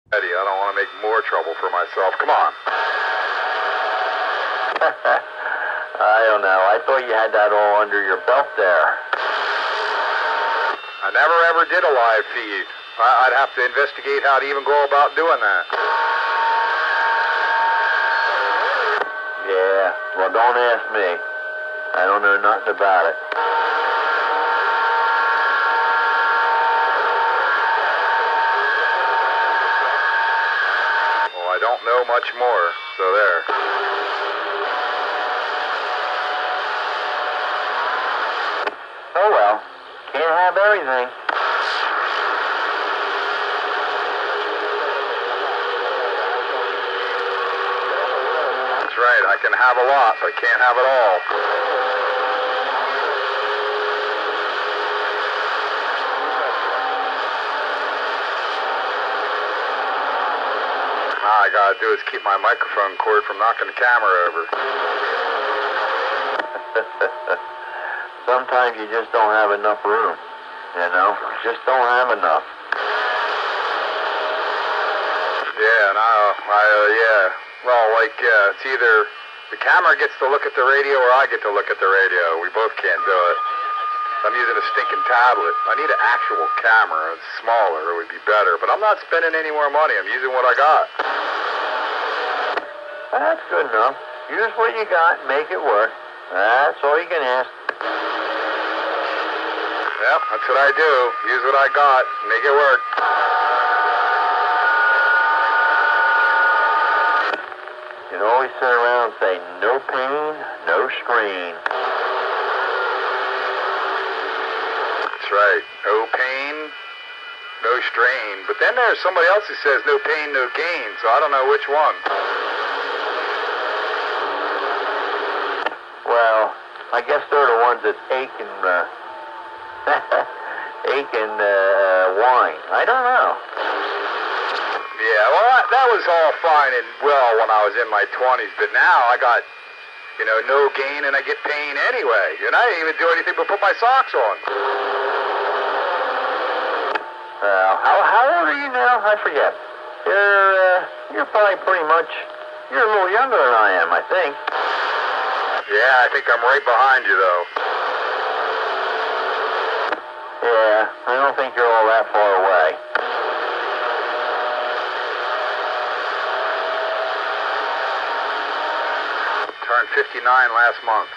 Eddie, I don't want to make more trouble for myself. Come on. I don't know. I thought you had that all under your belt there. I never ever did a live feed. I'd have to investigate how to even go about doing that. Yeah, well, don't ask me. I don't know nothing about it. Well, I don't know much more, so there. Oh, well. Can't have everything. That's right. I can have a lot, but can't have it all. All I gotta do is keep my microphone cord from knocking the camera over. Sometimes you just don't have enough room, you know? Just don't have enough. Yeah, no, yeah. Well, like, it's either the camera gets to look at the radio or I get to look at the radio. We both can't do it. I'm using a stinking tablet. I need an actual camera. It's smaller. It would be better. But I'm not spending any more money. I'm using what I got. That's good enough. Use what you got and make it work. That's all you can ask. Yep, that's what I do. Use what I got. Make it work. You can always sit around and say, no pain, no strain. That's right. No pain, no strain. But then there's somebody else who says no pain, no gain. So I don't know which one. Well, I guess they're the ones that ache and whine. I don't know. Yeah, well, that was all fine and well when I was in my 20s, but now I got, no gain and I get pain anyway. And I didn't even do anything but put my socks on. How old are you now? I forget. You're probably you're a little younger than I am, I think. Yeah, I think I'm right behind you, though. Yeah, I don't think you're all that far away. Turned 59 last month.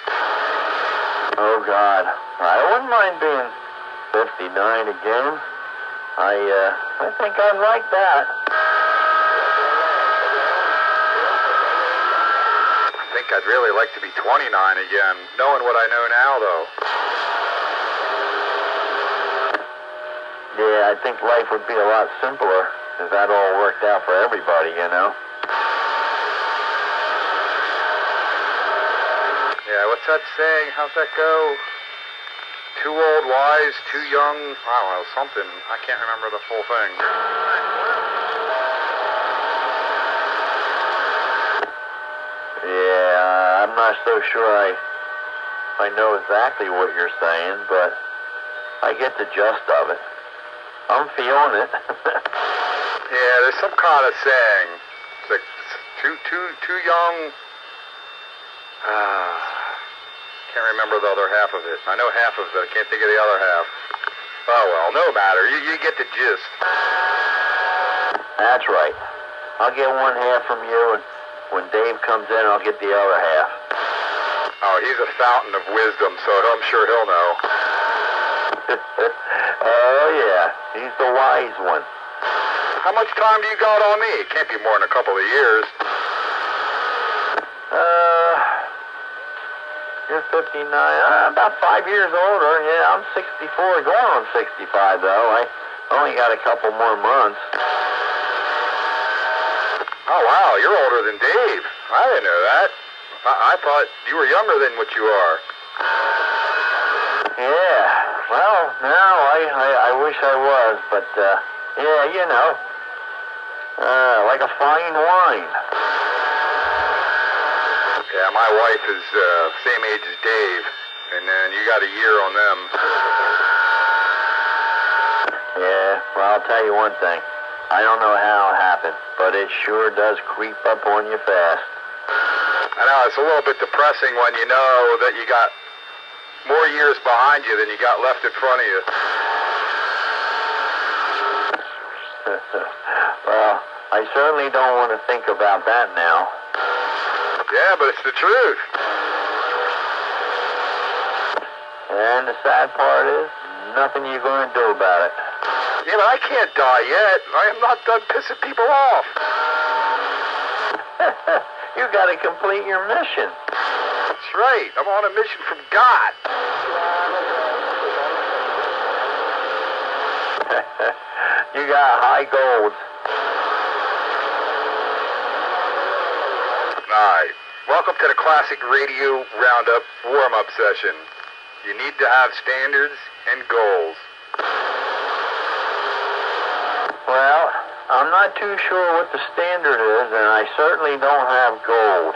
Oh, God. I wouldn't mind being 59 again. I think I'd like that. I think I'd really like to be 29 again, knowing what I know now, though. Yeah, I think life would be a lot simpler if that all worked out for everybody, you know? Yeah, what's that saying? How's that go? Too old, wise, too young, I don't know, something. I can't remember the full thing. Yeah, I'm not so sure I know exactly what you're saying, but I get the gist of it. I'm feeling it. Yeah, there's some kind of saying. It's like too young. Can't remember the other half of it. I know half of it. I can't think of the other half. Oh well, no matter. You get the gist. That's right. I'll get one half from you, and when Dave comes in, I'll get the other half. Oh, he's a fountain of wisdom, so I'm sure he'll know. Oh, yeah. He's the wise one. How much time do you got on me? It can't be more than a couple of years. You're 59. About 5 years older. Yeah, I'm 64, going on 65, though. I only got a couple more months. Oh, wow, you're older than Dave. I didn't know that. I thought you were younger than what you are. Yeah, well, no, I wish I was, but, yeah, like a fine wine. Yeah, my wife is same age as Dave, and then you got a year on them. Yeah, well, I'll tell you one thing. I don't know how it happened, but it sure does creep up on you fast. I know, it's a little bit depressing when you know that you got more years behind you than you got left in front of you. Well, I certainly don't want to think about that now. Yeah, but it's the truth. And the sad part is, nothing you're going to do about it. Yeah, but I can't die yet. I am not done pissing people off. You got to complete your mission. That's right. I'm on a mission from God. You got high goals. All right. Welcome to the Classic Radio Roundup warm-up session. You need to have standards and goals. Well, I'm not too sure what the standard is, and I certainly don't have gold.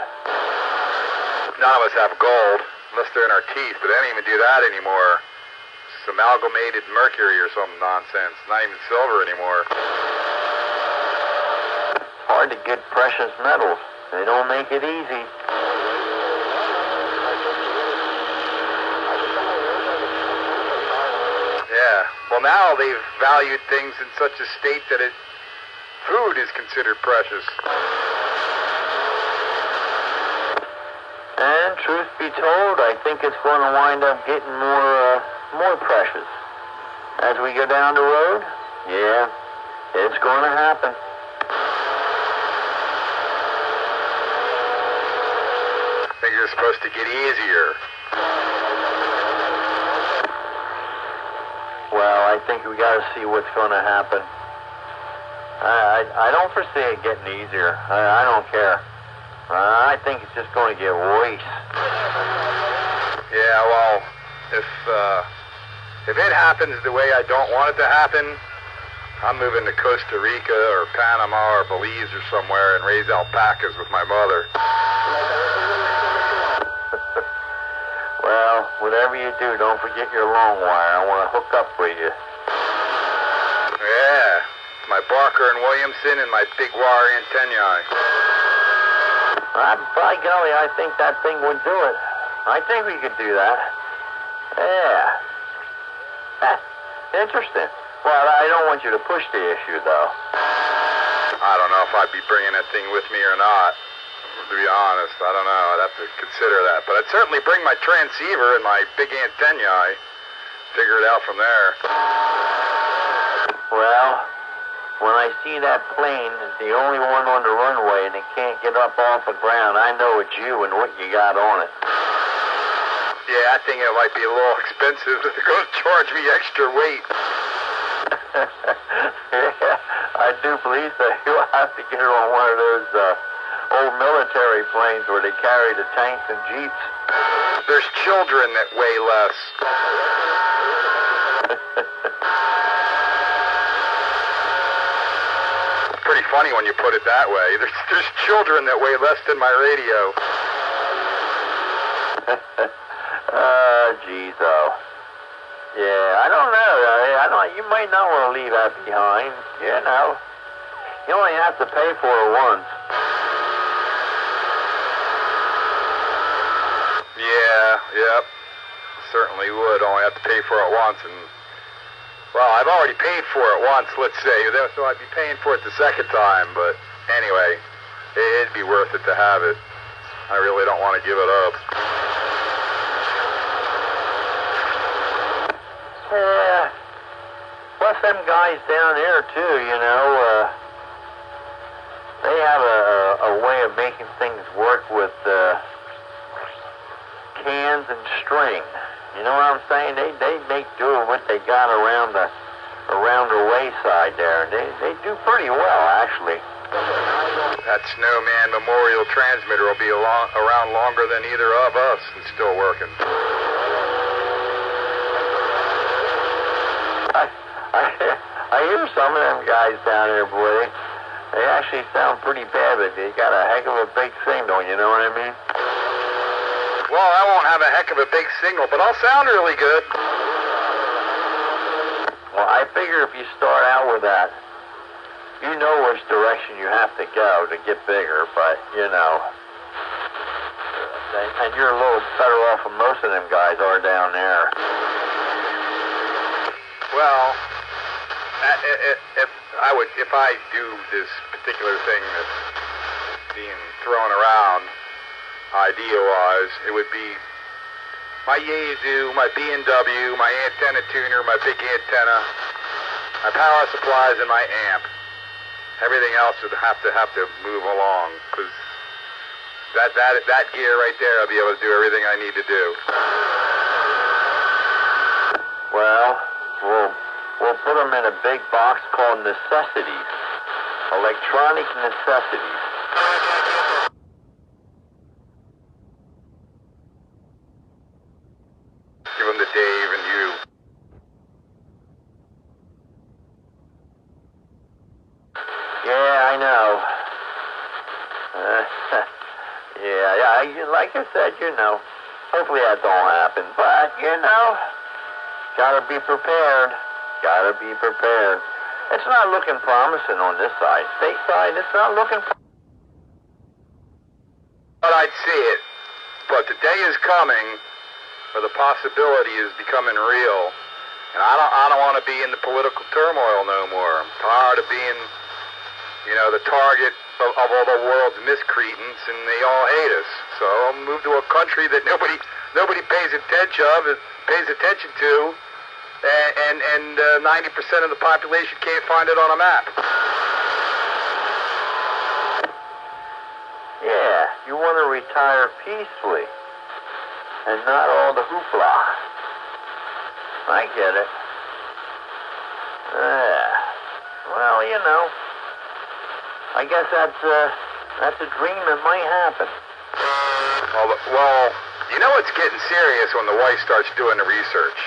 None of us have gold, unless they're in our teeth, but they don't even do that anymore. It's amalgamated mercury or some nonsense. Not even silver anymore. Hard to get precious metals. They don't make it easy. Yeah. Well, now they've valued things in such a state that food is considered precious. And truth be told, I think it's going to wind up getting more precious. As we go down the road, yeah, it's going to happen. Things are supposed to get easier. Well, I think we got to see what's going to happen. I don't foresee it getting easier. I don't care. I think it's just going to get worse. Yeah, well, if it happens the way I don't want it to happen, I'm moving to Costa Rica or Panama or Belize or somewhere and raise alpacas with my mother. Well, whatever you do, don't forget your long wire. I want to hook up with you. Yeah, my Barker and Williamson and my big wire antennae. By golly, I think that thing would do it. I think we could do that. Yeah. Interesting. Well, I don't want you to push the issue, though. I don't know if I'd be bringing that thing with me or not. To be honest, I don't know. I'd have to consider that. But I'd certainly bring my transceiver and my big antennae. Figure it out from there. Well, when I see that plane, the only one on the runway, and it can't get up off the ground, I know it's you and what you got on it. Yeah, I think it might be a little expensive if they're going to charge me extra weight. Yeah, I do believe so. You'll have to get her on one of those old military planes where they carry the tanks and jeeps. There's children that weigh less. Pretty funny when you put it that way. There's children that weigh less than my radio. Geez, oh. Yeah, I don't know. You might not want to leave that behind. You know. You only have to pay for it once. Yep. Certainly would. Only have to pay for it once. And, well, I've already paid for it once, let's say. So I'd be paying for it the second time. But anyway, it'd be worth it to have it. I really don't want to give it up. Yeah. Plus them guys down there, too, you know, they have a way of making things work with cans and string. You know what I'm saying? They make do with what they got around the wayside there. They do pretty well, actually. That Snowman Memorial transmitter will be around longer than either of us and still working. I hear some of them guys down there, boy. They actually sound pretty bad, but they got a heck of a big signal, you know what I mean? Well, I won't have a heck of a big signal, but I'll sound really good. Well, I figure if you start out with that, you know which direction you have to go to get bigger, but, you know, and you're a little better off than most of them guys are down there. Well, if I do this particular thing that's being thrown around, idea-wise, it would be my Yaesu, my B&W, my antenna tuner, my big antenna, my power supplies, and my amp. Everything else would have to move along, because that gear right there, I'll be able to do everything I need to do. Well, we'll put them in a big box called necessities, electronic necessities. Give them to Dave and you. Yeah, I know. Yeah, like I said, you know, hopefully that don't happen. But, you know, gotta be prepared. Gotta be prepared. It's not looking promising on this side. Stateside, it's not looking But I'd see it. But the day is coming where the possibility is becoming real. And I don't want to be in the political turmoil no more. I'm tired of being, you know, the target of all the world's miscreants, and they all hate us. So I'll move to a country that nobody pays attention to, and 90% of the population can't find it on a map. Yeah, you want to retire peacefully and not all the hoopla. I get it. Well, you know, I guess that's a dream that might happen. Well, you know it's getting serious when the wife starts doing the research.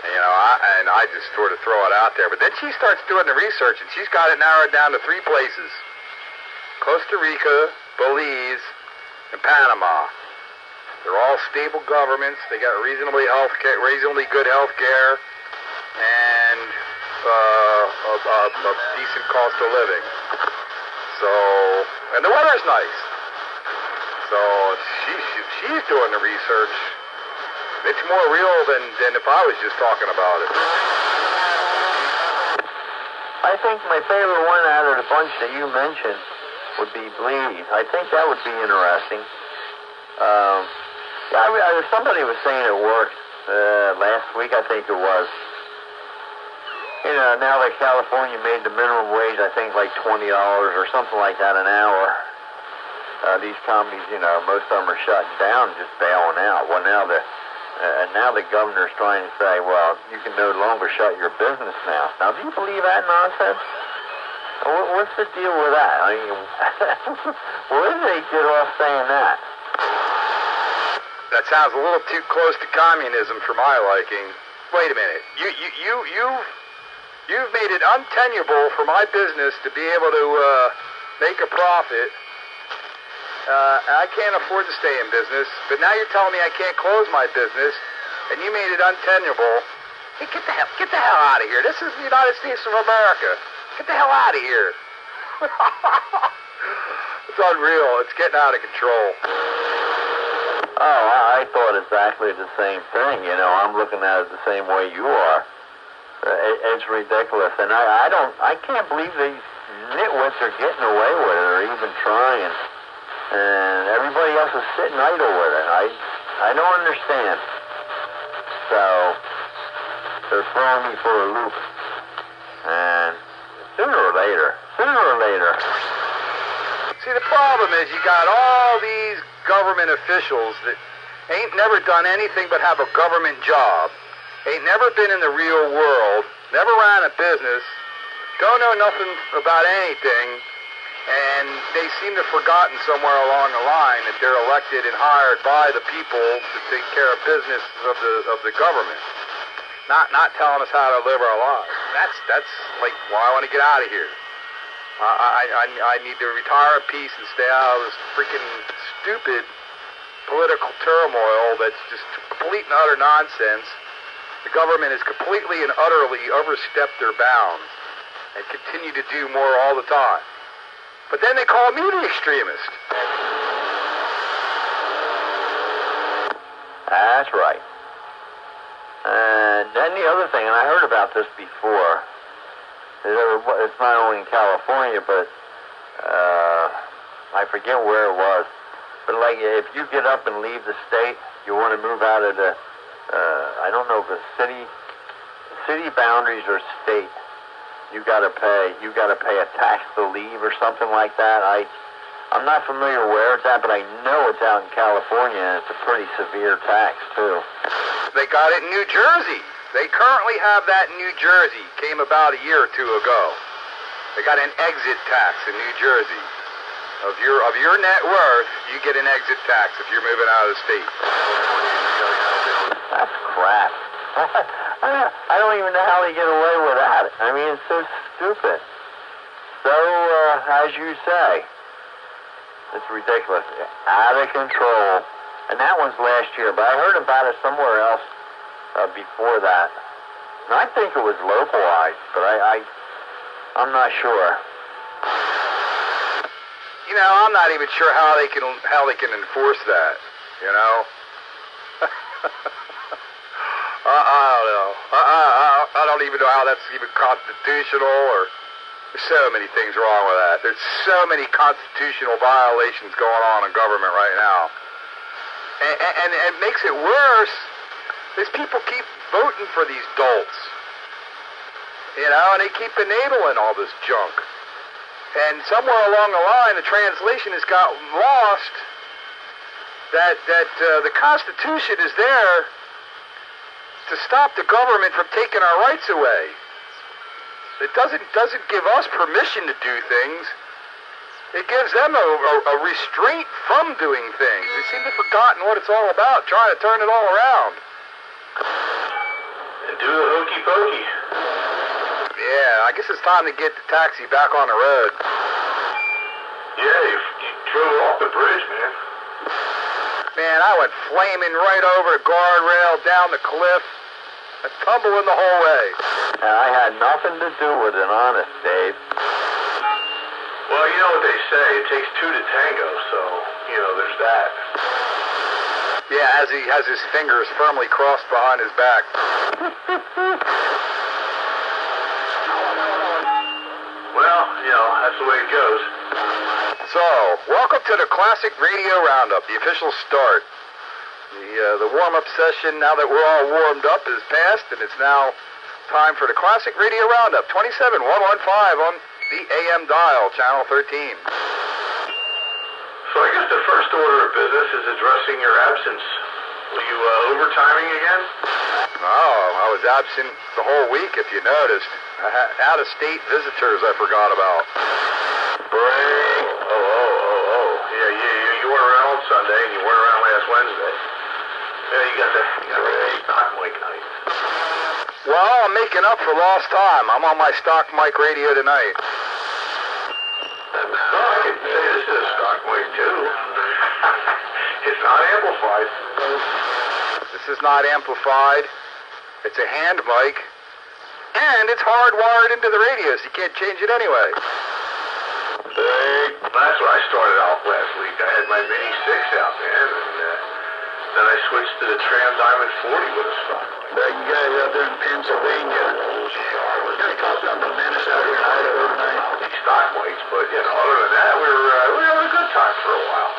You know, I just sort of throw it out there. But then she starts doing the research, and she's got it narrowed down to 3 places: Costa Rica, Belize, and Panama. They're all stable governments. They got reasonably good health care, and a decent cost of living. So, and the weather's nice. So she's doing the research. It's more real than if I was just talking about it. I think my favorite one out of the bunch that you mentioned would be Belize. I think that would be interesting. Somebody was saying it worked last week, I think it was. You know, now that California made the minimum wage, I think like $20 or something like that an hour. These companies, you know, most of them are shutting down, just bailing out. Well, now the governor's trying to say, well, you can no longer shut your business now. Now, do you believe that nonsense? What's the deal with that? I mean, where did they get off saying that? That sounds a little too close to communism for my liking. Wait a minute. You've made it untenable for my business to be able to make a profit. I can't afford to stay in business, but now you're telling me I can't close my business, and you made it untenable. Hey, get the hell out of here. This is the United States of America. Get the hell out of here. It's unreal. It's getting out of control. Oh, I thought exactly the same thing. You know, I'm looking at it the same way you are. It's ridiculous, and I can't believe these nitwits are getting away with it or even trying. And everybody else is sitting idle with it. I don't understand. So they're throwing me for a loop. And sooner or later. See, the problem is you got all these government officials that ain't never done anything but have a government job, ain't never been in the real world, never ran a business, don't know nothing about anything, and they seem to have forgotten somewhere along the line that they're elected and hired by the people to take care of business of the government, not telling us how to live our lives. That's like why I want to get out of here. I need to retire in peace and stay out of this freaking stupid political turmoil that's just complete and utter nonsense. The government has completely and utterly overstepped their bounds. and continue to do more all the time. But then they call me the extremist. That's right. And then the other thing, and I heard about this before, it's not only in California, but I forget where it was. But like, if you get up and leave the state, you want to move out of the, I don't know if it's city boundaries or state. You gotta pay a tax to leave or something like that. I'm not familiar where it's at, but I know it's out in California, and it's a pretty severe tax too. They got it in New Jersey. They currently have that in New Jersey. Came about a year or two ago. They got an exit tax in New Jersey. Of your net worth, you get an exit tax if you're moving out of the state. That's crap. I don't even know how they get away with that. I mean, it's so stupid. So, as you say, it's ridiculous. Out of control. And that one's last year, but I heard about it somewhere else before that. And I think it was localized, but I'm not sure. You know, I'm not even sure how they can enforce that, you know? I don't know. I don't even know how that's even constitutional, or there's so many things wrong with that. There's so many constitutional violations going on in government right now. And it makes it worse. These people keep voting for these dolts, you know, and they keep enabling all this junk. And somewhere along the line, the translation has got lost that the Constitution is there to stop the government from taking our rights away. It doesn't give us permission to do things. It gives them a restraint from doing things. They seem to have forgotten what it's all about, trying to turn it all around. And do the hokey pokey. Yeah, I guess it's time to get the taxi back on the road. Yeah, you drove off the bridge, man. Man, I went flaming right over the guardrail, down the cliff, and tumbling the whole way. I had nothing to do with it, honest, Dave. Well, you know what they say, it takes two to tango, so, you know, there's that. Yeah, as he has his fingers firmly crossed behind his back. Well, you know, that's the way it goes. So, welcome to the Classic Radio Roundup, the official start. The warm-up session, now that we're all warmed up, is past, and it's now time for the Classic Radio Roundup, 27115 on the AM dial, channel 13. So I guess the first order of business is addressing your absence. Were you overtiming again? No, I was absent the whole week, if you noticed. I had out-of-state visitors I forgot about. Break. Oh. Yeah, you weren't around on Sunday, and you weren't around last Wednesday. Yeah, you got the stock mic night. Well, I'm making up for lost time. I'm on my stock mic radio tonight. No, I can say this is a stock mic, too. It's not amplified. This is not amplified. It's a hand mic. And it's hardwired into the radio, so you can't change it anyway. That's what I started off last week. I had my Mini 6 out, man, and then I switched to the Tram Diamond 40 with a stock mic. You guys out there in Pennsylvania, we're going to call something menace out here in Idaho tonight. These stock mics, but, you know, other than that, we were having a good time for a while.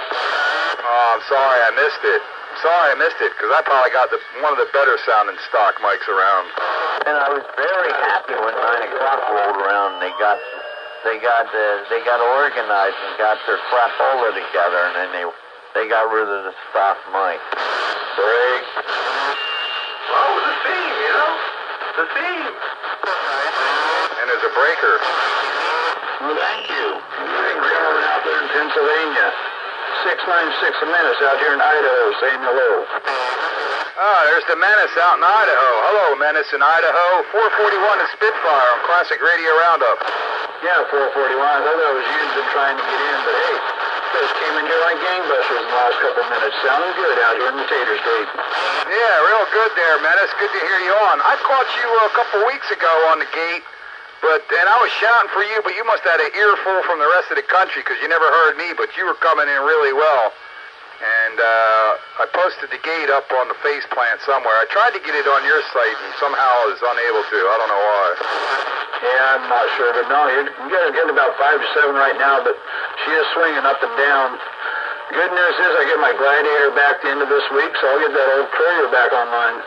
Oh, I'm sorry I missed it. Because I probably got one of the better sounding stock mics around. And I was very happy when 9 o'clock rolled around and they got organized and got their crapola together, and then they got rid of the stock mic. Break. Well, it was a theme, you know? The theme. And there's a breaker. Well, thank you. Hey, Grandma out there in Pennsylvania. 696 a menace out here in Idaho saying hello. Ah, there's the Menace out in Idaho. Hello, Menace in Idaho. 441 is Spitfire on Classic Radio Roundup. Yeah, 441. I thought that was you been trying to get in, but hey, guys came in here like gangbusters in the last couple of minutes. Sounding good out here in the Tater State. Yeah, real good there, Menace. Good to hear you on. I caught you a couple weeks ago on the gate And I was shouting for you, but you must have had an earful from the rest of the country because you never heard me, but you were coming in really well. And I posted the gate up on the face plant somewhere. I tried to get it on your site and somehow I was unable to. I don't know why. Yeah, I'm not sure, but no, you're getting about 5 to 7 right now, but she is swinging up and down. Good news is I get my Gladiator back the end of this week, so I'll get that old Courier back online.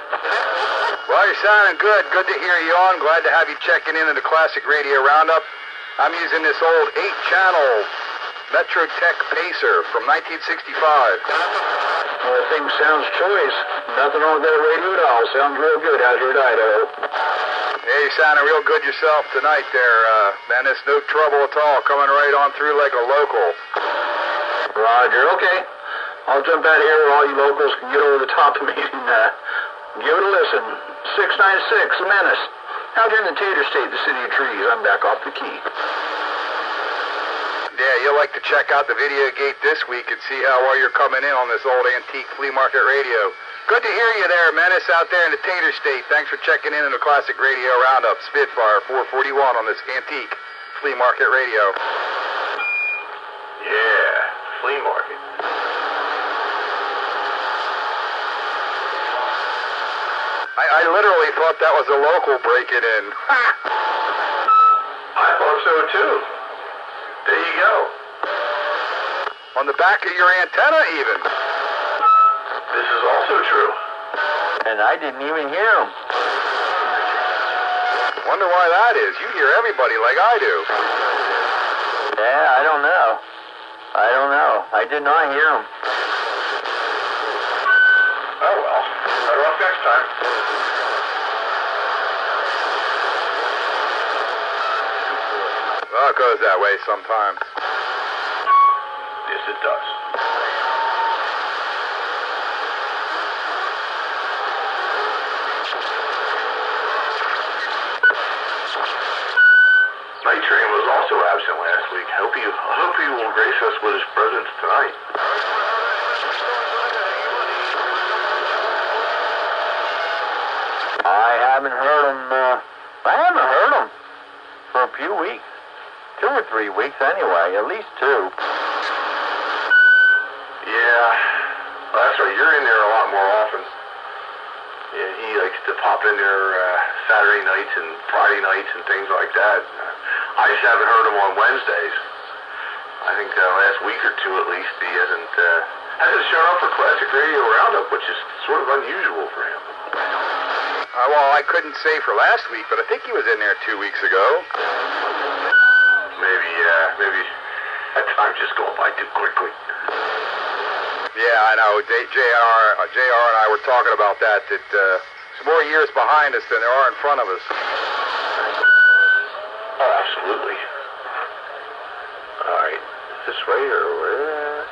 Well, you're sounding good. Good to hear you on. Glad to have you checking in the Classic Radio Roundup. I'm using this old 8-channel Metro Tech Pacer from 1965. Well, that thing sounds choice. Nothing wrong with that radio at all. Sounds real good out here in Idaho. Yeah, you're sounding real good yourself tonight there, man. It's no trouble at all. Coming right on through like a local. Roger. Okay. I'll jump out of here where all you locals can get over the top of me and give it a listen. 696, The Menace. Out here in the Tater State, the City of Trees. I'm back off the key. Yeah, you'll like to check out the video gate this week and see how well you're coming in on this old antique flea market radio. Good to hear you there, Menace, out there in the Tater State. Thanks for checking in the Classic Radio Roundup. Spitfire 441 on this antique flea market radio. Yeah, flea market. I literally thought that was a local breaking in. I thought so too. There you go. On the back of your antenna even. This is also true. And I didn't even hear him. Wonder why that is. You hear everybody like I do. Yeah, I don't know. I did not hear him. Oh well. Better off next time. Well, it goes that way sometimes. Yes, it does. Night Train was also absent last week. I hope he will grace us with his presence tonight. I haven't heard him for a few weeks. 2 or 3 weeks anyway, at least 2. Yeah, well, that's right. You're in there a lot more often. Yeah, he likes to pop in there Saturday nights and Friday nights and things like that. I just haven't heard him on Wednesdays. I think last week or 2 at least he hasn't shown up for Classic Radio Roundup, which is sort of unusual for him. Well, I couldn't say for last week, but I think he was in there 2 weeks ago. Maybe that time's just going by too quickly. Yeah, I know. JR and I were talking about that there's more years behind us than there are in front of us. Oh, absolutely. All right. This way or where?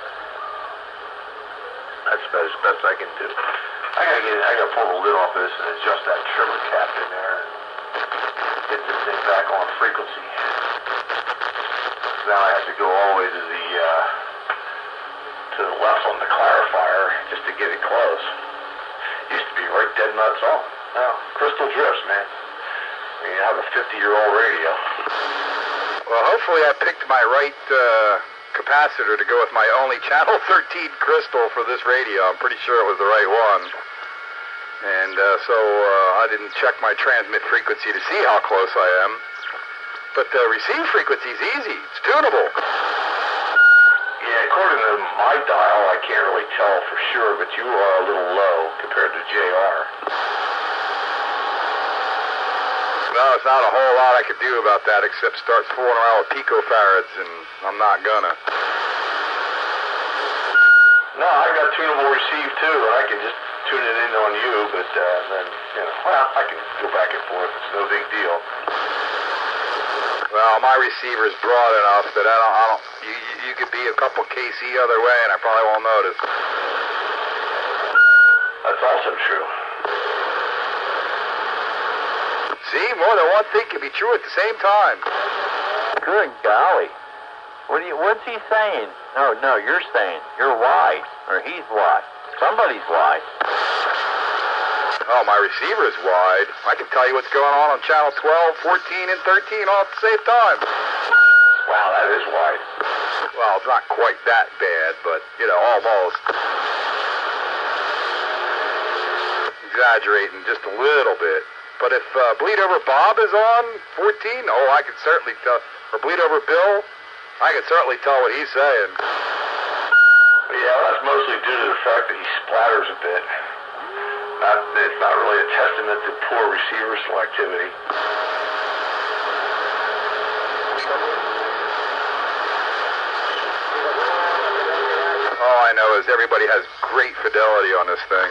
That's about as best I can do. I gotta pull the lid off of this and adjust that trimmer cap in there and get this thing back on frequency. Now I have to go all the way to the left on the clarifier just to get it close. Used to be right dead nuts on. Now, crystal drifts, man. You have a 50-year-old radio. Well, hopefully I picked my right capacitor to go with my only channel 13 crystal for this radio. I'm pretty sure it was the right one. And so I didn't check my transmit frequency to see how close I am. But the receive frequency is easy. It's tunable. Yeah, according to my dial, I can't really tell for sure, but you are a little low compared to JR. No, it's not a whole lot I could do about that except start fooling around with picofarads, and I'm not gonna. No, I got tunable receive too, and I can just tune it in on you, but then, I can go back and forth. It's no big deal. Well, my receiver's broad enough that you could be a couple KC other way and I probably won't notice. That's also true. See, more than one thing can be true at the same time. Good golly. What's he saying? No, you're saying. You're wise. Or he's wise. Somebody's wise. Oh, my receiver's wide. I can tell you what's going on channel 12, 14, and 13 all at the same time. Wow, that is wide. Well, it's not quite that bad, but, almost. Exaggerating just a little bit. But if Bleed Over Bob is on 14, I can certainly tell. Or Bleed Over Bill, I can certainly tell what he's saying. Yeah, that's mostly due to the fact that he splatters a bit. It's not really a testament to poor receiver selectivity. All I know is everybody has great fidelity on this thing.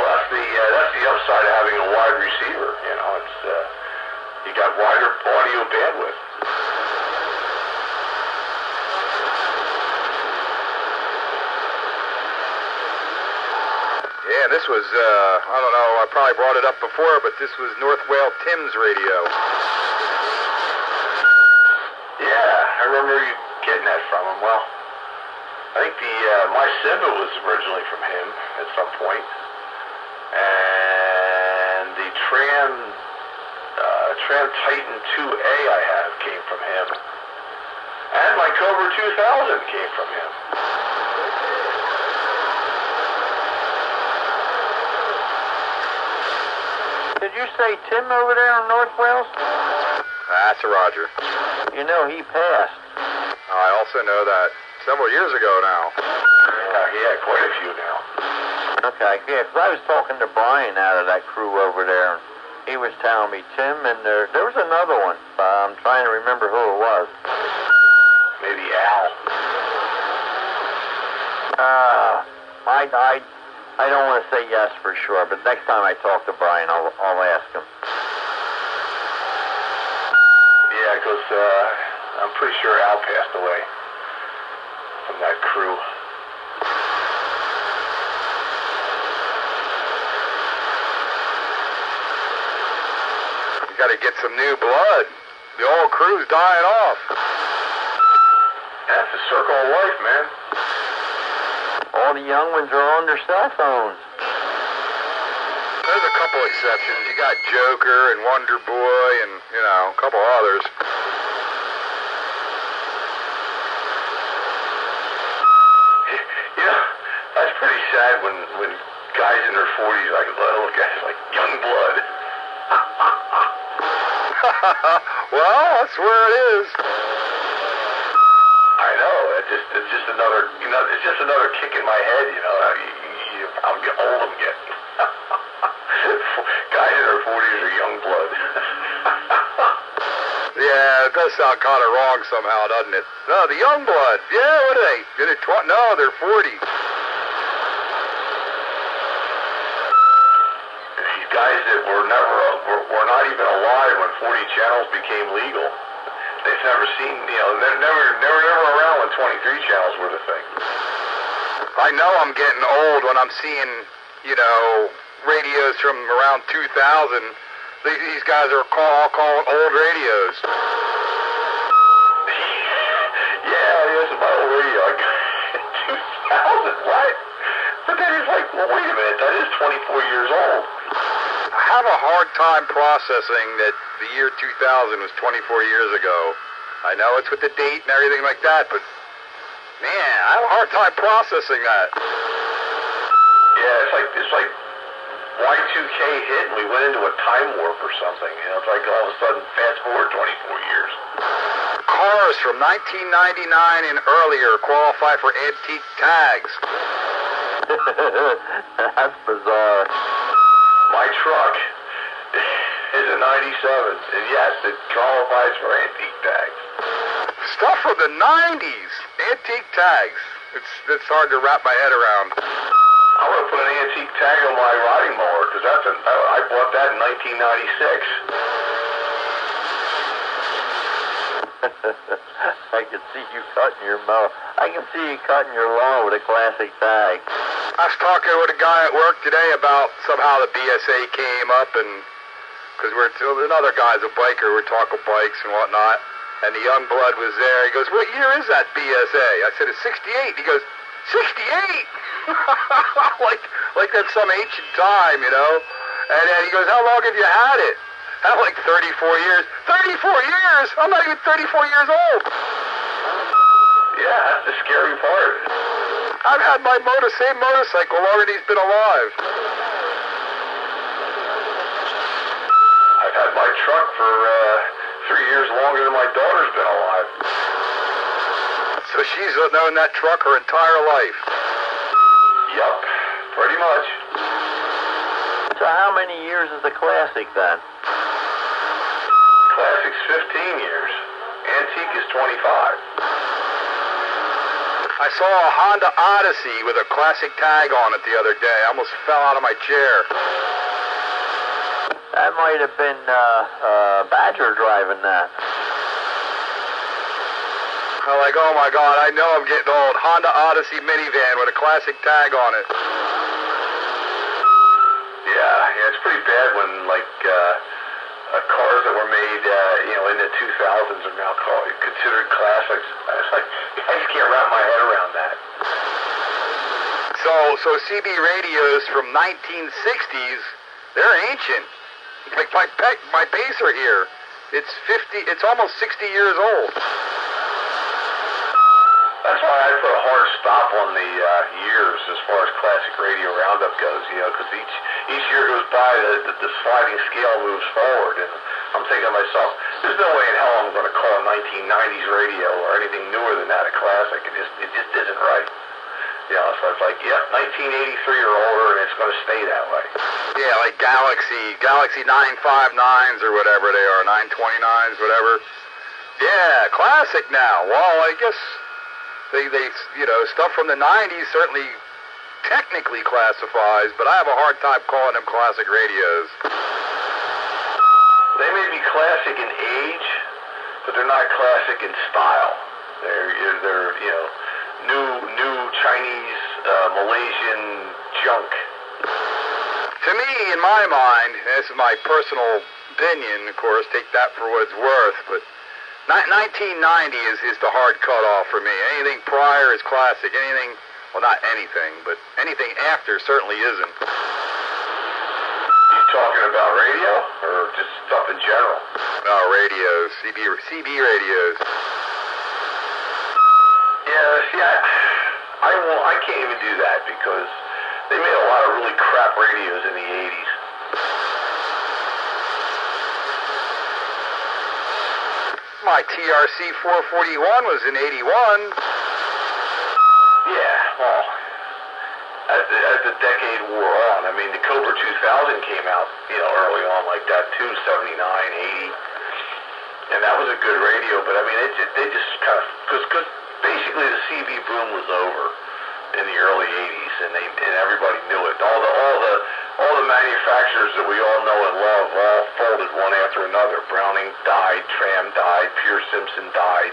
Well, that's the upside of having a wide receiver. It's you got wider audio bandwidth. Yeah, this was, I don't know, I probably brought it up before, but this was North Wales Tim's radio. Yeah, I remember you getting that from him. Well, I think my Simba was originally from him at some point. And the Tram Titan 2A I have came from him. And my Cobra 2000 came from him. Did you say Tim over there in North Wales? That's a Roger. He passed. I also know that several years ago now. Yeah, quite a few now. Okay, yeah, 'cause I was talking to Brian out of that crew over there, and he was telling me Tim, and there was another one. I'm trying to remember who it was. Maybe Al. I don't want to say yes for sure, but next time I talk to Brian, I'll ask him. Yeah, because I'm pretty sure Al passed away from that crew. You got to get some new blood. The old crew's dying off. That's the circle of life, man. All the young ones are on their cell phones. There's a couple exceptions. You got Joker and Wonder Boy and, a couple others. That's pretty sad when guys in their 40s look at it like young blood. Well, that's where it is. I know. It's just another, it's just another kick in my head. How old I'm getting. Guys in their 40s are young blood. Yeah, it does sound kind of wrong somehow, doesn't it? No, the young blood. Yeah, what are they? They're 20? No, they're 40. These guys that were not even alive when 40 channels became legal. They've never seen, they're never around when 23 channels were the thing. I know I'm getting old when I'm seeing, radios from around 2000. These guys are all calling old radios. Yeah, this is my old radio. 2000, what? But that is well, wait a minute, that is 24 years old. I have a hard time processing that the year 2000 was 24 years ago. I know it's with the date and everything like that, but man, I have a hard time processing that. Yeah, it's like Y2K hit and we went into a time warp or something. It's like all of a sudden fast forward 24 years. Cars from 1999 and earlier qualify for antique tags. That's bizarre. My truck is a 97, and yes, it qualifies for antique tags. Stuff from the 90s, antique tags. It's hard to wrap my head around. I'm going to put an antique tag on my riding mower, because I bought that in 1996. I can see you cutting your mower. I can see you cutting your lawn with a classic tag. I was talking with a guy at work today about somehow the BSA came up, and because another guy's a biker, we're talking bikes and whatnot, and the young blood was there. He goes, "What year is that BSA?" I said, "It's 68." He goes, "68?" like that's some ancient time, you know. And then he goes, how long have you had it? I'm like 34 years. 34 years? I'm not even 34 years old. Yeah, that's the scary part. I've had my same motorcycle longer than he's been alive. I've had my truck for 3 years longer than my daughter's been alive. So she's known that truck her entire life. Yup, pretty much. So how many years is the Classic then? Classic's 15 years. Antique is 25. I saw a Honda Odyssey with a Classic tag on it the other day. I almost fell out of my chair. That might have been Badger driving that. I'm like, oh my God, I know I'm getting old. Honda Odyssey minivan with a Classic tag on it. Yeah, it's pretty bad when, like, cars that were made, in the 2000s are now considered classics. I just can't wrap my head around that. So CB radios from 1960s, they're ancient. Like my Pacer here, it's almost 60 years old. That's why I put a hard stop on the years as far as classic radio roundup goes, because each year goes by, the sliding scale moves forward, and I'm thinking to myself, there's no way in hell I'm going to call a 1990s radio or anything newer than that a classic. It just isn't right. So it's like, 1983 or older, and it's going to stay that way. Yeah, like Galaxy 959s or whatever they are, 929s, whatever. Yeah, classic now. Well, I guess they stuff from the 90s certainly technically classifies, but I have a hard time calling them classic radios. They may be classic in age, but they're not classic in style. They're new Chinese, Malaysian junk. To me, in my mind, this is my personal opinion, of course, take that for what it's worth, but 1990 is the hard cutoff for me. Anything prior is classic. Anything, well, not anything, but anything after certainly isn't. You talking about radio or just stuff in general? No, radios, CB radios. Yeah, see, I can't even do that because they made a lot of really crap radios in the 80s. My TRC 441 was in 81. Yeah, well, as the decade wore on, I mean, the Cobra 2000 came out, early on like that too, 79, 80. And that was a good radio, but I mean, they just kind of, because basically the CB boom was over in the early 80s, and everybody knew it. All the manufacturers that we all know and love all folded one after another. Browning died, Tram died, Pure Simpson died,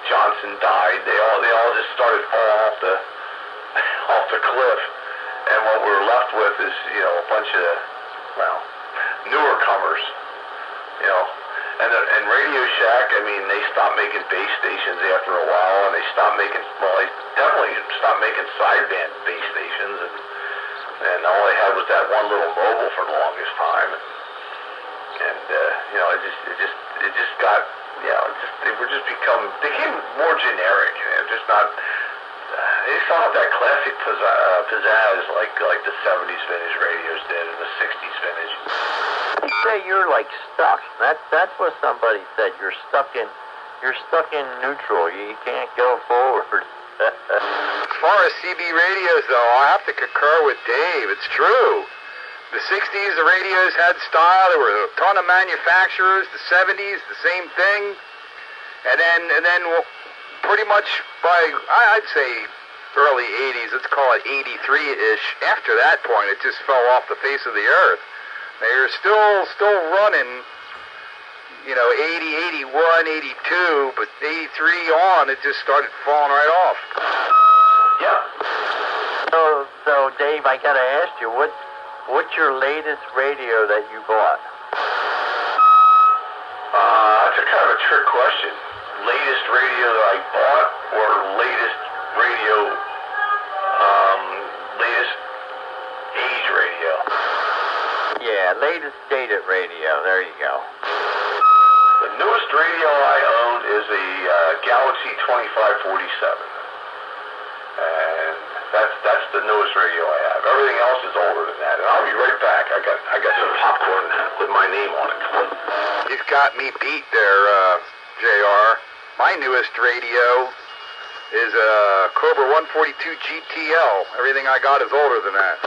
Johnson died. They all just started falling off the cliff. And what we're left with is, a bunch of, newer comers, And Radio Shack, I mean, they stopped making base stations after a while, and they definitely stopped making sideband base stations, and all they had was that one little mobile for the longest time, and it just got, they became more generic. They're just not. They still have that classic pizzazz like the 70s vintage radios did and the 60s vintage. You say you're like stuck. That's what somebody said. You're stuck in neutral. You can't go forward. As far as CB radios, though, I have to concur with Dave. It's true. The 60s, the radios had style. There were a ton of manufacturers. The 70s, the same thing. And then pretty much by, I'd say, early 80s, let's call it 83-ish. After that point, it just fell off the face of the earth. They're still running, 80, 81, 82, but 83 on, it just started falling right off. Yeah. So Dave, I gotta ask you, what's your latest radio that you bought? That's a kind of a trick question. Latest radio that I bought, or latest radio Yeah, latest dated radio. There you go. The newest radio I own is a Galaxy 2547. And that's the newest radio I have. Everything else is older than that. And I'll be right back. I got some popcorn with my name on it. You've got me beat there, JR. My newest radio is a Cobra 142 GTL. Everything I got is older than that.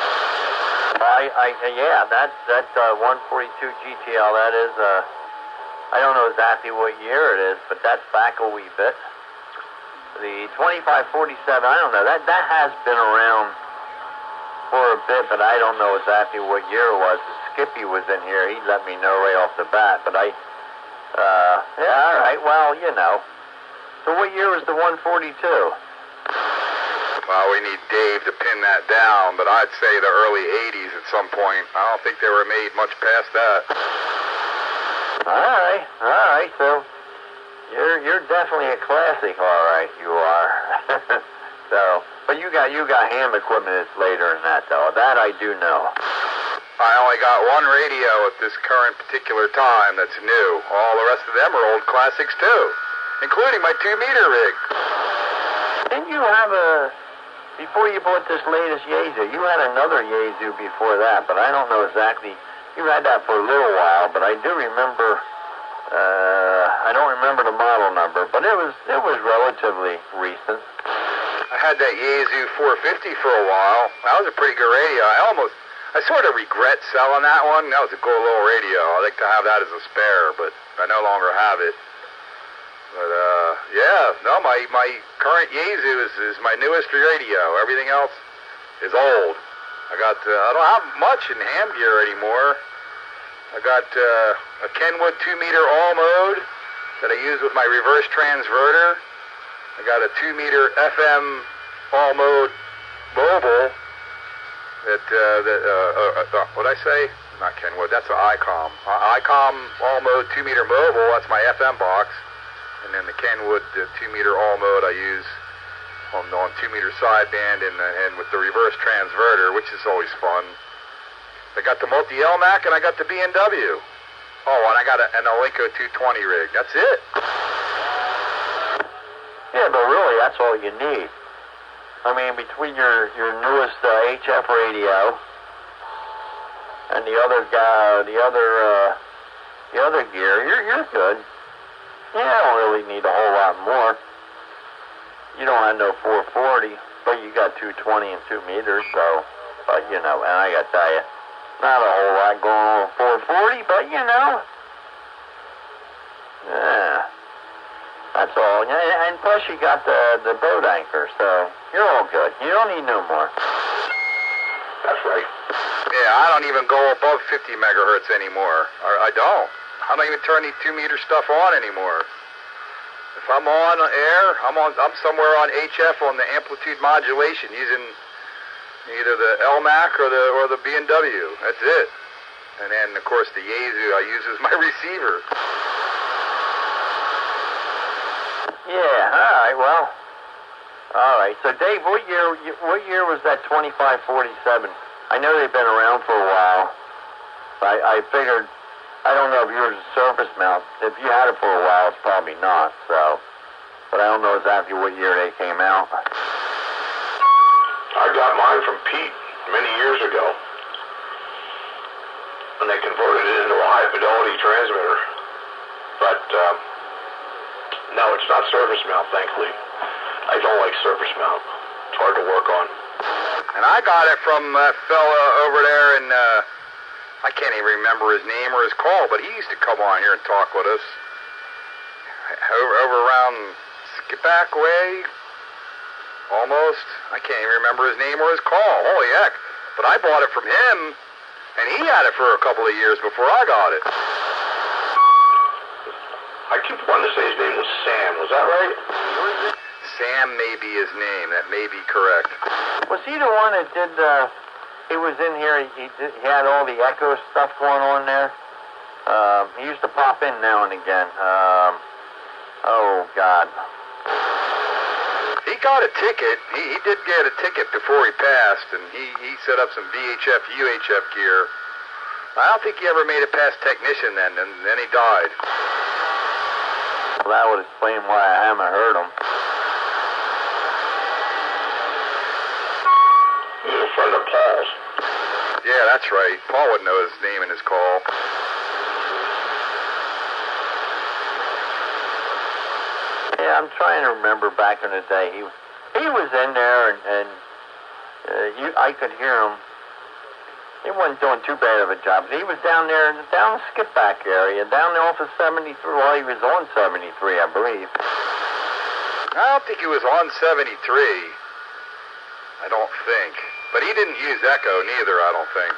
Yeah, that 142 GTL, that is, I don't know exactly what year it is, but that's back a wee bit. The 2547, I don't know, that has been around for a bit, but I don't know exactly what year it was. Skippy was in here, he let me know right off the bat, but yeah, all right, well, you know. So what year was the 142? Well, we need Dave to pin that down, but I'd say the early 80s at some point. I don't think they were made much past that. All right, so you're definitely a classic, all right, you are. So, but you got ham equipment that's later than that, though. That I do know. I only got one radio at this current particular time that's new. All the rest of them are old classics, too, including my 2-meter rig. Didn't you have before you bought this latest Yaesu, you had another Yaesu before that, but I don't know exactly. You had that for a little while, but I do remember, I don't remember the model number, but it was relatively recent. I had that Yaesu 450 for a while. That was a pretty good radio. I sort of regret selling that one. That was a cool little radio. I'd like to have that as a spare, but I no longer have it. But, yeah, no, my current Yaesu is my newest radio. Everything else is old. I don't have much in ham gear anymore. I got a Kenwood 2-meter all mode that I use with my reverse transverter. I got a 2-meter FM all mode mobile what'd I say? Not Kenwood, that's an ICOM. ICOM all mode 2-meter mobile, that's my FM box. And then the Kenwood 2-meter all mode I use on 2-meter sideband and with the reverse transverter, which is always fun. I got the multi-LMAC and I got the B&W. Oh, and I got an Alinco 220 rig. That's it. Yeah, but really, that's all you need. I mean, between your newest HF radio and the other gear, you're good. You don't really need a whole lot more. You don't have no 440, but you got 220 and 2 meters, so, but you know, and I gotta tell you, not a whole lot going on with 440, but you know, yeah, that's all. And plus you got the boat anchor, so you're all good. You don't need no more. That's right. Yeah, I don't even go above 50 megahertz anymore. I don't even turn the 2-meter stuff on anymore. If I'm on air, I'm somewhere on HF on the amplitude modulation using either the LMAC or the B&W. That's it. And then of course the Yaesu I use as my receiver. Yeah. All right. Well. All right. So Dave, what year was that 2547? I know they've been around for a while. I figured. I don't know if yours is surface mount. If you had it for a while, it's probably not. So, but I don't know exactly what year they came out. I got mine from Pete many years ago, and they converted it into a high-fidelity transmitter. But no, it's not surface mount, thankfully. I don't like surface mount. It's hard to work on. And I got it from that fella over there in. I can't even remember his name or his call, but he used to come on here and talk with us. Over around Skipback way, almost. I can't even remember his name or his call. Holy heck. But I bought it from him, and he had it for a couple of years before I got it. I keep wanting to say his name was Sam. Was that right? Sam may be his name. That may be correct. Was he the one that did he was in here, he had all the echo stuff going on there. He used to pop in now and again. Oh, God. He got a ticket. He did get a ticket before he passed, and he set up some VHF, UHF gear I don't think he ever made it past technician then, and then he died. Well, that would explain why I haven't heard him. He's a friend of Paul's. Yeah, that's right. Paul would know his name and his call. Yeah, I'm trying to remember back in the day. He was in there, and I could hear him. He wasn't doing too bad of a job. He was down there, down the skip-back area, down off of 73. Well, he was on 73, I believe. I don't think he was on 73. I don't think. But he didn't use Echo neither, I don't think.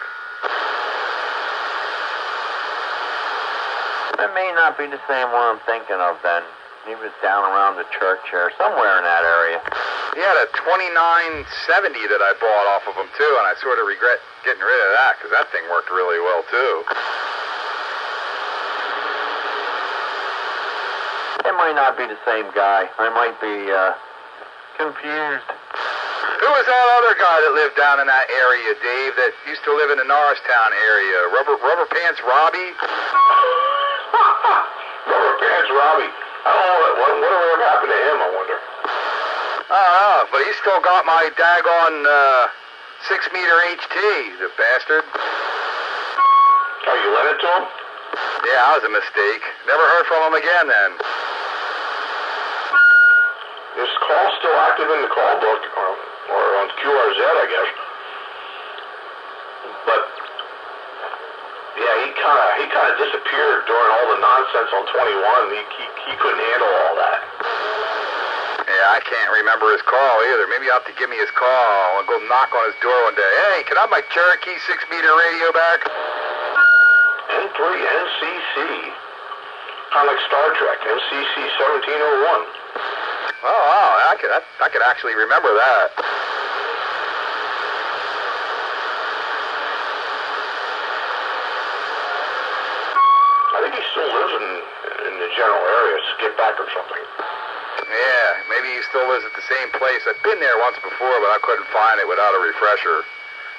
It may not be the same one I'm thinking of then. He was down around the church or somewhere in that area. He had a 2970 that I bought off of him, too, and I sort of regret getting rid of that, because that thing worked really well, too. It might not be the same guy. I might be confused. Who was that other guy that lived down in that area, Dave, that used to live in the Norristown area? Rubber Pants Robbie? Rubber Pants Robbie. I don't know whatever happened to him, I wonder. I don't know, but he still got my daggone 6-meter HT, the bastard. Oh, you lent it to him? Yeah, that was a mistake. Never heard from him again then. His call's still active in the call book, or on QRZ, I guess. But yeah, he kind of disappeared during all the nonsense on 21. He couldn't handle all that. Yeah, I can't remember his call either. Maybe you'll have to give me his call. I'll go knock on his door one day. Hey, can I have my Cherokee 6-meter radio back? N3 NCC. Kind of like Star Trek, NCC 1701. Oh, wow, I could actually remember that. I think he still lives in the general area, skip back or something. Yeah, maybe he still lives at the same place. I've been there once before, but I couldn't find it without a refresher.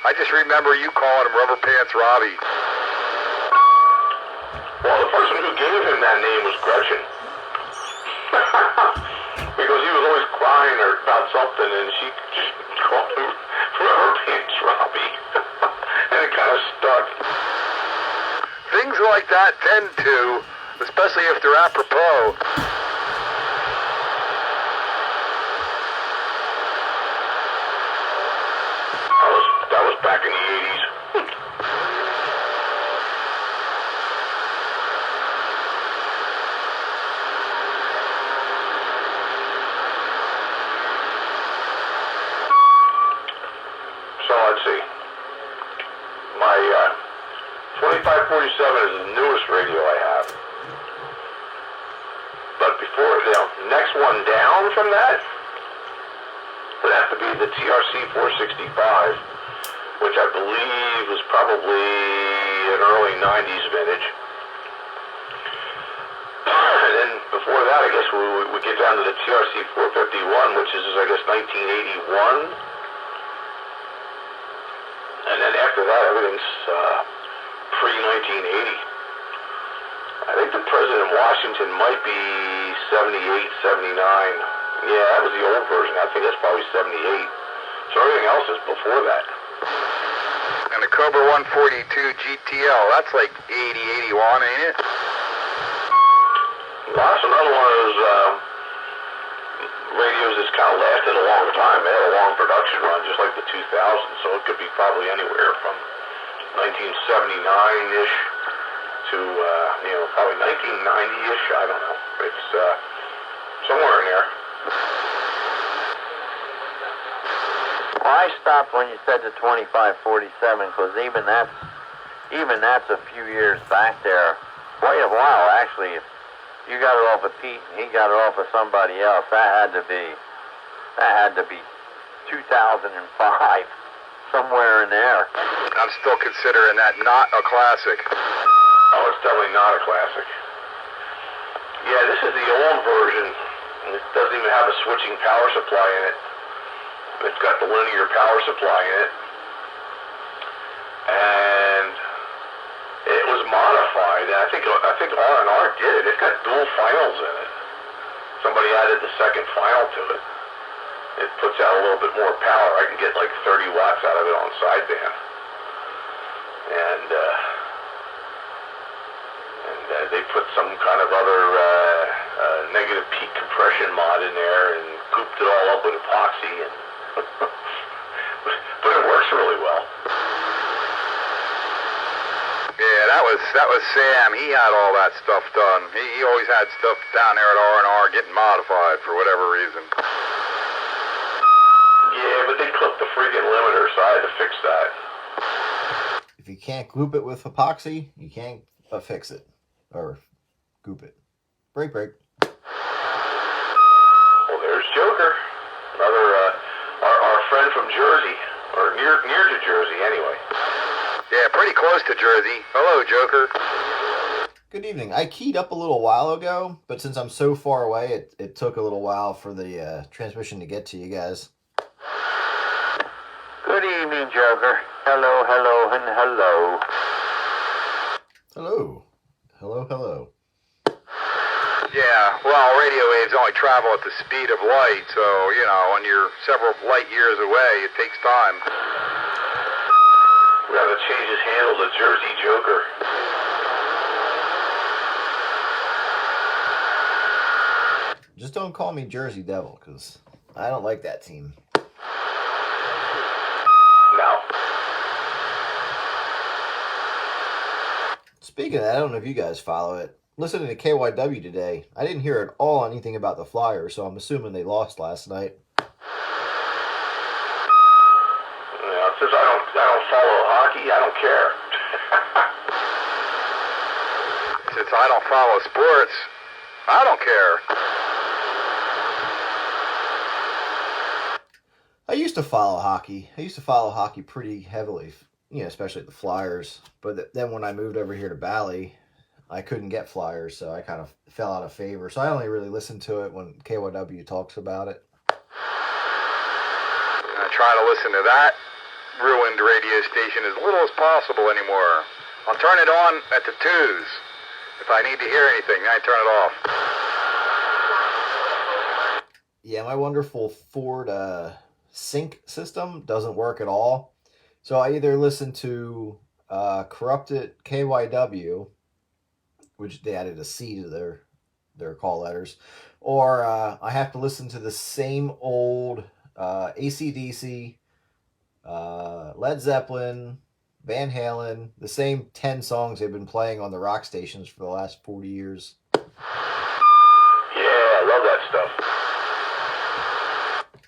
I just remember you calling him Rubber Pants Robbie. Well, the person who gave him that name was Gretchen. Because he was always crying about something, and she just called him Rubber Pants Robbie. And it kind of stuck. Things like that tend to, especially if they're apropos. That was back in the 80s. So let's see. My 2547 is the newest radio I have. But before the next one down from that would have to be the TRC 465, which I believe was probably an early 90s vintage. And then before that, I guess we get down to the TRC 451, which is, I guess, 1981. And then after that, everything's pre-1980. I think the President of Washington might be 78, 79. Yeah, that was the old version. I think that's probably 78. So everything else is before that. And the Cobra 142 GTL, that's like 80, 81, ain't it? Well, that's another one of those radios that's kind of lasted a long time. They had a long production run, just like the 2000, so it could be probably anywhere from 1979-ish to, probably 1990-ish. I don't know. It's somewhere in there. Well, I stopped when you said the 2547, because even that's a few years back there. Quite a while, actually. If you got it off of Pete and he got it off of somebody else, that had to be 2005, somewhere in there. I'm still considering that not a classic. Oh, it's definitely not a classic. Yeah, this is the old version. It doesn't even have a switching power supply in it. It's got the linear power supply in it. And was modified, and I think R&R did it. It's got dual finals in it. Somebody added the second final to it. It puts out a little bit more power. I can get like 30 watts out of it on sideband. And they put some kind of other negative peak compression mod in there and cooped it all up with epoxy. And but it works really well. Yeah, that was Sam. He had all that stuff done. He always had stuff down there at R&R getting modified for whatever reason. Yeah, but they clipped the freaking limiter, so I had to fix that. If you can't gloop it with epoxy, you can't fix it. Or goop it. Break. Well, there's Joker. Another, our friend from Jersey. Or near to Jersey, anyway. Yeah, pretty close to Jersey. Hello, Joker. Good evening. I keyed up a little while ago, but since I'm so far away, it took a little while for the transmission to get to you guys. Good evening, Joker. Hello, and hello. Hello. Yeah, well, radio waves only travel at the speed of light, so, when you're several light years away, it takes time. We gotta change his handle to Jersey Joker. Just don't call me Jersey Devil, because I don't like that team. No. Speaking of that, I don't know if you guys follow it. Listening to KYW today, I didn't hear at all anything about the Flyers, so I'm assuming they lost last night. Yeah, since I don't follow hockey, I don't care. Since I don't follow sports, I don't care. I used to follow hockey. Pretty heavily, especially the Flyers. But then when I moved over here to Bally, I couldn't get Flyers, so I kind of fell out of favor. So I only really listen to it when KYW talks about it. I try to listen to that ruined radio station as little as possible anymore. I'll turn it on at the 2s. If I need to hear anything, I turn it off. Yeah, my wonderful Ford sync system doesn't work at all. So I either listen to corrupted KYW, which they added a C to their call letters, or I have to listen to the same old AC/DC, Led Zeppelin, Van Halen, the same 10 songs they've been playing on the rock stations for the last 40 years. Yeah, I love that stuff.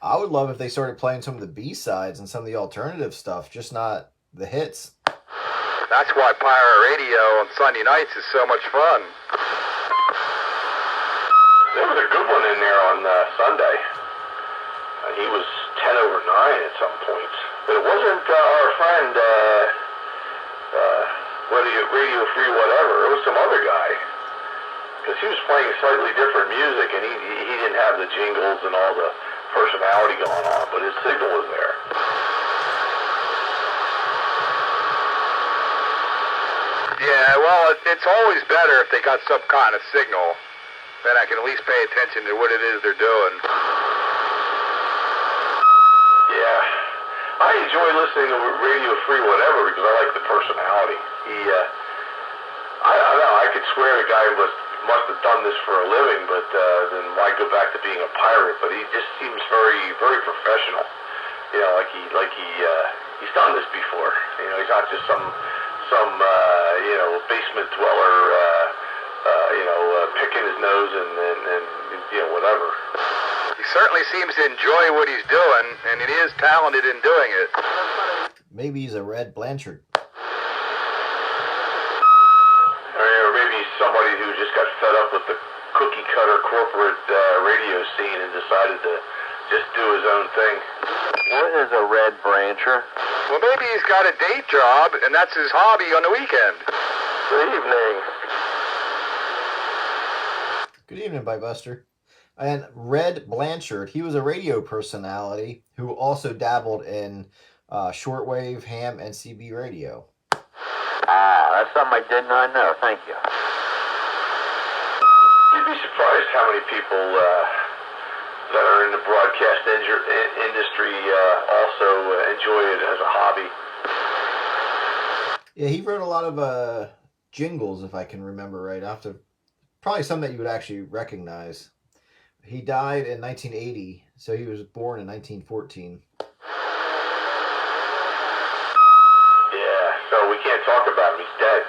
I would love if they started playing some of the B-sides and some of the alternative stuff, just not the hits. That's why pirate radio on Sunday nights is so much fun. There was a good one in there on Sunday. He was 10 over 9 at some points. But it wasn't our friend, Radio Free whatever. It was some other guy. Because he was playing slightly different music, and he didn't have the jingles and all the personality going on, but his signal was there. Yeah, well, it's always better if they got some kind of signal. Then I can at least pay attention to what it is they're doing. Yeah. I enjoy listening to Radio Free whatever because I like the personality. I don't know, I could swear the guy must have done this for a living, but then why go back to being a pirate? But he just seems very, very professional. He's done this before. He's not just some basement dweller, picking his nose and whatever. He certainly seems to enjoy what he's doing, and he is talented in doing it. Maybe he's a Red Blanchard. Or maybe he's somebody who just got fed up with the cookie-cutter corporate radio scene and decided to just do his own thing. What is a Red Brancher? Well, maybe he's got a day job, and that's his hobby on the weekend. Good evening. Good evening, Bye Buster. And Red Blanchard, he was a radio personality who also dabbled in shortwave, ham, and CB radio. Ah, that's something I did not know. Thank you. You'd be surprised how many people that are in the broadcast industry also enjoy it as a hobby. Yeah, he wrote a lot of jingles, if I can remember right. Probably some that you would actually recognize. He died in 1980, so he was born in 1914. Yeah, so we can't talk about him. He's dead.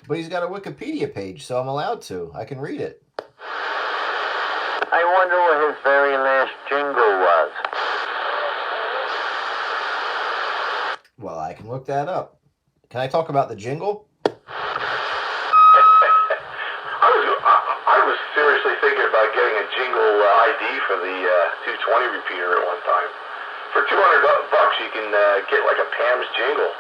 But he's got a Wikipedia page, so I'm allowed to. I can read it. I wonder what his very last jingle was. Well, I can look that up. Can I talk about the jingle? I was seriously thinking about getting a jingle ID for the 220 repeater at one time. For $200, you can get like a Pam's jingle.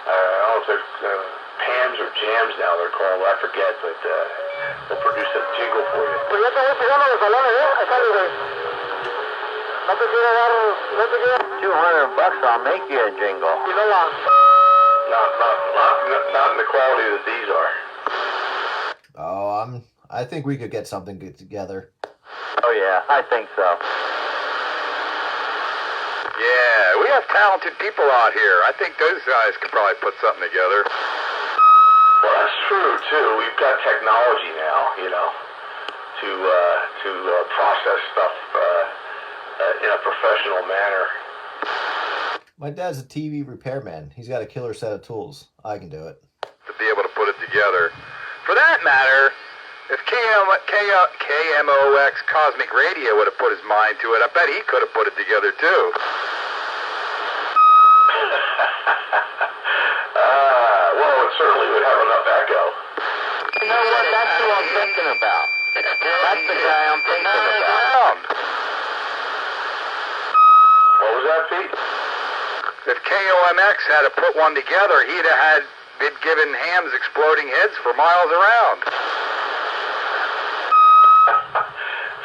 I don't know if they're Pams or Jams now they're called. I forget, but they'll produce a jingle for you. $200, I'll make you a jingle. Not in the quality that these are. Oh, I think we could get something good together. Oh yeah, I think so. Yeah, we have talented people out here. I think those guys could probably put something together. Well, that's true too. We've got technology now, to process stuff in a professional manner. My dad's a TV repairman. He's got a killer set of tools. I can do it. To be able to put it together. For that matter, if KMOX Cosmic Radio would have put his mind to it, I bet he could have put it together too. Well, it certainly would have enough echo. You know what? That's who I'm thinking about. That's the guy I'm thinking about. What was that, Pete? If KOMX had to put one together, he'd have been given hams exploding heads for miles around.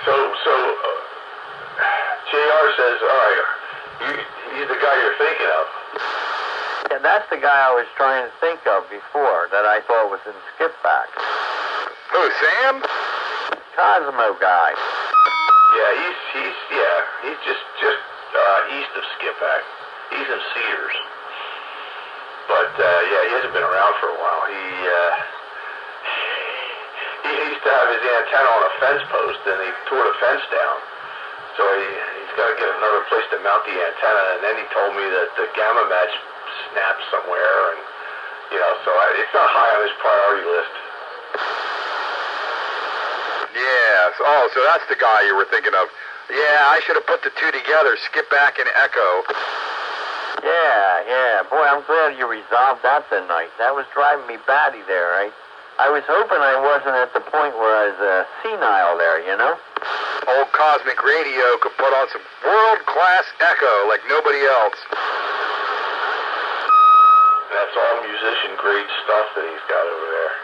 So, JR says, all right, he's the guy you're thinking of. Yeah, that's the guy I was trying to think of before that I thought was in Skipback. Who, Sam? Cosmo guy. Yeah, he's just east of Skipback. He's in Cedars. But, he hasn't been around for a while. He used to have his antenna on a fence post, and he tore the fence down. So he's got to get another place to mount the antenna, and then he told me that the gamma match snapped somewhere, and, so it's not high on his priority list. Yeah, so that's the guy you were thinking of. Yeah, I should have put the two together, Skipback and Echo. Yeah. Boy, I'm glad you resolved that tonight. That was driving me batty there, right? I was hoping I wasn't at the point where I was senile there, Old Cosmic Radio could put on some world-class echo like nobody else. That's all musician-grade stuff that he's got over there.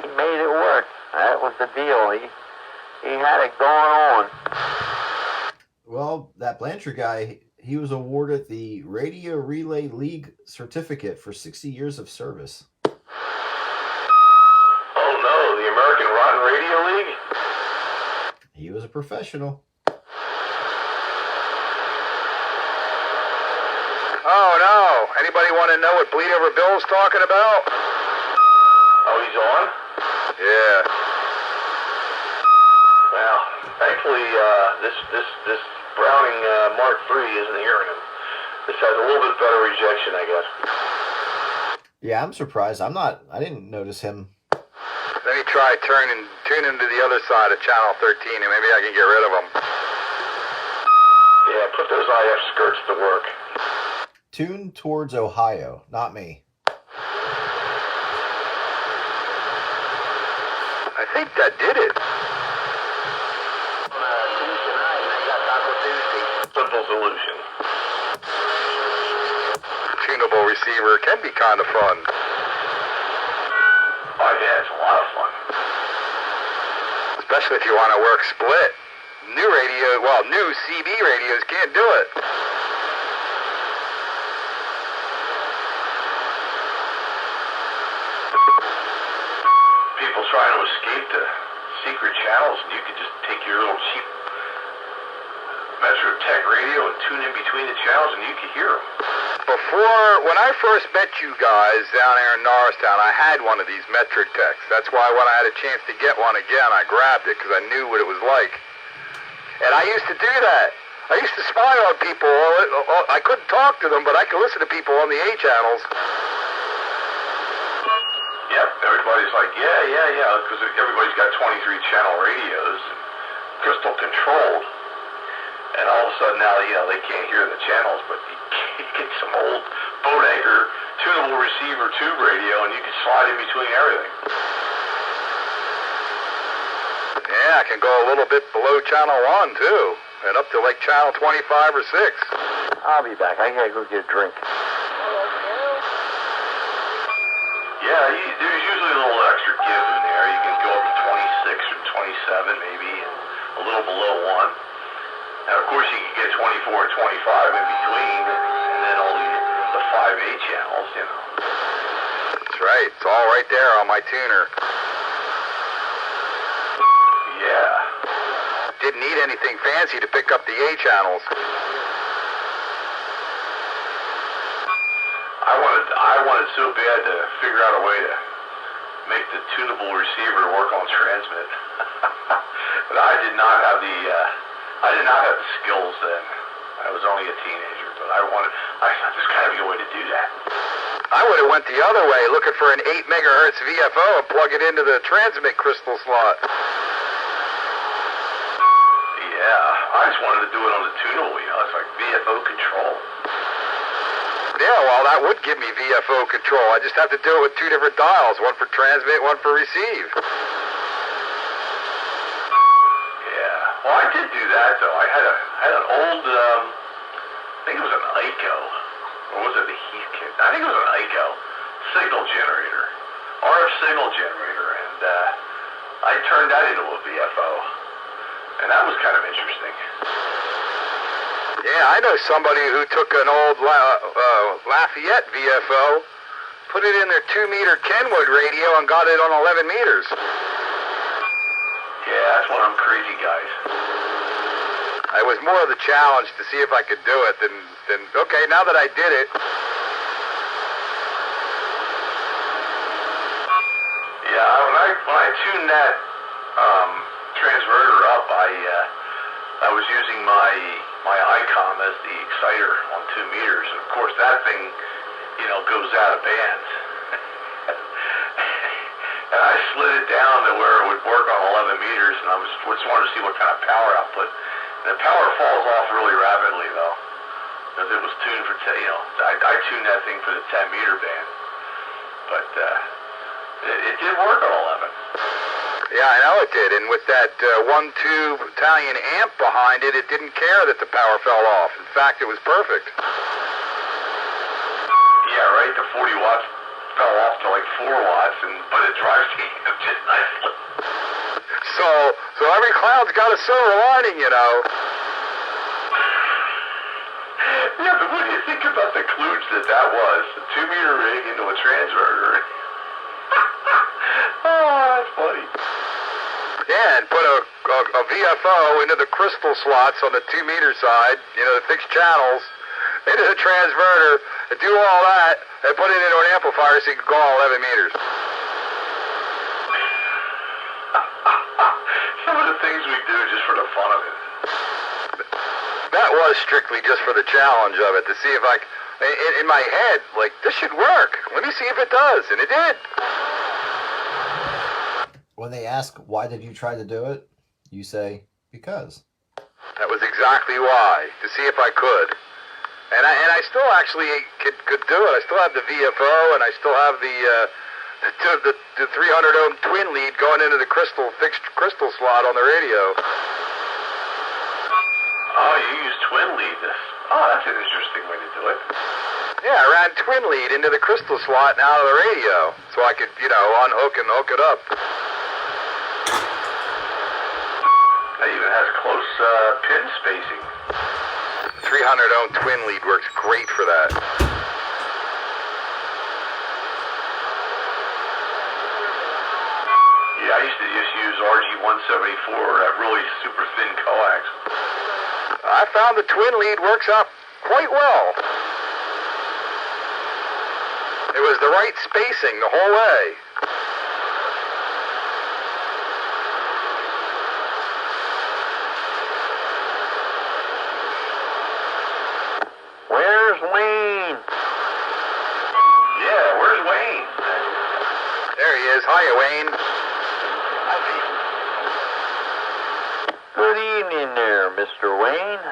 He made it work. That was the deal. He had it going on. Well, that Blanchard guy, he was awarded the Radio Relay League certificate for 60 years of service. Oh no, the American Rotten Radio League? He was a professional. Oh no, anybody want to know what Bleed Over Bill's talking about? Oh, he's on? Yeah. Well, thankfully, this Browning Mark III isn't hearing him. This has a little bit better rejection, I guess. Yeah, I'm surprised. I didn't notice him. Let me try tuning to the other side of channel 13 and maybe I can get rid of him. Yeah, put those IF skirts to work. Tune towards Ohio, not me. I think that did it. Simple solution. Tunable receiver can be kind of fun. Oh yeah, it's a lot of fun. Especially if you want to work split. New CB radios can't do it. trying to escape the secret channels, and you could just take your little cheap Metro Tech radio and tune in between the channels, and you could hear them. When I first met you guys down there in Norristown, I had one of these metric techs. That's why when I had a chance to get one again, I grabbed it, because I knew what it was like. And I used to do that. I used to spy on people. I couldn't talk to them, but I could listen to people on the A channels. Yep, everybody's like, yeah, because everybody's got 23 channel radios, crystal controlled. And all of a sudden now, they can't hear the channels, but you get some old boat anchor, tunable receiver tube radio, and you can slide in between everything. Yeah, I can go a little bit below channel 1, too, and up to like channel 25 or 6. I'll be back. I gotta go get a drink. Yeah, there's usually a little extra give in there. You can go up to 26 or 27 maybe, and a little below 1. Now, of course, you can get 24 and 25 in between, and then all the 5A channels, That's right. It's all right there on my tuner. Yeah. Didn't need anything fancy to pick up the A channels. I wanted so bad to figure out a way to make the tunable receiver work on transmit. But I did not have the skills then. I was only a teenager, but I thought there's got to be a way to do that. I would have went the other way, looking for an 8 megahertz VFO and plug it into the transmit crystal slot. Yeah, I just wanted to do it on the tunable, it's like VFO control. Yeah, well, that would give me VFO control. I just have to do it with 2 different dials, one for transmit, one for receive. Well, I did do that though. I had an old, I think it was an ICO, or was it the Heathkit? I think it was an ICO signal generator, RF signal generator, and I turned that into a VFO, and that was kind of interesting. Yeah, I know somebody who took an old Lafayette VFO, put it in their 2-meter Kenwood radio, and got it on 11 meters. Yeah, that's one of them crazy guys. It was more of the challenge to see if I could do it than okay, now that I did it. Yeah, when I tuned that transverter up, I was using my ICOM as the exciter on 2 meters, and of course that thing, goes out of band. And I slid it down to where it would work on 11 meters, and I just wanted to see what kind of power output. And the power falls off really rapidly, though, because it was tuned for 10, I tuned that thing for the 10-meter band. But it did work on 11. Yeah, I know it did, and with that 1-tube Italian amp behind it, it didn't care that the power fell off. In fact, it was perfect. Yeah, right, the 40 watts fell off to like 4 watts, but it drives the amp just nicely. So every cloud's got a silver lining, Yeah, but when you think about the kludge that was, a 2-meter rig into a transverter. Oh, that's funny. Yeah, and put a VFO into the crystal slots on the 2-meter side, the fixed channels, into the transverter, and do all that, and put it into an amplifier so you can go all 11 meters. Some of the things we do just for the fun of it. That was strictly just for the challenge of it, to see if in my head, like, this should work. Let me see if it does, and it did. When they ask, why did you try to do it? You say, because. That was exactly why, to see if I could. And I still actually could do it. I still have the VFO, and I still have the 300 ohm twin lead going into the fixed crystal slot on the radio. Oh, you use twin lead. Oh, that's an interesting way to do it. Yeah, I ran twin lead into the crystal slot and out of the radio, so I could, unhook and hook it up. That even has close pin spacing. 300 ohm twin lead works great for that. I used to just use RG-174, that really super thin coax. I found the twin lead works out quite well. It was the right spacing the whole way. Where's Wayne? Yeah, where's Wayne? There he is. Hiya, Wayne. Good evening there, Mr. Wayne.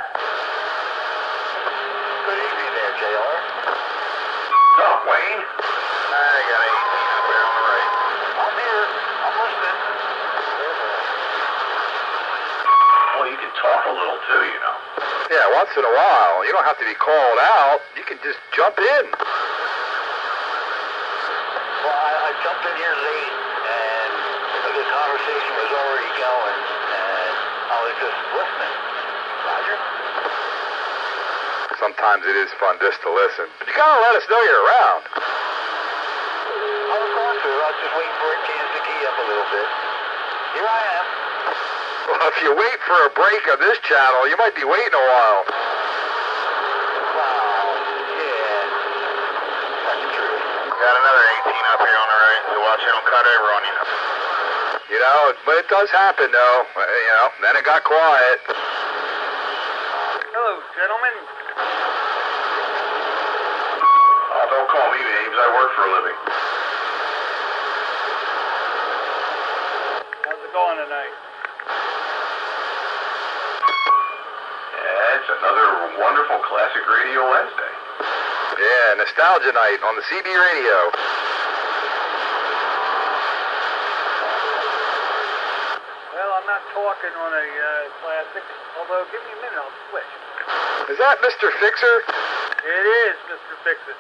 Good evening there, JR. What's up, Wayne? I got 18 up there on the right. I'm here. I'm listening. Well, you can talk a little too, you know. Yeah, once in a while. You don't have to be called out. You can just jump in. Well, I jumped in here late, and the conversation was already going, and I was just listening. Roger? Sometimes it is fun just to listen. But you gotta let us know you're around. I was going to. I was just waiting for a chance to key up a little bit. Here I am. Well, if you wait for a break on this channel, you might be waiting a while. Wow. Yeah. That's true. Got another 18 up here on the right, so watch you don't cut over on you. You know, but it does happen, though. You know, then it got quiet. Hello, gentlemen. Oh, don't call me names. I work for a living. How's it going tonight? Yeah, it's another wonderful classic radio Wednesday. Yeah, Nostalgia Night on the CB radio. Well, I'm not talking on a classic, although give me a minute, I'll switch. Is that Mr. Fixer? It is, Mr. Fixit.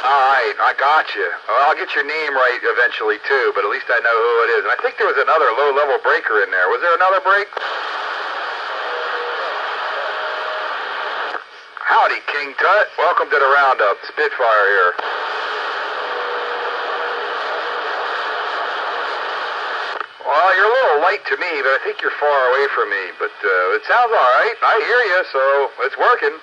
All right, I got you. Well, I'll get your name right eventually, too, but at least I know who it is. And I think there was another low-level breaker in there. Was there another break? Howdy, King Tut. Welcome to the Roundup. Spitfire here. Well, you're a little light to me, but I think you're far away from me. But it sounds all right. I hear you, so it's working.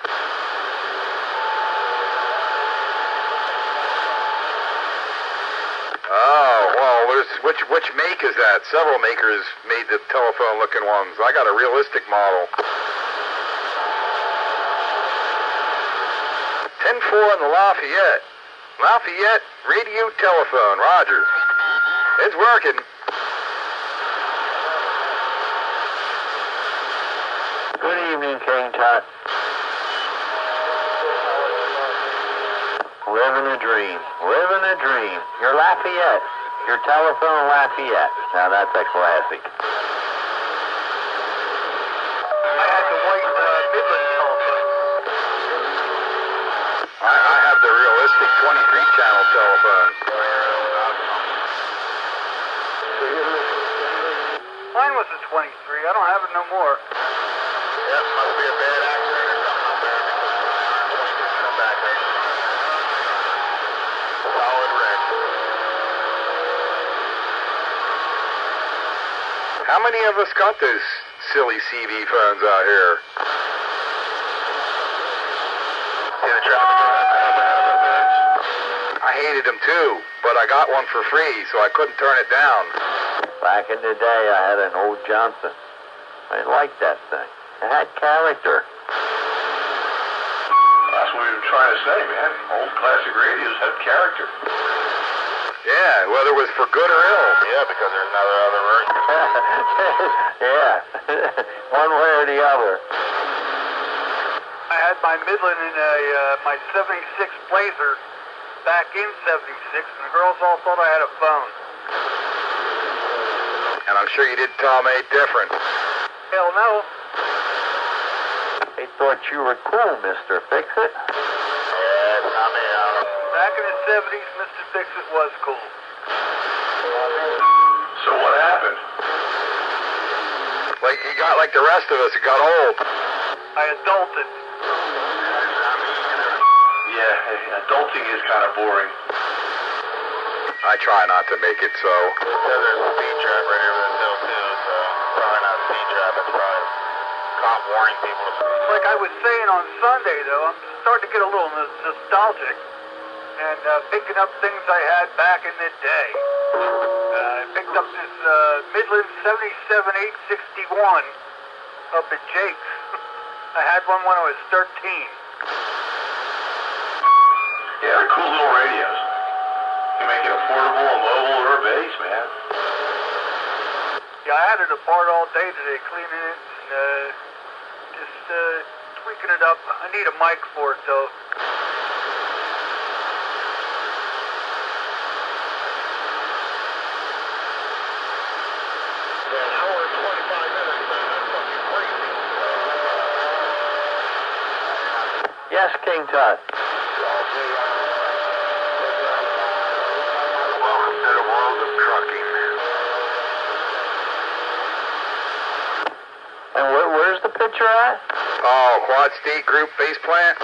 Oh, well, which make is that? Several makers made the telephone-looking ones. I got a realistic model. 10-4 on the Lafayette. Lafayette radio telephone, Roger. It's working. Good evening, King Tut. Living a dream. Living a dream. Your Lafayette. Your telephone Lafayette. Now that's a classic. I had the white Midland telephone. I have the realistic 23-channel telephone. Mine was a 23. I don't have it no more. Yep, must be a bad accident or something up there because come back there. Solid wreck. How many of us got those silly CB phones out here? See the traffic I hated them too, but I got one for free, so I couldn't turn it down. Back in the day, I had an old Johnson. I liked that thing. It had character. That's what we were trying to say, man. Old classic radios have character. Yeah, whether it was for good or ill. Yeah, because there's another other version. Yeah, one way or the other. I had my Midland in my 76 Blazer back in 76, and the girls all thought I had a phone. And I'm sure you didn't tell them any different. Hell no. They thought you were cool, Mr. Fix-It. Yeah, not me. Back in the 70s, Mr. Fixit was cool. So what happened? Like you got like the rest of us, you got old. I adulted. Yeah, adulting is kind of boring. I try not to make it so. There's a speed trap right over this hill too, so probably not a speed trap, it's probably a cop warning people to speed. Like I was saying on Sunday, though, I'm starting to get a little nostalgic and picking up things I had back in the day. I picked up this Midland 77-861 up at Jake's. I had one when I was 13. Yeah, they're cool little radios. You make it affordable and mobile or base, man. Yeah, I had it apart all day today, cleaning it and just tweaking it up. I need a mic for it, though. An hour and 25 minutes, man. That's fucking crazy. Yes, King Tut. Welcome to the world of trucking. And where's the picture at? Oh, Quad State Group base plant?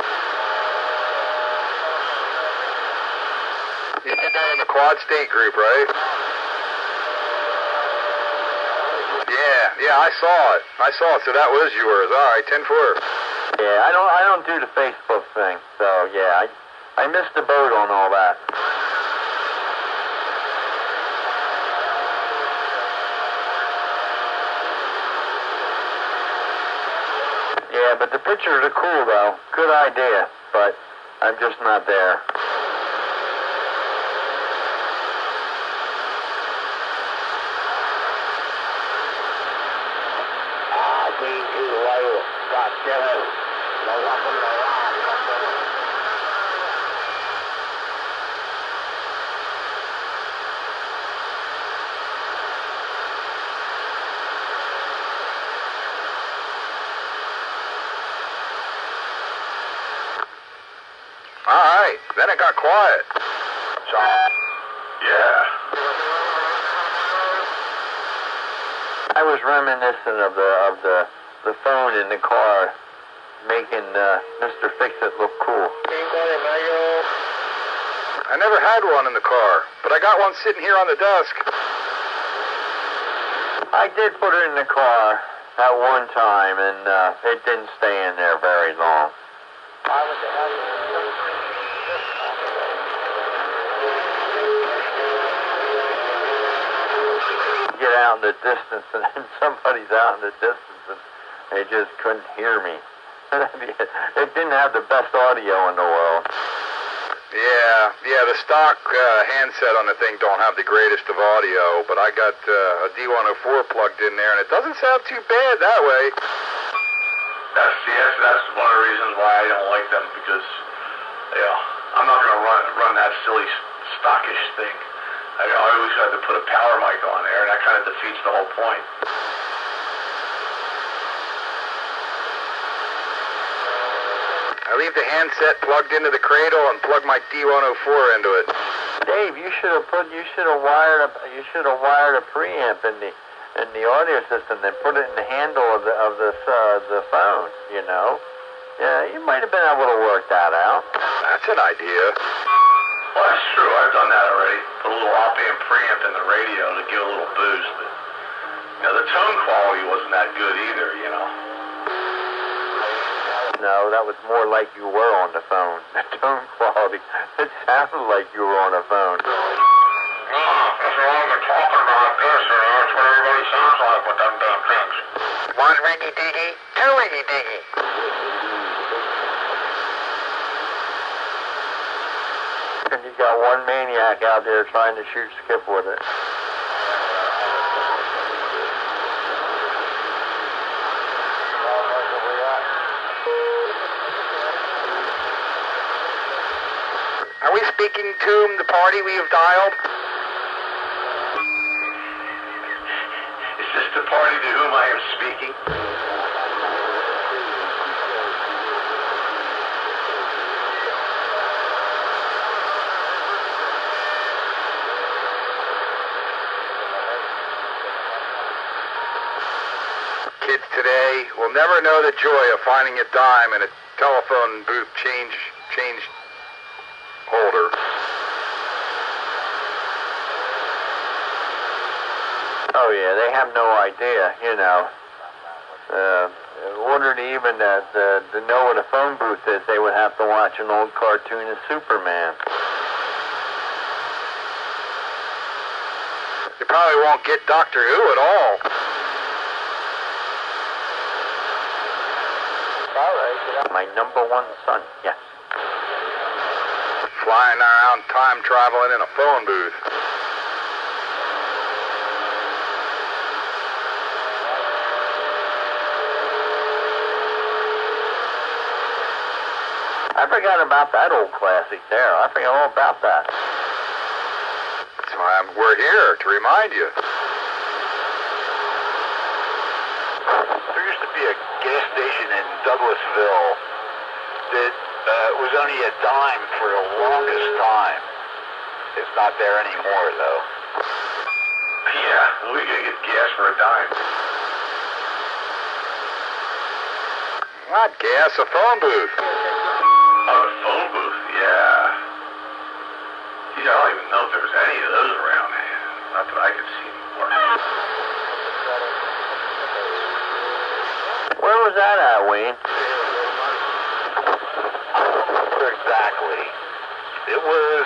You did that in the Quad State Group, right? Yeah, I saw it. So that was yours. All right, 10-4. Yeah, I don't do the Facebook thing, so yeah, I missed the boat on all that. Yeah, but the pictures are cool though. Good idea, but I'm just not there. All right, then it got quiet. Yeah. I was reminiscent of the phone in the car, making Mr. Fix-It look cool. I never had one in the car, but I got one sitting here on the desk. I did put it in the car at one time, and it didn't stay in there very long. Get out in the distance, and then somebody's out in the distance, and they just couldn't hear me. It didn't have the best audio in the world. Yeah, the stock handset on the thing don't have the greatest of audio, but I got a D104 plugged in there, and it doesn't sound too bad that way. That's one of the reasons why I don't like them, because, I'm not going to run that silly stockish thing. I always have to put a power mic on there, and that kind of defeats the whole point. I leave the handset plugged into the cradle and plug my D104 into it. Dave, you should have wired a preamp in the audio system, then put it in the handle of the phone. You know, yeah, you might have been able to work that out. That's an idea. Well, that's true. I've done that already. Put a little op-amp preamp in the radio to give a little boost. But, the tone quality wasn't that good either, No, that was more like you were on the phone. The tone quality, it sounded like you were on a phone. That's what I've been talking about this, that's what everybody sounds like with them damn things. One ringy-dingy, two ringy-dingy. And you got one maniac out there trying to shoot Skip with it. Are we speaking to the party we have dialed? Is this the party to whom I am speaking? Kids today will never know the joy of finding a dime in a telephone booth change holder. Oh yeah, they have no idea, you know. In order to even to know what a phone booth is, they would have to watch an old cartoon of Superman. You probably won't get Doctor Who at all. My number one son, yes. Flying around time traveling in a phone booth. I forgot about that old classic there. I forgot all about that. That's why we're here, to remind you. There used to be a gas station in Douglasville that was only a dime for the longest time. It's not there anymore, though. Yeah, we could get gas for a dime. Not gas, a phone booth. Oh, a phone booth, yeah. Geez, I don't even know if there was any of those around. Not that I could see anymore. Where was that at, Wayne? Exactly. It was,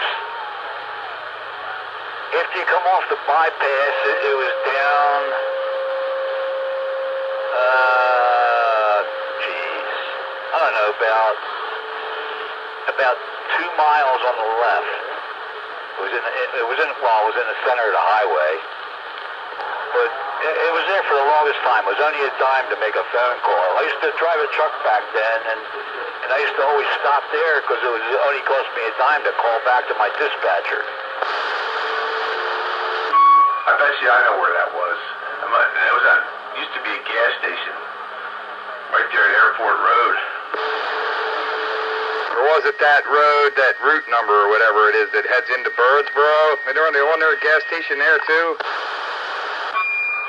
after you come off the bypass, it was down, I don't know, about 2 miles on the left. It was in the center of the highway. But it was there for the longest time. It was only a dime to make a phone call. I used to drive a truck back then, and I used to always stop there because it only cost me a dime to call back to my dispatcher. I bet you I know where that was. Used to be a gas station right there at Airport Road. Or was it that road, that route number or whatever it is that heads into Birdsboro? Wasn't there a gas station there too?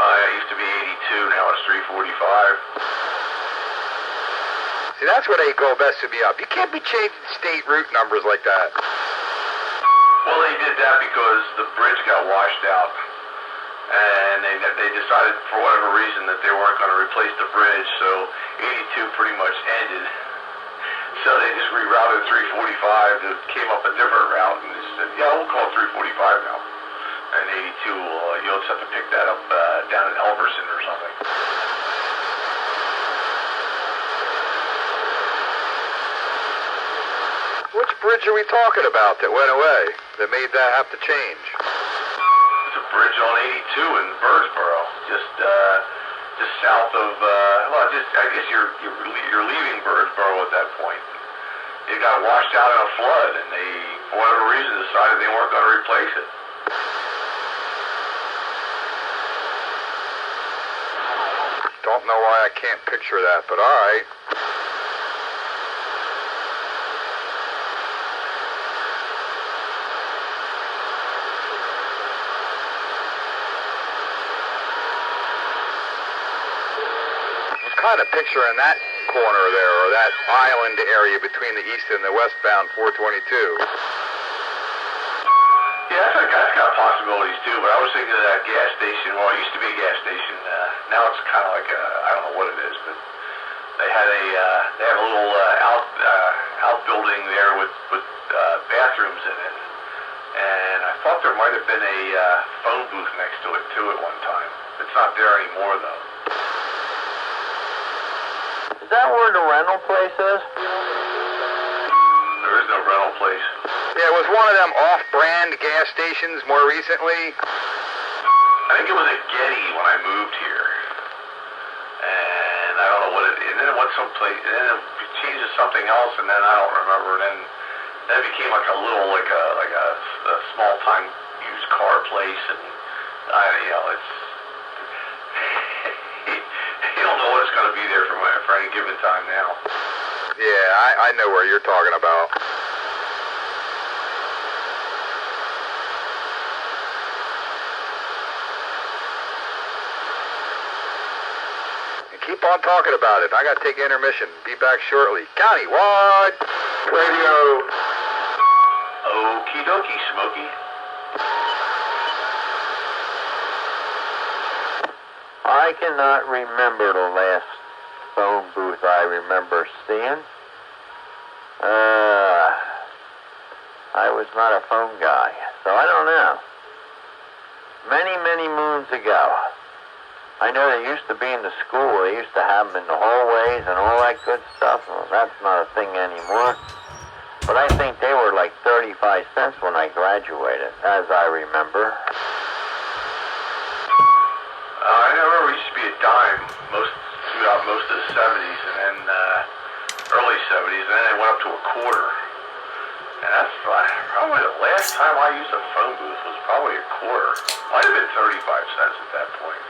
It used to be 82, now it's 345. See, that's where they go best to be up. You can't be changing state route numbers like that. Well, they did that because the bridge got washed out. And they decided, for whatever reason, that they weren't going to replace the bridge, so 82 pretty much ended. So they just rerouted 345, that came up a different route, and just said, yeah, we'll call it 345 now. And 82, you'll just have to pick that up down in Elverson or something. Which bridge are we talking about that went away, that made that have to change? It's a bridge on 82 in Birdsboro, just south of, I guess you're leaving Birdsboro at that point. It got washed out in a flood, and they, for whatever reason, decided they weren't going to replace it. Don't know why I can't picture that, but all right. Kind of picturing that corner there, or that island area between the east and the westbound 422. Yeah, that's got possibilities too, but I was thinking of that gas station. Well, it used to be a gas station. Now it's kind of like I don't know what it is, but they have a little outbuilding there with bathrooms in it. And I thought there might have been a phone booth next to it too at one time. It's not there anymore though. Is that where the rental place is? There is no rental place. Yeah, it was one of them off-brand gas stations more recently. I think it was at Getty when I moved here. And I don't know what and then it went someplace, and then it changed to something else, and then I don't remember. And then it became like a little, like a small-time used car place, and it's, you don't know what's going to be there for any given time now. Yeah, I know where you're talking about. Keep on talking about it. I got to take intermission. Be back shortly. Countywide Radio. Okie dokie, Smokey. I cannot remember the last phone booth I remember seeing. I was not a phone guy, so I don't know. Many, many moons ago. I know they used to be in the school. They used to have them in the hallways and all that good stuff. Well, that's not a thing anymore. But I think they were like 35 cents when I graduated, as I remember. I remember it used to be a dime throughout most of the 70s and then early 70s, and then it went up to a quarter. And that's probably the last time I used a phone booth was probably a quarter. Might have been 35 cents at that point.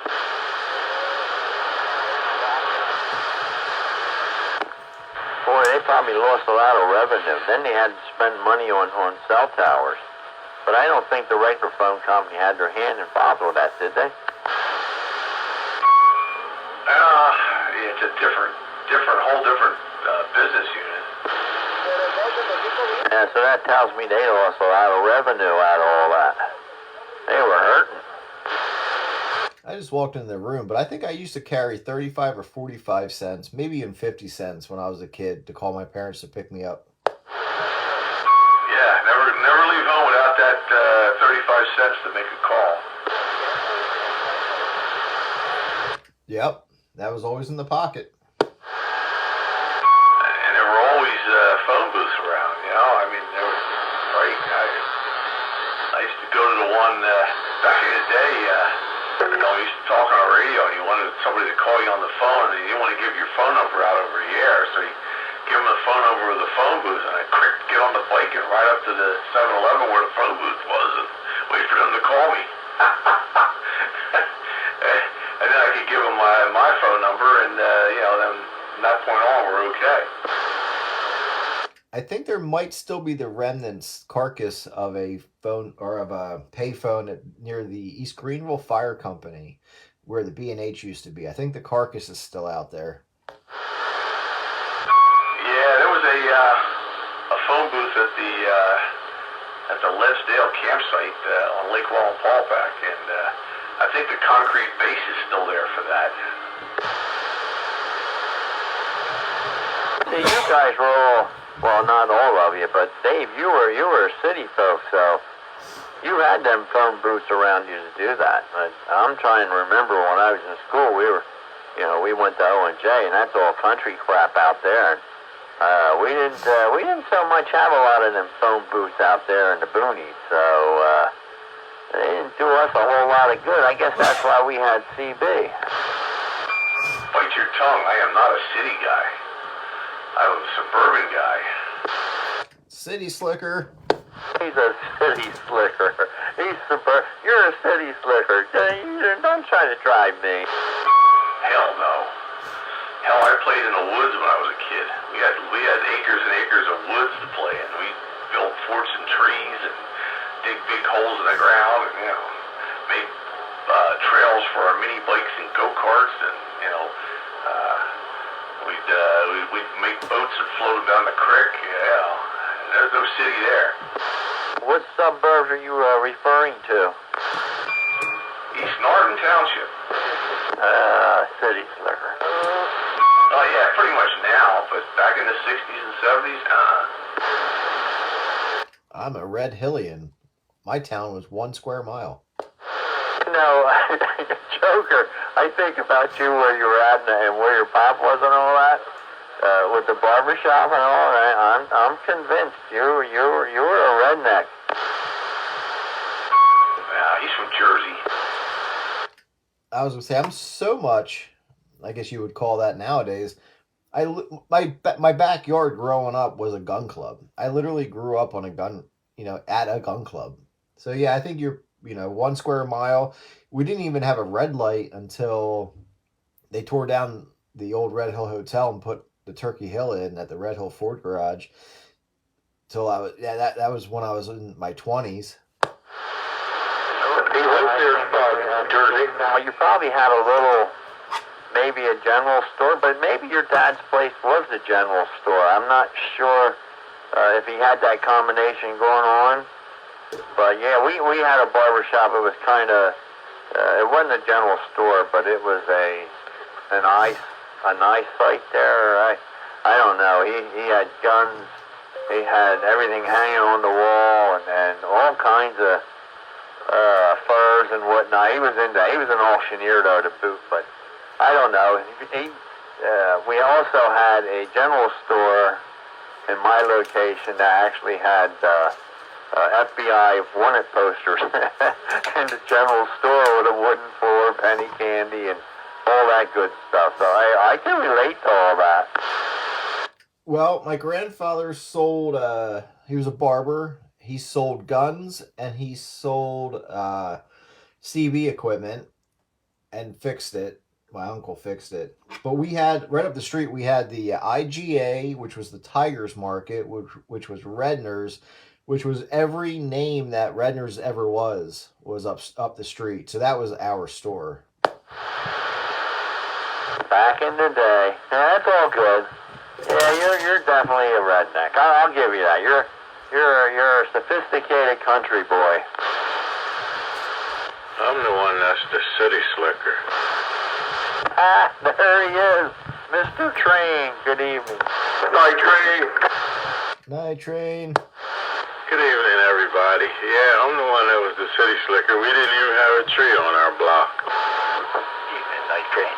Boy, they probably lost a lot of revenue. Then they had to spend money on cell towers. But I don't think the regular phone company had their hand involved with that, did they? It's a whole different business unit. Yeah, so that tells me they lost a lot of revenue out of all that. They were hurting. I just walked in the room, but I think I used to carry 35 or 45 cents, maybe even 50 cents when I was a kid to call my parents to pick me up. Yeah, never leave home without that 35 cents to make a call. Yep, that was always in the pocket. And there were always phone booths around, you know. I mean, there was, right? I used to go to the one back in the day, you know, we used to talk on the radio and you wanted somebody to call you on the phone and you didn't want to give your phone number out over the air, so you give them the phone number of the phone booth and I'd get on the bike and ride up to the 7-Eleven where the phone booth was and wait for them to call me. And then I could give them my phone number and, you know, then from that point on we're okay. I think there might still be the remnants carcass of a phone or of a payphone near the East Greenville Fire Company where the B&H used to be. I think the carcass is still out there. Yeah, there was a phone booth at the Lesdale campsite on Lake Wallenpaupack, and I think the concrete base is still there for that. See, you guys were all, well, not all of you, but Dave, you were a city folk, so you had them phone booths around you to do that. But I'm trying to remember when I was in school, we went to O&J, and that's all country crap out there. And we didn't so much have a lot of them phone booths out there in the boonies, so they didn't do us a whole lot of good. I guess that's why we had CB. Bite your tongue, I am not a city guy. I'm a suburban guy. City slicker. He's a city slicker. You're a city slicker. Don't try to drive me. Hell no. Hell, I played in the woods when I was a kid. We had acres and acres of woods to play in. We built forts and trees and dig big holes in the ground and, you know, made trails for our mini bikes and go-karts and, you know, we'd make boats and float them down the creek. Yeah, there's no city there. What suburbs are you referring to? East Norton Township. City slicker. Oh yeah, pretty much now, but back in the 60s and 70s, I'm a Red Hillian. My town was 1 square mile. No, Joker, I think about you where you were at and where your pop was and all that, with the barbershop and all that. I'm convinced you were a redneck. Yeah, he's from Jersey. I was gonna say I'm so much, I guess you would call that nowadays. My backyard growing up was a gun club. I literally grew up on a gun, at a gun club. So yeah, I think you're 1 square mile. We didn't even have a red light until they tore down the old Red Hill Hotel and put the Turkey Hill in at the Red Hill Ford garage. Till that was when I was in my 20s. You probably had a little, maybe a general store, but maybe your dad's place was the general store. I'm not sure if he had that combination going on. But yeah, we had a barber shop. It was kind of it wasn't a general store, but it was a nice site there. I don't know. He had guns. He had everything hanging on the wall and all kinds of furs and whatnot. He was an auctioneer though to boot, but I don't know. We also had a general store in my location that actually had FBI wanted posters in the general store with a wooden floor, penny candy, and all that good stuff. So I can relate to all that. Well, my grandfather sold, he was a barber. He sold guns and he sold CB equipment and fixed it. My uncle fixed it. But we had, right up the street, we had the IGA, which was the Tigers Market, which was Redner's, which was every name that Redner's ever was up the street. So that was our store. Back in the day. Yeah, that's all good. Yeah, you're definitely a redneck. I'll give you that. You're a sophisticated country boy. I'm the one that's the city slicker. Ah, there he is. Mr. Train. Good evening. Night Train. Night Train. Good evening, everybody. Yeah, I'm the one that was the city slicker. We didn't even have a tree on our block. Evening, Night Train.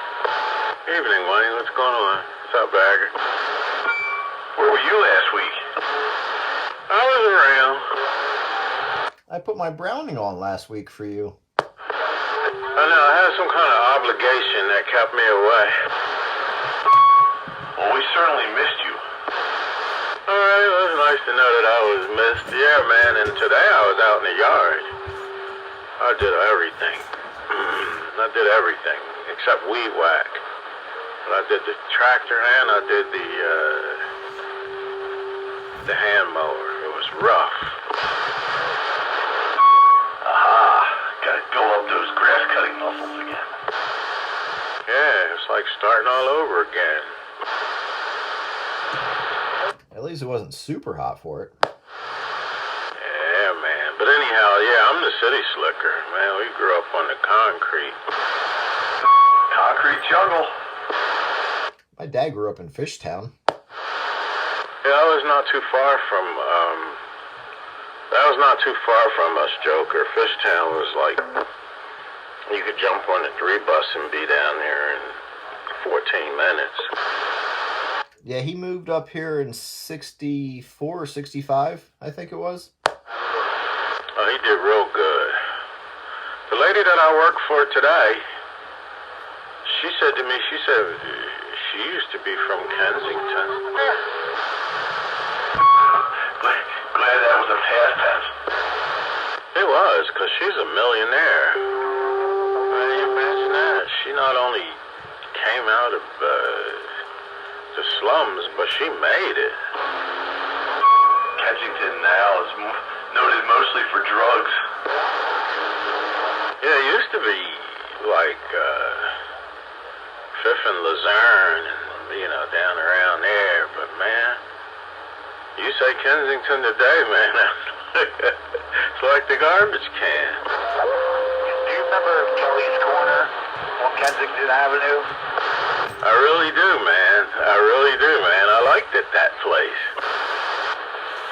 Evening, Wayne. What's going on? What's up, Bagger? Where were you last week? I was around. I put my Browning on last week for you. I know, I had some kind of obligation that kept me away. Well, we certainly missed you. Alright, it was nice to know that I was missed. Yeah, man, and today I was out in the yard. I did everything. I did everything, except weed whack. But I did the tractor and I did the hand mower. It was rough. Gotta go up those grass cutting muscles again. Yeah, it's like starting all over again. At least it wasn't super hot for it. Yeah, man. But anyhow, yeah, I'm the city slicker. Man, we grew up on the concrete. Concrete jungle. My dad grew up in Fishtown. Yeah, that was not too far from us, Joker. Fishtown was like, you could jump on the 3 bus and be down there in 14 minutes. Yeah, he moved up here in 64 or 65, I think it was. Oh, he did real good. The lady that I work for today, she said to me, she used to be from Kensington. Glad that was a past tense. It was, because she's a millionaire. Man, you imagine that? She not only came out of the slums, but she made it. Kensington now is noted mostly for drugs. Yeah, it used to be like Fifth and Luzerne, and, down around there. But, man, you say Kensington today, man, it's like the garbage can. Do you remember Kelly's Corner on Kensington Avenue? I really do, man. I liked it, that place.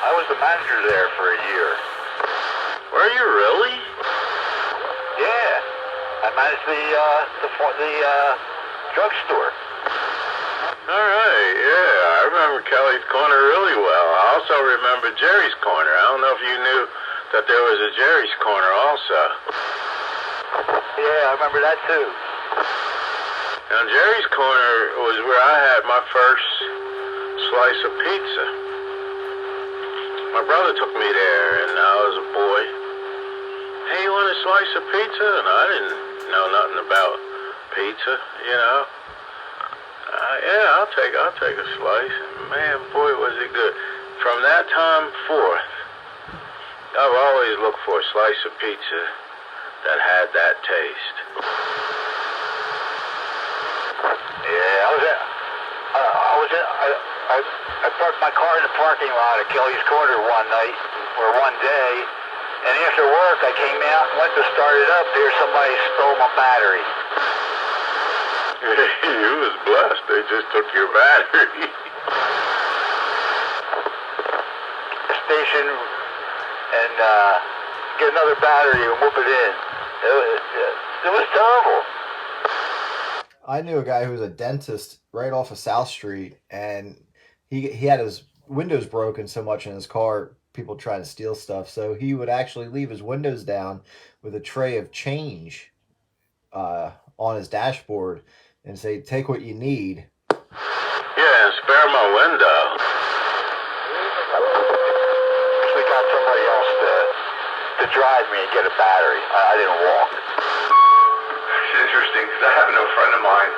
I was the manager there for a year. Were you really? Yeah. I managed the drugstore. All right, yeah. I remember Kelly's Corner really well. I also remember Jerry's Corner. I don't know if you knew that there was a Jerry's Corner also. Yeah, I remember that too. Now, Jerry's Corner was where I had my first slice of pizza. My brother took me there, and I was a boy. Hey, you want a slice of pizza? And I didn't know nothing about pizza, Yeah, I'll take a slice. Man, boy, was it good. From that time forth, I've always looked for a slice of pizza that had that taste. Yeah, I parked my car in the parking lot at Kelly's Corner one day, and after work I came out and went to start it up. Here somebody stole battery. You was blessed. They just took your battery. Station and get another battery and whoop it in. It was terrible. I knew a guy who was a dentist right off of South Street, and he had his windows broken so much in his car, people trying to steal stuff. So he would actually leave his windows down with a tray of change on his dashboard and say, "Take what you need." Yeah, and spare my window. We got somebody else to drive me and get a battery. I didn't walk. It's interesting because I happen to know a friend of mine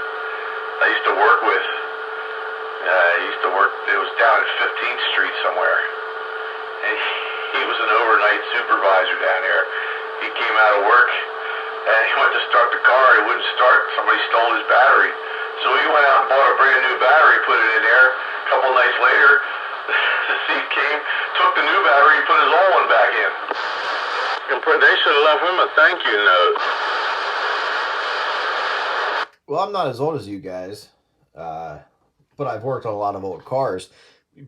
I used to work with. It was down at 15th Street somewhere. And he was an overnight supervisor down there. He came out of work and he went to start the car. It wouldn't start. Somebody stole his battery. So he went out and bought a brand new battery, put it in there. A couple nights later, the thief came, took the new battery, and put his old one back in. They should have left him a thank you note. Well, I'm not as old as you guys, but I've worked on a lot of old cars.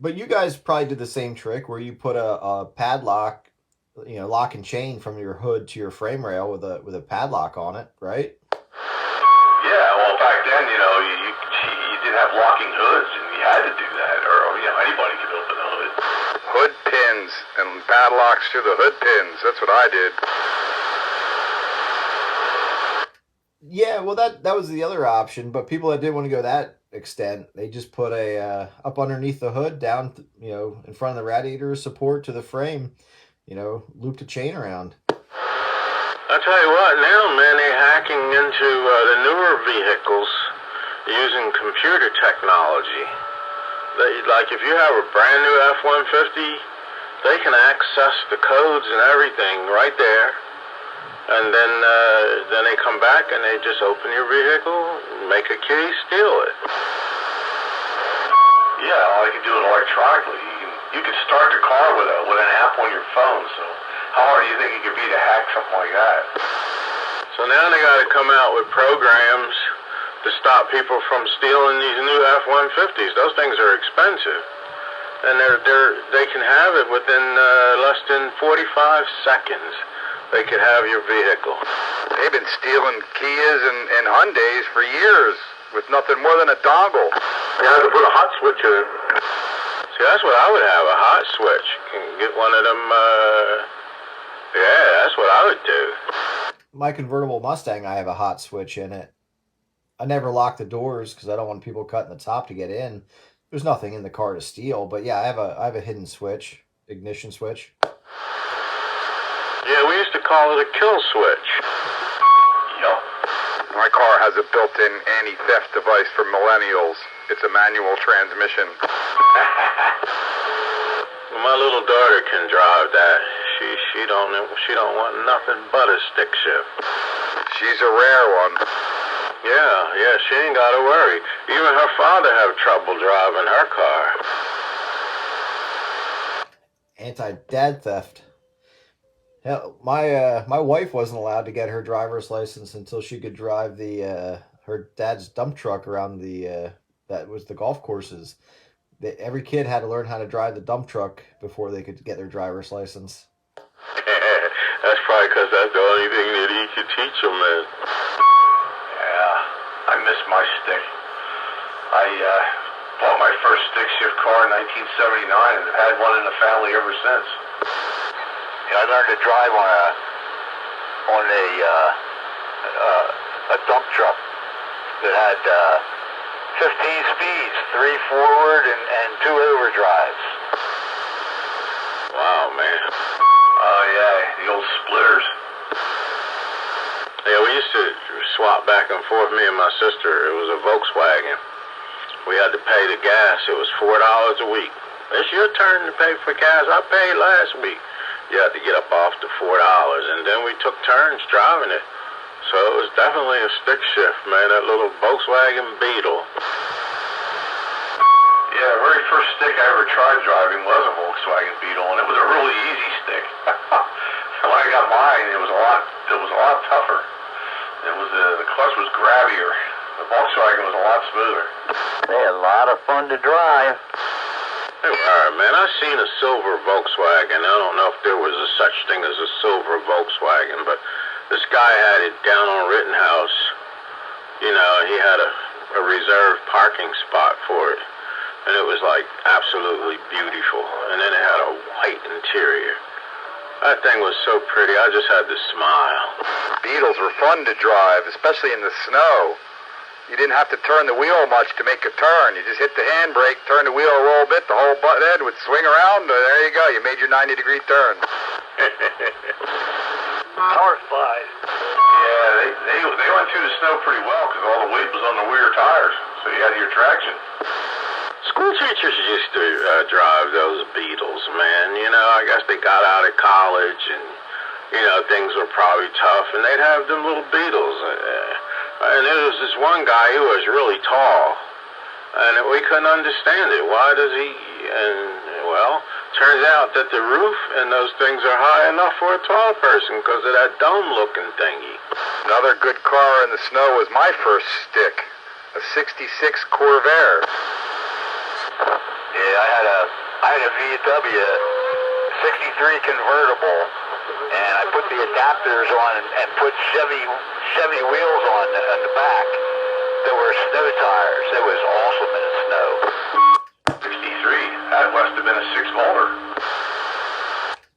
But you guys probably did the same trick where you put a padlock, lock and chain from your hood to your frame rail with a padlock on it, right? Yeah, well, back then, you didn't have locking hoods, and you had to do that, or anybody could open the hood. Hood pins and padlocks to the hood pins. That's what I did. Yeah, well, that was the other option, but people that didn't want to go that extent, they just put a up underneath the hood, down, in front of the radiator support to the frame, looped a chain around. I tell you what, now, man, they're hacking into the newer vehicles using computer technology. Like if you have a brand new F-150, they can access the codes and everything right there. And then they come back and they just open your vehicle, make a key, steal it. Yeah, well, they can do it electronically. You can start the car with an app on your phone. So how hard do you think it could be to hack something like that? So now they got to come out with programs to stop people from stealing these new F-150s. Those things are expensive, and they can have it within less than 45 seconds. They could have your vehicle. They've been stealing Kias and Hyundais for years with nothing more than a dongle. You have to put a hot switch in it. See, that's what I would have, a hot switch. Can get one of them, yeah, that's what I would do. My convertible Mustang, I have a hot switch in it. I never lock the doors because I don't want people cutting the top to get in. There's nothing in the car to steal, but yeah, I have a hidden switch, ignition switch. Yeah, we used to call it a kill switch. Yup. My car has a built-in anti-theft device for millennials. It's a manual transmission. My little daughter can drive that. She don't want nothing but a stick shift. She's a rare one. Yeah, she ain't got to worry. Even her father have trouble driving her car. Anti-dad theft. Hell, my wife wasn't allowed to get her driver's license until she could drive her dad's dump truck around that was the golf courses. Every kid had to learn how to drive the dump truck before they could get their driver's license. That's probably because that's the only thing that he could teach them, man. Yeah, I miss my stick. I bought my first stick shift car in 1979 and have had one in the family ever since. I learned to drive on a dump truck that had 15 speeds, 3 forward and 2 overdrives. Wow, man. Oh, yeah, the old splitters. Yeah, we used to swap back and forth, me and my sister. It was a Volkswagen. We had to pay the gas. It was $4 a week. It's your turn to pay for gas. I paid last week. You had to get up off the $4, and then we took turns driving it. So it was definitely a stick shift, man, that little Volkswagen Beetle. Yeah, the very first stick I ever tried driving was a Volkswagen Beetle, and it was a really easy stick. When I got mine, it was a lot tougher. The clutch was grabbier. The Volkswagen was a lot smoother. They had a lot of fun to drive. They were, man. I seen a silver Volkswagen. I don't know if there was a such thing as a silver Volkswagen, but this guy had it down on Rittenhouse. You know, he had a reserved parking spot for it. And it was like absolutely beautiful. And then it had a white interior. That thing was so pretty, I just had to smile. Beetles were fun to drive, especially in the snow. You didn't have to turn the wheel much to make a turn. You just hit the handbrake, turn the wheel a little bit, the whole butt head would swing around, and there you go. You made your 90-degree turn. Power slide. Yeah, they went through the snow pretty well because all the weight was on the rear tires, so you had your traction. School teachers used to drive those Beetles, man. You know, I guess they got out of college and, you know, things were probably tough, and they'd have them little Beetles. And there was this one guy who was really tall, and we couldn't understand it. Why does he? And, well, turns out that the roof and those things are high enough for a tall person because of that dome-looking thingy. Another good car in the snow was my first stick, a 66 Corvair. Yeah, I had a VW 63 convertible, and I put the adapters on and put Chevy wheels on the back. There were snow tires. It was awesome in the snow. 63. That must have been a 6-volter.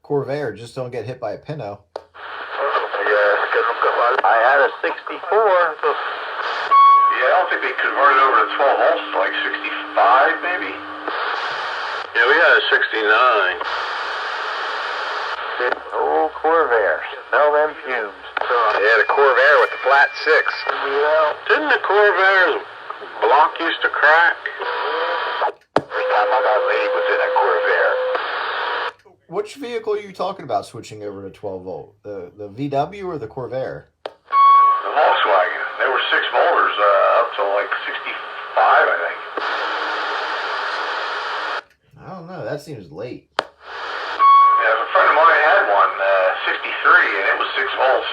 Corvair, just don't get hit by a Pinto. I had a 64. Yeah, I don't think they converted over to 12 volts to like 65, maybe. Yeah, we had a 69. Old Corvair. Smell them fumes. Yeah, the Corvair with the flat 6. Well, Didn't the Corvair's block used to crack? first time I got laid was in a Corvair. Which vehicle are you talking about switching over to 12 volt? The VW or the Corvair? The Volkswagen. They were 6-volters up to like 65, I think. I don't know. That seems late. Yeah, a friend of mine had one, 63, and it was 6 volts.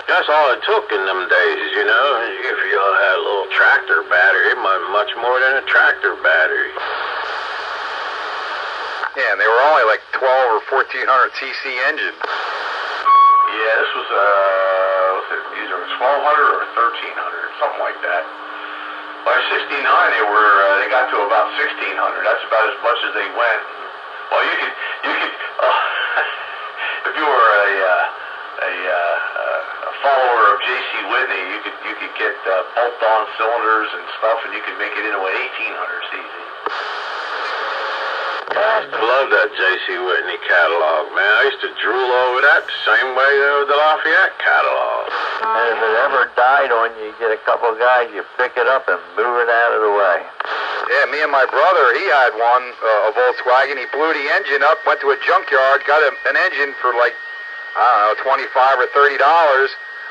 That's all it took in them days, you know. If you had a little tractor battery, much more than a tractor battery. Yeah, and they were only like 12 or 1400 cc engine. Yeah, this was either 1200 or 1300, something like that. By 69, they got to about 1600. That's about as much as they went. Well, you could, if you were a follower of J.C. Whitney, you could get bolt-on cylinders and stuff, and you could make it into an 1800 cc. I love that J.C. Whitney catalog, man. I used to drool over that the same way over the Lafayette catalog. And if it ever died on you, you get a couple of guys, you pick it up and move it out of the way. Yeah, me and my brother, he had one, a Volkswagen. He blew the engine up, went to a junkyard, got an engine for like, I don't know, $25 or $30.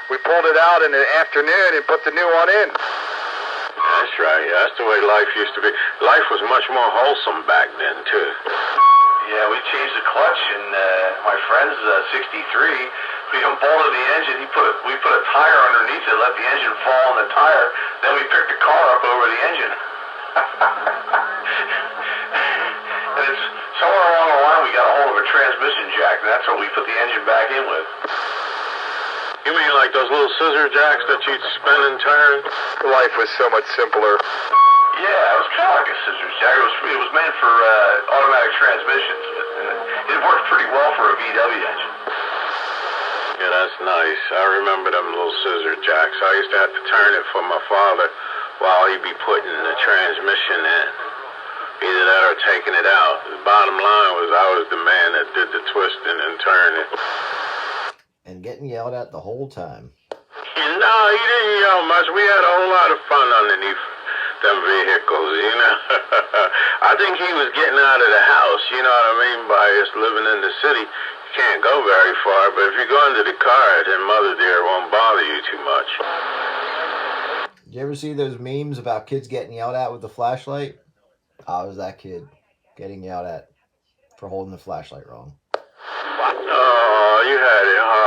We pulled it out in the afternoon and put the new one in. That's right. That's the way life used to be. Life was much more wholesome back then, too. Yeah, we changed the clutch, and my friend's 63. We unbolted the engine. We put a tire underneath it, let the engine fall on the tire. Then we picked the car up over the engine. And it's somewhere along the line we got a hold of a transmission jack, and that's what we put the engine back in with. You mean like those little scissor jacks that you'd spin and turn? Life was so much simpler. Yeah, it was kind of like a scissors jack. It was meant for automatic transmissions, but it worked pretty well for a VW engine. Yeah, that's nice. I remember them little scissor jacks. I used to have to turn it for my father while he'd be putting the transmission in. Either that or taking it out. The bottom line was I was the man that did the twisting and turning. And getting yelled at the whole time. No, he didn't yell much. We had a whole lot of fun underneath them vehicles, you know. I think he was getting out of the house, you know what I mean, by just living in the city. You can't go very far, but if you go into the car, then Mother Dear won't bother you too much. Did you ever see those memes about kids getting yelled at with the flashlight? I was that kid getting yelled at for holding the flashlight wrong. Oh, you had it hard.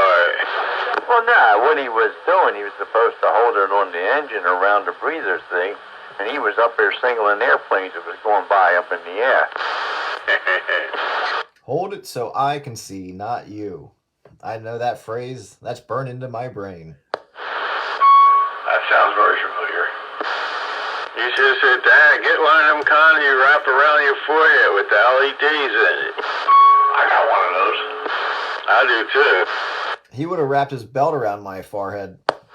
Well, no, what he was doing, he was supposed to hold it on the engine around the breather thing, and he was up there singling airplanes that was going by up in the air. Hold it so I can see, not you. I know that phrase. That's burned into my brain. That sounds very familiar. You should have said, Dad, get one of them kind you wrap around your forehead with the LEDs in it. I got one of those. I do too. He would have wrapped his belt around my forehead. Nice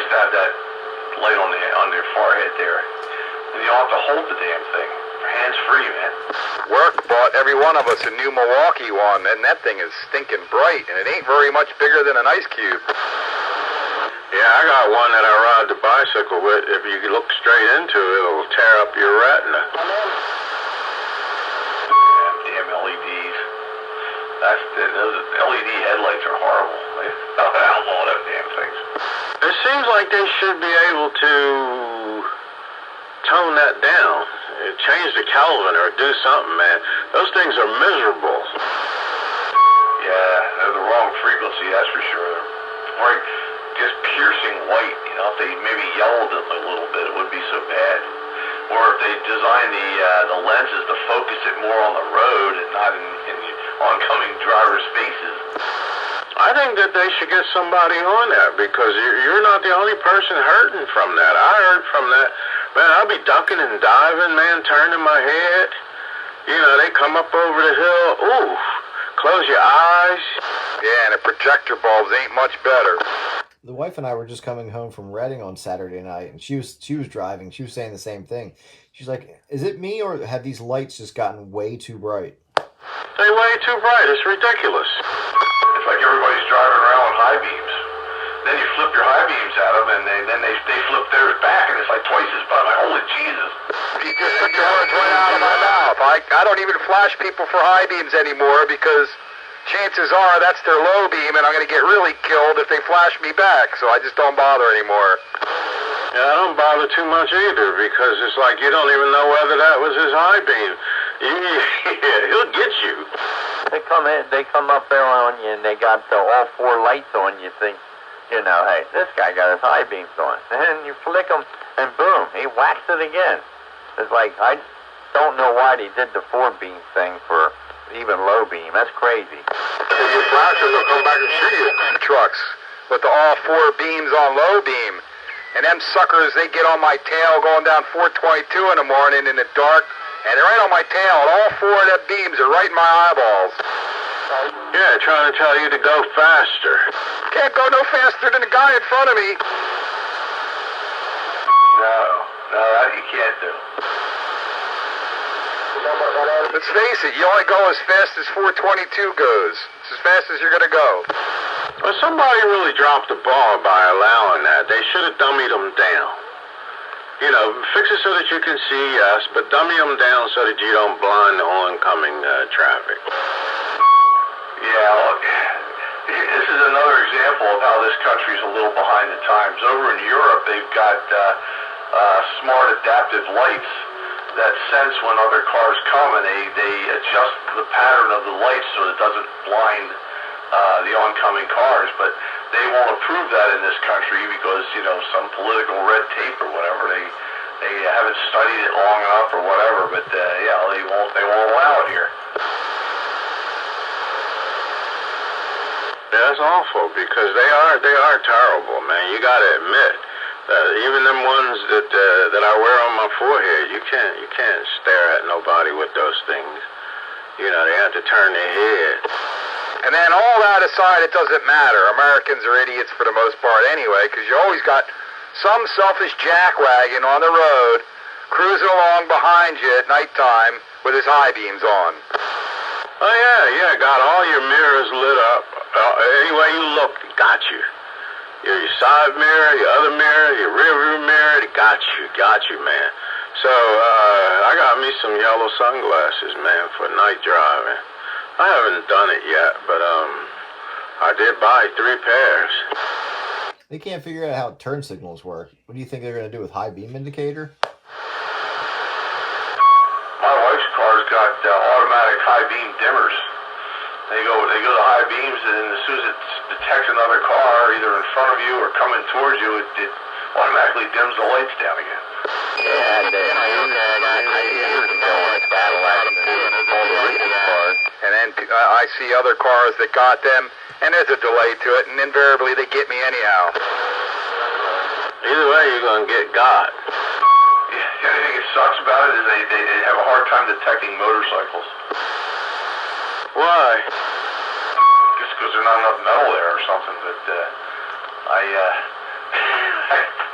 to have that light on their forehead there. And you don't have to hold the damn thing. Hands free, man. Work bought every one of us a new Milwaukee one, and that thing is stinking bright, and it ain't very much bigger than an ice cube. Yeah, I got one that I ride the bicycle with. If you look straight into it, it'll tear up your retina. Damn LEDs. Those LED headlights are horrible. They outlaw them damn things. It seems like they should be able to tone that down. Change the Kelvin or do something, man. Those things are miserable. Yeah, they're the wrong frequency, that's for sure. Or just piercing white, you know, if they maybe yellowed them a little bit, it wouldn't be so bad. Or if they design the lenses to focus it more on the road and not in the oncoming driver's faces. I think that they should get somebody on that because you're not the only person hurting from that. I hurt from that. Man, I'll be ducking and diving, man, turning my head. You know, they come up over the hill. Ooh, close your eyes. Yeah, and the projector bulbs ain't much better. The wife and I were just coming home from Reading on Saturday night, and she was driving. She was saying the same thing. She's like, "Is it me, or have these lights just gotten way too bright?" They're way too bright. It's ridiculous. It's like everybody's driving around with high beams. Then you flip your high beams at them, and then they flip theirs back, and it's like twice as bright. Like, holy Jesus. You just took the words right out of my mouth. I don't even flash people for high beams anymore because chances are that's their low beam, and I'm going to get really killed if they flash me back, so I just don't bother anymore. Yeah, I don't bother too much either because it's like you don't even know whether that was his high beam. He'll get you. They come up there on you, and they got all four lights on. You think, you know, hey, this guy got his high beams on. And then you flick them, and boom, he whacks it again. It's like, I don't know why they did the 4-beam thing for even low beam. That's crazy. If you flash them, they'll come back and shoot you. Trucks with all 4 beams on low beam. And them suckers, they get on my tail going down 422 in the morning in the dark, and they're right on my tail, and all 4 of them beams are right in my eyeballs. Yeah, trying to tell you to go faster. Can't go no faster than the guy in front of me. No, that you can't do. Let's face it, you only go as fast as 422 goes. It's as fast as you're going to go. Well, somebody really dropped the ball by allowing that. They should have dummied them down. You know, fix it so that you can see, yes, but dummy them down so that you don't blind the oncoming traffic. Yeah, look, this is another example of how this country's a little behind the times. Over in Europe, they've got smart adaptive lights that sense when other cars come, and they adjust the pattern of the lights so it doesn't blind the oncoming cars. But they won't approve that in this country because, you know, some political red tape or whatever. They haven't studied it long enough or whatever. But yeah, they won't allow it here. Yeah, that's awful because they are terrible, man. You got to admit. Even them ones that I wear on my forehead, you can't stare at nobody with those things. You know, they have to turn their head. And then all that aside, it doesn't matter. Americans are idiots for the most part anyway, because you always got some selfish jackwagon on the road cruising along behind you at nighttime with his high beams on. Oh yeah, got all your mirrors lit up. Any way you look, got you. Your side mirror, your other mirror, your rear view mirror, it got you, man. So, I got me some yellow sunglasses, man, for night driving. I haven't done it yet, but, I did buy 3 pairs. They can't figure out how turn signals work. What do you think they're going to do with high beam indicator? My wife's car's got automatic high beam dimmers. They go to high beams, and then as soon as it detects another car, either in front of you or coming towards you, it automatically dims the lights down again. Yeah, years ago on a Cadillac, all the recent cars. And then I see other cars that got them, and there's a delay to it, and invariably they get me anyhow. Either way, you're going to get got. Yeah, the only thing that sucks about it is they have a hard time detecting motorcycles. Why? Just because there's not enough metal there or something, but I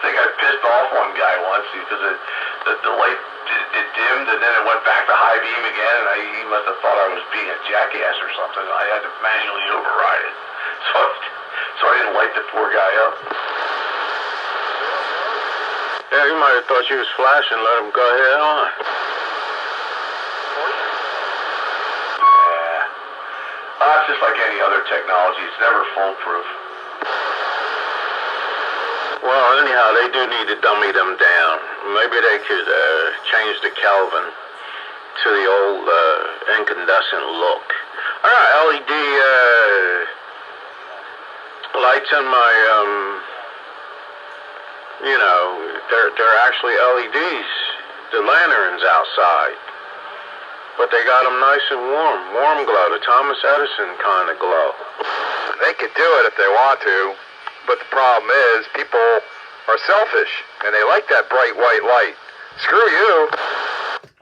think I pissed off one guy once because the light it dimmed and then it went back to high beam again, and he must have thought I was being a jackass or something. I had to manually override it, so I didn't light the poor guy up. Yeah, you might have thought you was flashing. Let him go ahead on. It's just like any other technology. It's never foolproof. Well, anyhow, they do need to dummy them down. Maybe they could change the Kelvin to the old incandescent look. All right, LED lights in my, they're actually LEDs, the lanterns outside. But they got them nice and warm glow, the Thomas Edison kind of glow. They could do it if they want to, but the problem is people are selfish, and they like that bright white light. Screw you.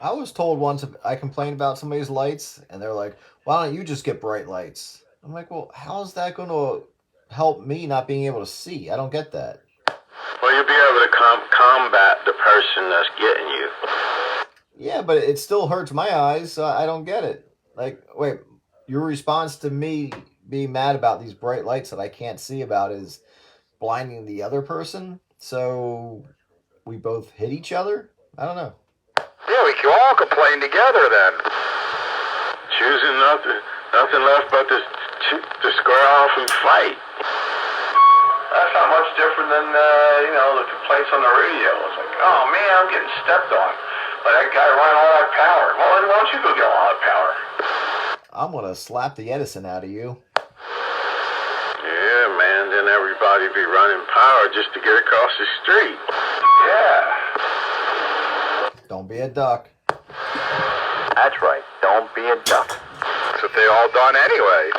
I was told once I complained about somebody's lights, and they're like, why don't you just get bright lights? I'm like, well, how is that going to help me not being able to see? I don't get that. Well, you'll be able to combat the person that's getting you. Yeah, but it still hurts my eyes, so I don't get it. Like, wait, your response to me being mad about these bright lights that I can't see about is blinding the other person? So we both hit each other? I don't know. Yeah, we can all complain together then. Choosing nothing left but to square off and fight. That's not much different than, the complaints on the radio. It's like, oh man, I'm getting stepped on. But that guy running all that power. Well, then why don't you go get all that power? I'm going to slap the Edison out of you. Yeah, man, then everybody be running power just to get across the street. Yeah. Don't be a duck. That's right. Don't be a duck. That's what they all done anyway.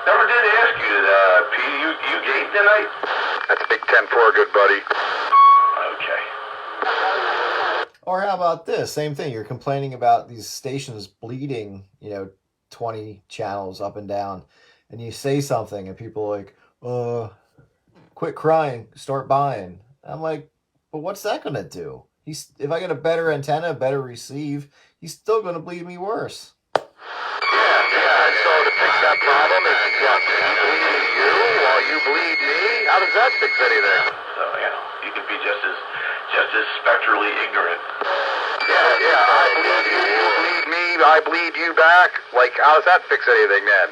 Never did ask you, Pete, you gate tonight? That's Big 10-4, good buddy. Okay. Or how about this? Same thing. You're complaining about these stations bleeding, 20 channels up and down. And you say something and people are like, quit crying, start buying. I'm like, but what's that going to do? If I get a better antenna, better receive, he's still going to bleed me worse. Yeah, so to fix that problem is what? Me bleeding you while you bleed me? How does that fix anything? So, you can be just as spectrally ignorant. Yeah, I bleed you, you bleed me, I bleed you back. Like, how does that fix anything then?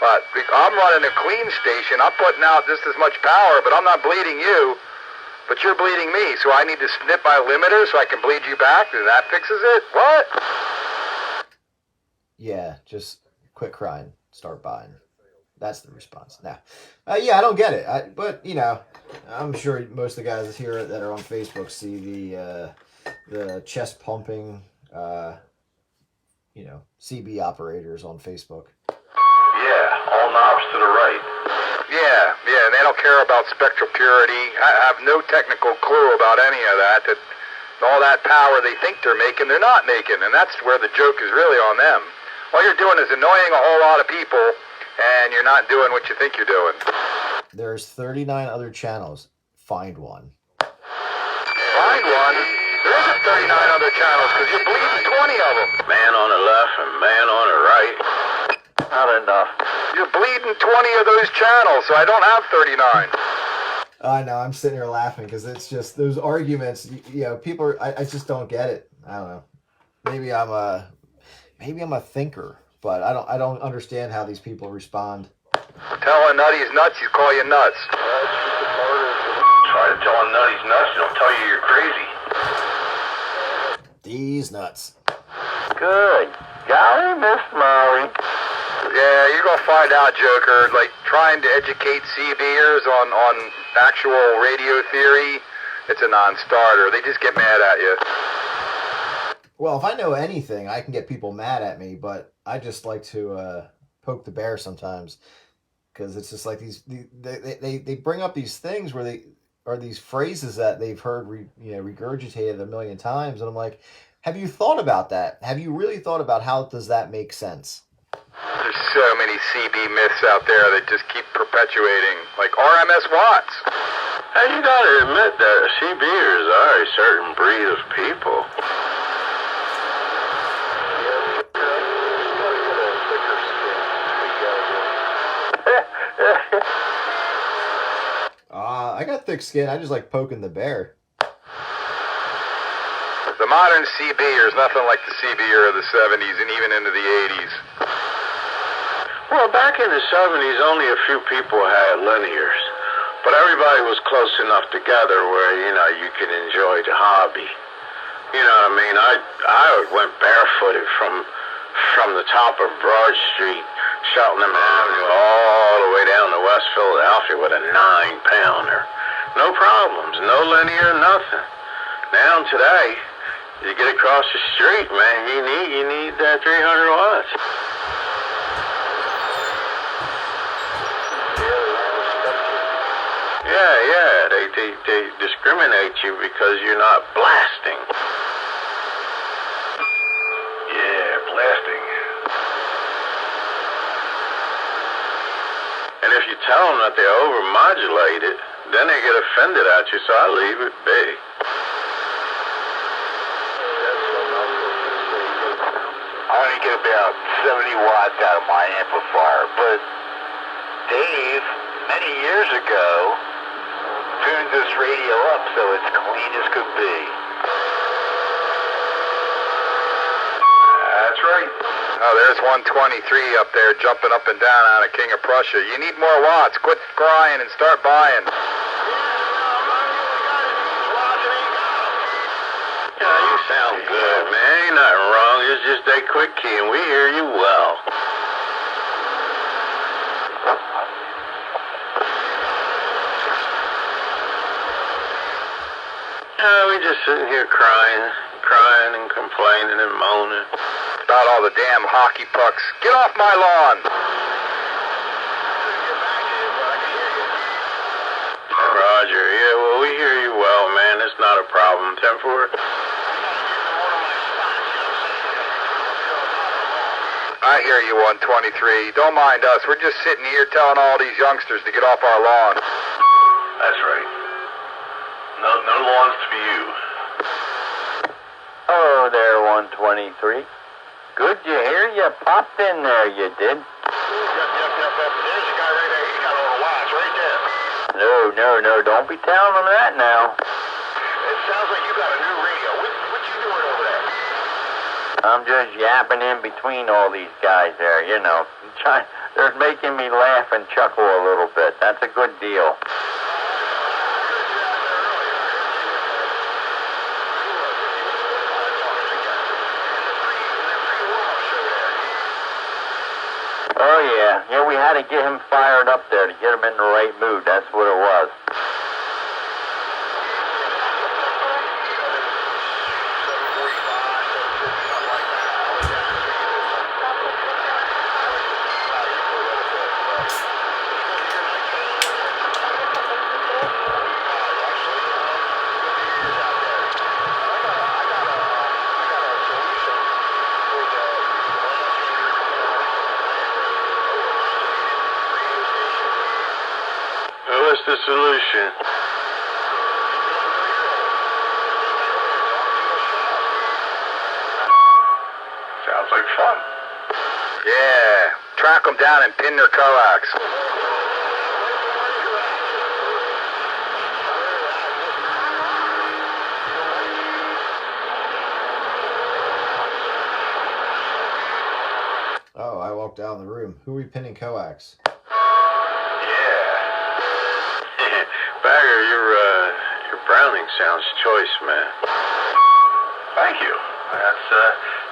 But I'm running a clean station, I'm putting out just as much power, but I'm not bleeding you. But you're bleeding me, so I need to snip my limiter so I can bleed you back, and that fixes it? What? Yeah, just quit crying, start buying. That's the response. Now, I don't get it. But I'm sure most of the guys here that are on Facebook see the chest pumping, CB operators on Facebook. Yeah, all knobs to the right. Yeah, and they don't care about spectral purity. I have no technical clue about any of that. That all that power they think they're making, they're not making, and that's where the joke is really on them. All you're doing is annoying a whole lot of people, and you're not doing what you think you're doing. There's 39 other channels. Find one. Find one? There isn't 39 other channels, because you're bleeding 20 of them. Man on the left and man on the right. Not enough. You're bleeding 20 of those channels, so I don't have 39. I know, I'm sitting here laughing because it's just those arguments. People are. I just don't get it. I don't know. Maybe I'm a thinker, but I don't understand how these people respond. Tell a nut he's nuts, he's call you nuts. Try to tell a nut he's nuts, he'll tell you you're crazy. These nuts. Good. Golly, Miss Molly. Yeah, you're gonna find out, Joker. Like trying to educate CBers on actual radio theory, it's a non-starter. They just get mad at you. Well, if I know anything, I can get people mad at me, but I just like to poke the bear sometimes, because it's just like they bring up these things where they are these phrases that they've heard regurgitated a million times, and I'm like, have you thought about that? Have you really thought about how does that make sense? There's so many CB myths out there that just keep perpetuating, like RMS Watts. Hey, you gotta admit that CBers are a certain breed of people. I got thick skin. I just like poking the bear. The modern CBer is nothing like the CBer of the 70s and even into the 80s. Well, back in the 70s, only a few people had linears. But everybody was close enough together where, you could enjoy the hobby. You know what I mean? I went barefooted from the top of Broad Street, Cheltenham Avenue, all the way down to West Philadelphia with a 9-pounder. No problems, no linear, nothing. Now today, you get across the street, man, you need that 300 watts. Yeah, they discriminate you because you're not blasting. Yeah, blasting. And if you tell them that they overmodulate it, then they get offended at you, so I leave it be. I only get about 70 watts out of my amplifier, but Dave, many years ago, tuned this radio up so it's clean as could be. That's right. Oh, there's 123 up there jumping up and down out of King of Prussia. You need more watts. Quit crying and start buying. Yeah, you sound good, man. Ain't nothing wrong. It's just they quick key, and we hear you well. We just sitting here crying and complaining and moaning. About all the damn hockey pucks. Get off my lawn. Roger, yeah, well, we hear you well, man. It's not a problem. 10-4. I hear you, 123. Don't mind us. We're just sitting here telling all these youngsters to get off our lawn. That's right. No lawns to be used. Hello there, 123. Good you hear you popped in there, you did. Yep. There's a guy right there. He's got all the watts right there. No, don't be telling them that now. It sounds like you got a new radio. What you doing over there? I'm just yapping in between all these guys there, They're making me laugh and chuckle a little bit. That's a good deal. Oh, yeah, we had to get him fired up there to get him in the right mood. That's what it was. What's the solution? Sounds like fun. Yeah. Track them down and pin their coax. Oh, I walked down the room. Who are we pinning coax? Bagger, your Browning sounds choice, man. Thank you.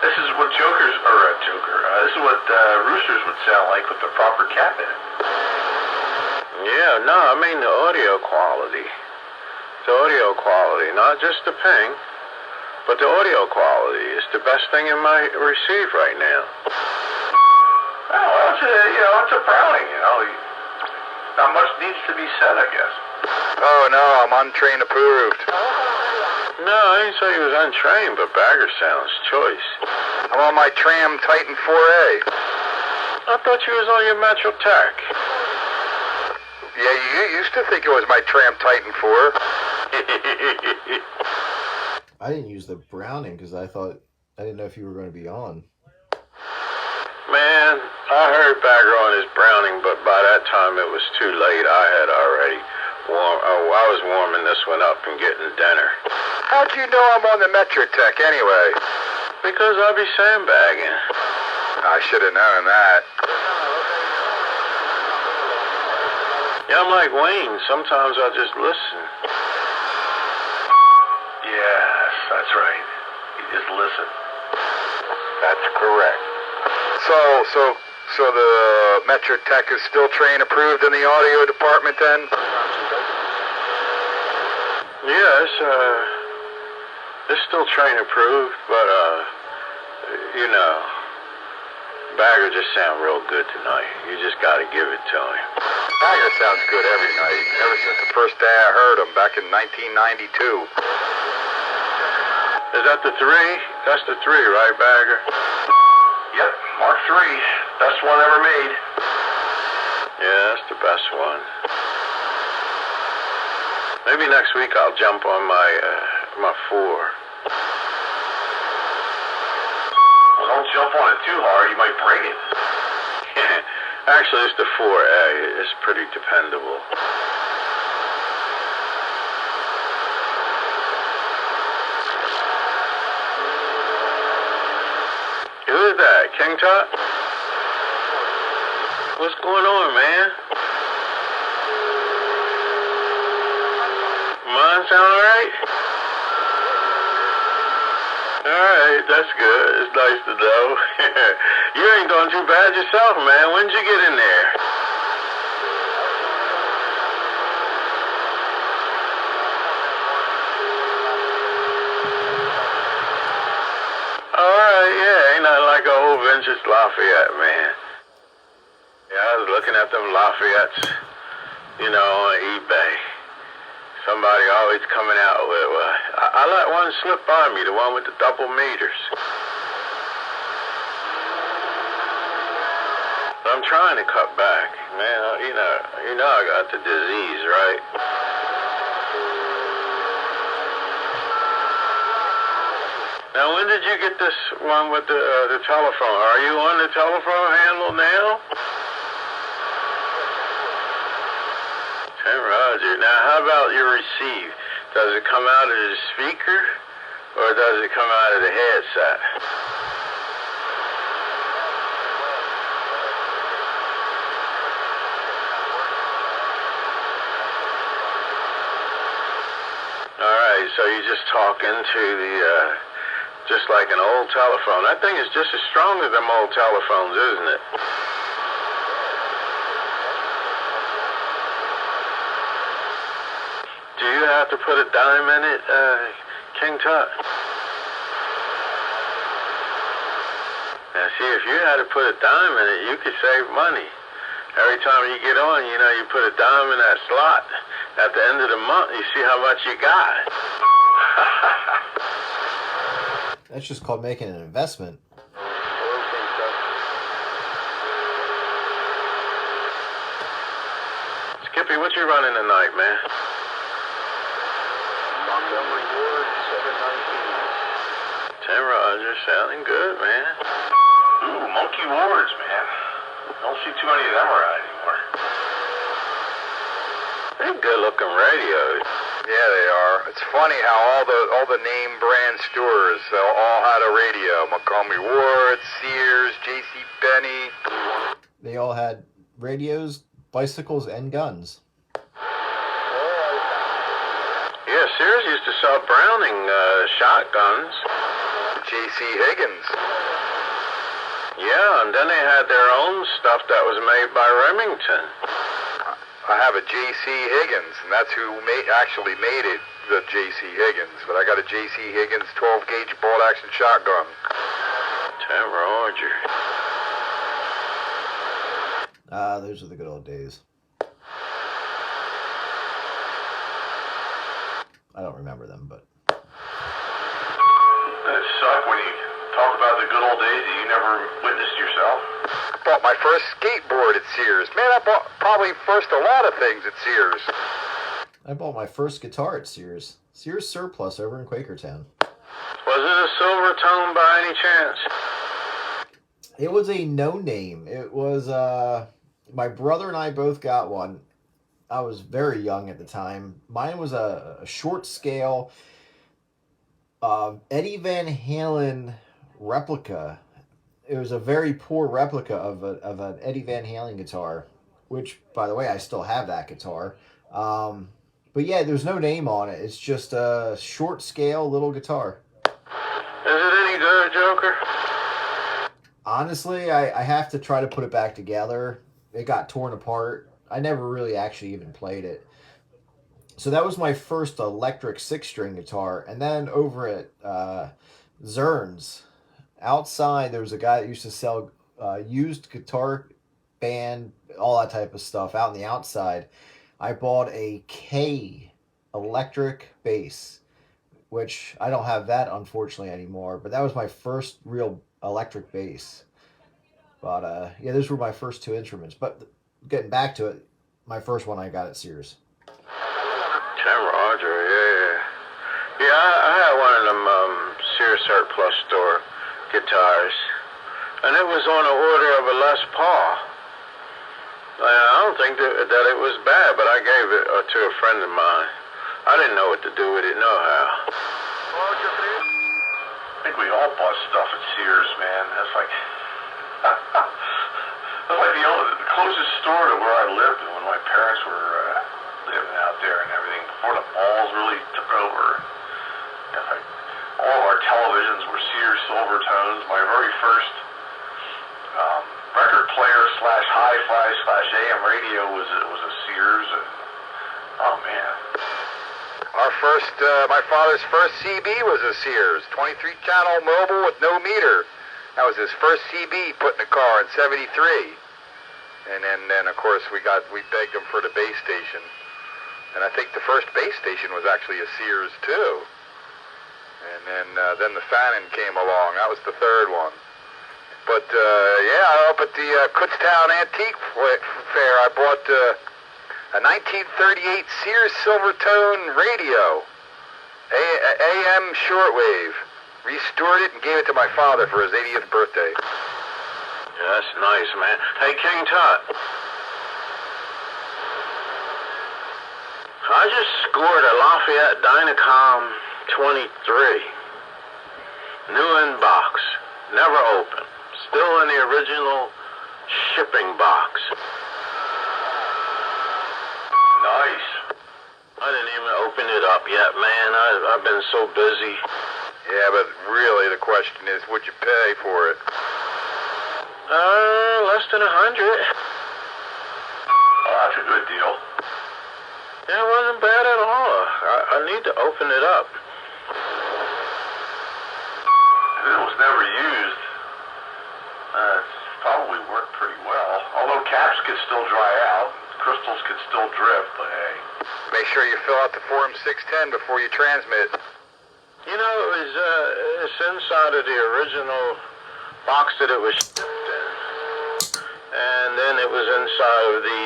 This is what this is what roosters would sound like with the proper cap in it. Yeah, no, I mean the audio quality. The audio quality, not just the ping, but the audio quality is the best thing in my receive right now. Oh, well, it's a Browning, Not much needs to be said, I guess. Oh, no, I'm untrained approved. No, I didn't say he was untrained, but Bagger sounds choice. I'm on my Tram Titan 4A. I thought you was on your Metro Tech. Yeah, you used to think it was my Tram Titan 4. I didn't use the Browning because I didn't know if you were going to be on. Man, I heard Bagger on his Browning, but by that time it was too late. I had already I was warming this one up and getting dinner. How'd you know I'm on the Metro-Tech anyway? Because I'll be sandbagging. I should have known that. Yeah, I'm like Wayne. Sometimes I just listen. Yes, that's right. You just listen. That's correct. So the Metro-Tech is still train approved in the audio department then? Yes, it's still train approved, but Bagger just sound real good tonight. You just gotta give it to him. Bagger sounds good every night, ever since the first day I heard him back in 1992. Is that the 3? That's the 3, right, Bagger? Yep, Mark III. Best one ever made. Yeah, that's the best one. Maybe next week I'll jump on my 4. Well, don't jump on it too hard. You might break it. Actually, it's the 4A. It's pretty dependable. Who is that? King Tut? What's going on, man? Mine sound alright? Alright, that's good. It's nice to know. You ain't doing too bad yourself, man. When'd you get in there? Alright, yeah, ain't nothing like a whole vintage Lafayette, man. Yeah, I was looking at them Lafayettes, on eBay. Somebody always coming out with, I let one slip by me, the one with the double meters. I'm trying to cut back, man. You know I got the disease, right? Now, when did you get this one with the telephone? Are you on the telephone handle now? Hey, Roger. Now, how about your receive? Does it come out of the speaker, or does it come out of the headset? All right, so you just talk into the, just like an old telephone. That thing is just as strong as them old telephones, isn't it? Do you have to put a dime in it, King Tut? Now, see, if you had to put a dime in it, you could save money. Every time you get on, you put a dime in that slot. At the end of the month, you see how much you got. That's just called making an investment. Skippy, what you running tonight, man? Montgomery Ward, 719. 10 Roger, sounding good, man. Ooh, Monkey Wards, man. Don't see too many of them around anymore. They're good-looking radios. Yeah, they are. It's funny how all the name brand stores all had a radio. Montgomery Ward, Sears, J.C. Penney. They all had radios, bicycles, and guns. Yeah, Sears used to sell Browning shotguns. J.C. Higgins. Yeah, and then they had their own stuff that was made by Remington. I have a J.C. Higgins, and that's who actually made it, the J.C. Higgins. But I got a J.C. Higgins 12-gauge bolt-action shotgun. Tim Roger. Those are the good old days. I don't remember them, but... It suck when you talk about the good old days that you never witnessed yourself. I bought my first skateboard at Sears. Man, I bought probably first a lot of things at Sears. I bought my first guitar at Sears. Sears Surplus over in Quakertown. Was it a silver tone by any chance? It was a no-name. It was, my brother and I both got one. I was very young at the time. Mine was a short scale Eddie Van Halen replica. It was a very poor replica of an Eddie Van Halen guitar, which, by the way, I still have that guitar. But yeah, there's no name on it. It's just a short scale little guitar. Is it any good, Joker? Honestly, I have to try to put it back together. It got torn apart. I never really actually even played it. So that was my first electric 6-string guitar. And then over at Zern's, outside, there was a guy that used to sell used guitar, band, all that type of stuff out on the outside. I bought a K electric bass, which I don't have that, unfortunately, anymore. But that was my first real electric bass. But, yeah, those were my first two instruments. But getting back to it, my first one I got at Sears. Tim Roger, yeah. Yeah, I had one of them Sears Surplus store guitars, and it was on the order of a Les Paul. I don't think that it was bad, but I gave it to a friend of mine. I didn't know what to do with it, no how. I think we all bought stuff at Sears, man. That's like the closest store to where I lived when my parents were living out there and everything, before the malls really took over. All of our televisions were Sears Silvertones. My very first record player / hi-fi / AM radio was a Sears. And, oh man. My father's first CB was a Sears, 23-channel mobile with no meter. That was his first CB put in the car in '73. And then of course we begged him for the base station. And I think the first base station was actually a Sears too. And then the Fannin came along. That was the third one. But yeah, up at the Kutztown Antique Fair, I bought a 1938 Sears Silvertone radio, AM shortwave. Restored it and gave it to my father for his 80th birthday. Yeah, that's nice, man. Hey, King Tut. I just scored a Lafayette Dynacom 23. New in box. Never opened. Still in the original shipping box. Nice. I didn't even open it up yet, man. I've been so busy. Yeah, but really the question is, would you pay for it? Less than 100. Oh, that's a good deal. Yeah, it wasn't bad at all. I need to open it up. If it was never used, it's probably worked pretty well. Although caps could still dry out, crystals could still drift, but hey. Make sure you fill out the Form 610 before you transmit. You know, it's inside of the original box that it was shipped in. And then it was inside of the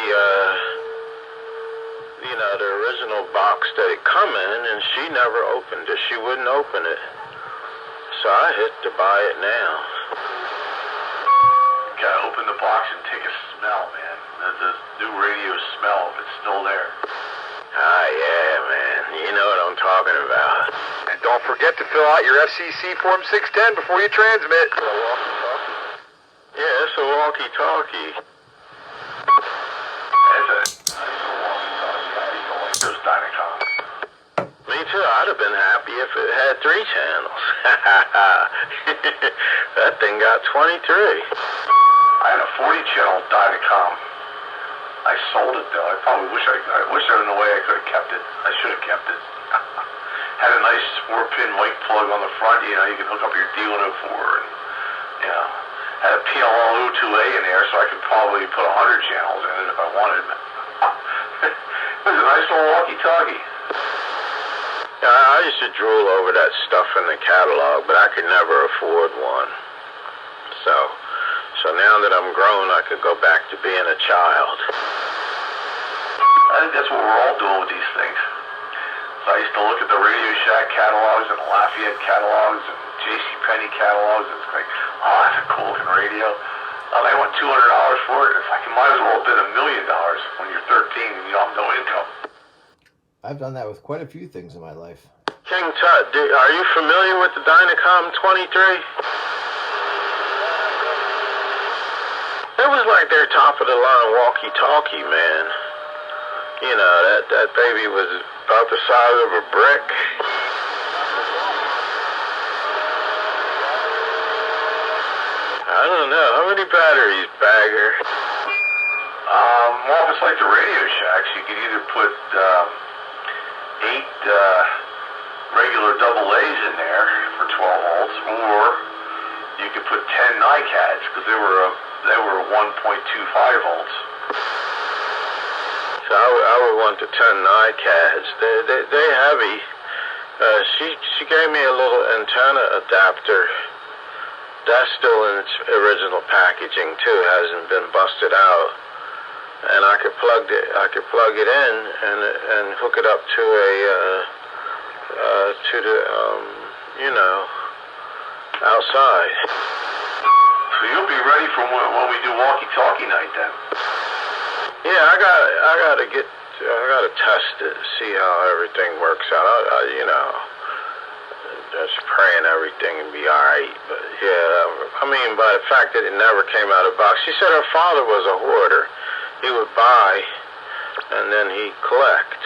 original box that it come in, and she never opened it. She wouldn't open it. So I hit to buy it now. Gotta open the box and take a smell, man. The new radio smell, if it's still there. Ah, yeah, man. You know what I'm talking about. And don't forget to fill out your FCC Form 610 before you transmit. Yeah, it's a walkie-talkie. It's a nice little walkie-talkie. I don't like those Dynacoms. Me too. I'd have been happy if it had 3 channels. That thing got 23. I had a 40-channel Dynacom. I sold it though. I probably wish there was a way I could have kept it. I should have kept it. Had a nice 4-pin mic plug on the front. You know, you can hook up your D104 and you know. Had a PLL02A in there, so I could probably put 100 channels in it if I wanted. It was a nice little walkie-talkie. Yeah, I used to drool over that stuff in the catalog, but I could never afford one. So now that I'm grown, I could go back to being a child. I think that's what we're all doing with these things. So I used to look at the Radio Shack catalogs and Lafayette catalogs and JCPenney catalogs, and it's like, oh, that's a cool looking radio. Oh, they want $200 for it. It's like, you might as well bid $1 million when you're 13 and you don't have no income. I've done that with quite a few things in my life. King Tut, are you familiar with the Dynacom 23? It was like their top-of-the-line walkie-talkie, man. You know, that baby was about the size of a brick. I don't know. How many batteries, Bagger? Well, if it's like the Radio Shacks, you could either put 8 regular double A's in there for 12 volts, or you could put 10 NiCads, because they were 1.25 volts. So I would want the 10 NiCads. They're heavy. She gave me a little antenna adapter. That's still in its original packaging too. Hasn't been busted out. And I could plug it in and hook it up to outside. So you'll be ready for when we do walkie-talkie night then. Yeah, I gotta test it, see how everything works out. Just praying everything would be alright. But yeah, I mean, by the fact that it never came out of the box. She said her father was a hoarder. He would buy, and then he'd collect.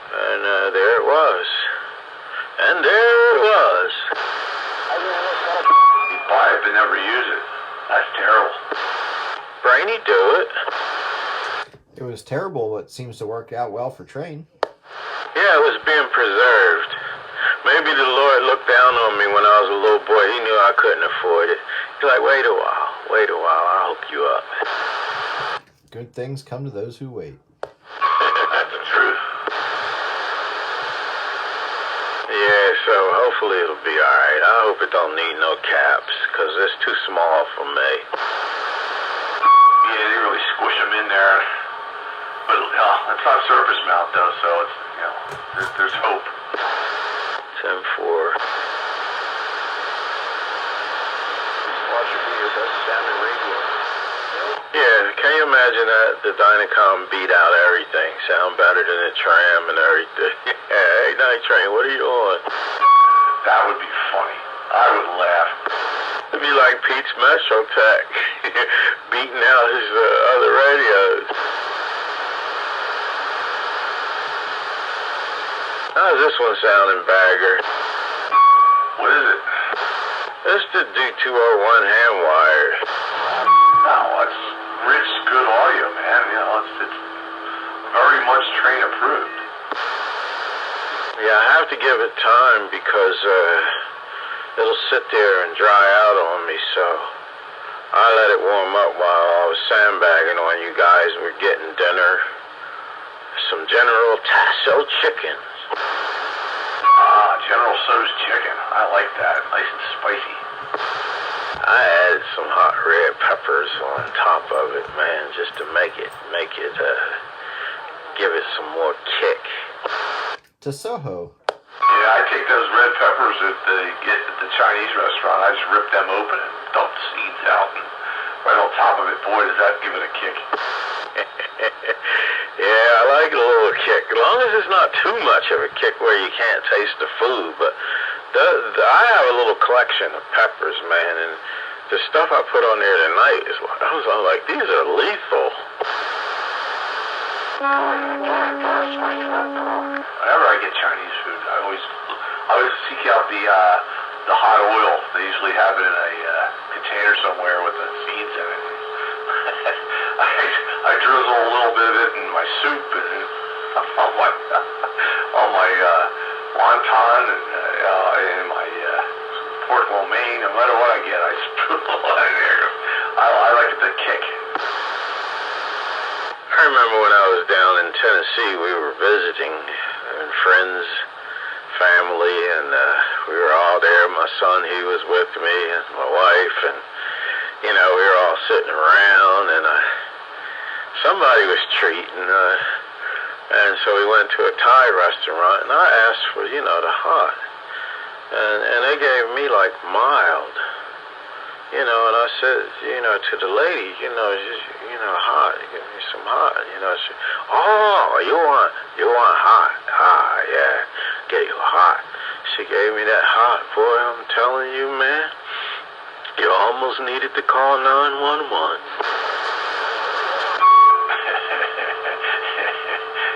And there it was. And there it was. He'd buy it but never use it. That's terrible. Brainy do it. It was terrible, but seems to work out well for train. Yeah, it was being preserved. Maybe the Lord looked down on me when I was a little boy. He knew I couldn't afford it. He's like, wait a while, I'll hook you up. Good things come to those who wait. That's the truth. Yeah, so hopefully it'll be alright. I hope it don't need no caps, because it's too small for me. Yeah, they really squish them in there. But it's not surface mount though, so it's, there's hope. 10-4. What should be your best sounding radio? Yeah, can you imagine that? The Dynacom beat out everything. Sound better than the tram and everything. Hey, Night Train, what are you on? That would be funny. I would laugh. It'd be like Pete's Metro Tech beating out his other radios. How's this one sounding, Bagger? What is it? It's the D201 hand wire. No, it's rich, good audio, man. It's very much train approved. Yeah, I have to give it time because it'll sit there and dry out on me, so I let it warm up while I was sandbagging on you guys. We're getting dinner. Some General Tasso chicken. General So's chicken. I like that. Nice and spicy. I added some hot red peppers on top of it, man, just to make it, give it some more kick. To Soho. Yeah, I take those red peppers that they get at the Chinese restaurant. I just rip them open and dump the seeds out, and right on top of it, boy, does that give it a kick. Yeah, I like a little kick. As long as it's not too much of a kick where you can't taste the food. But I have a little collection of peppers, man, and the stuff I put on there tonight is like, I was like, these are lethal. Whenever I get Chinese food. I always seek out the hot oil. They usually have it in a container somewhere with the beans in it. I drizzle a little bit of it in my soup and on my wonton and my pork lo mein. No matter what I get, I just put a lot in there. I like the kick. I remember when I was down in Tennessee, we were visiting friends, family, and we were all there. My son, he was with me, and my wife, and we were all sitting around, and somebody was treating, and so we went to a Thai restaurant, and I asked for, the hot, and they gave me like mild, and I said, to the lady, hot, give me some hot, she, oh, you want hot, yeah, get you hot. She gave me that hot, boy, I'm telling you, man, you almost needed to call 911.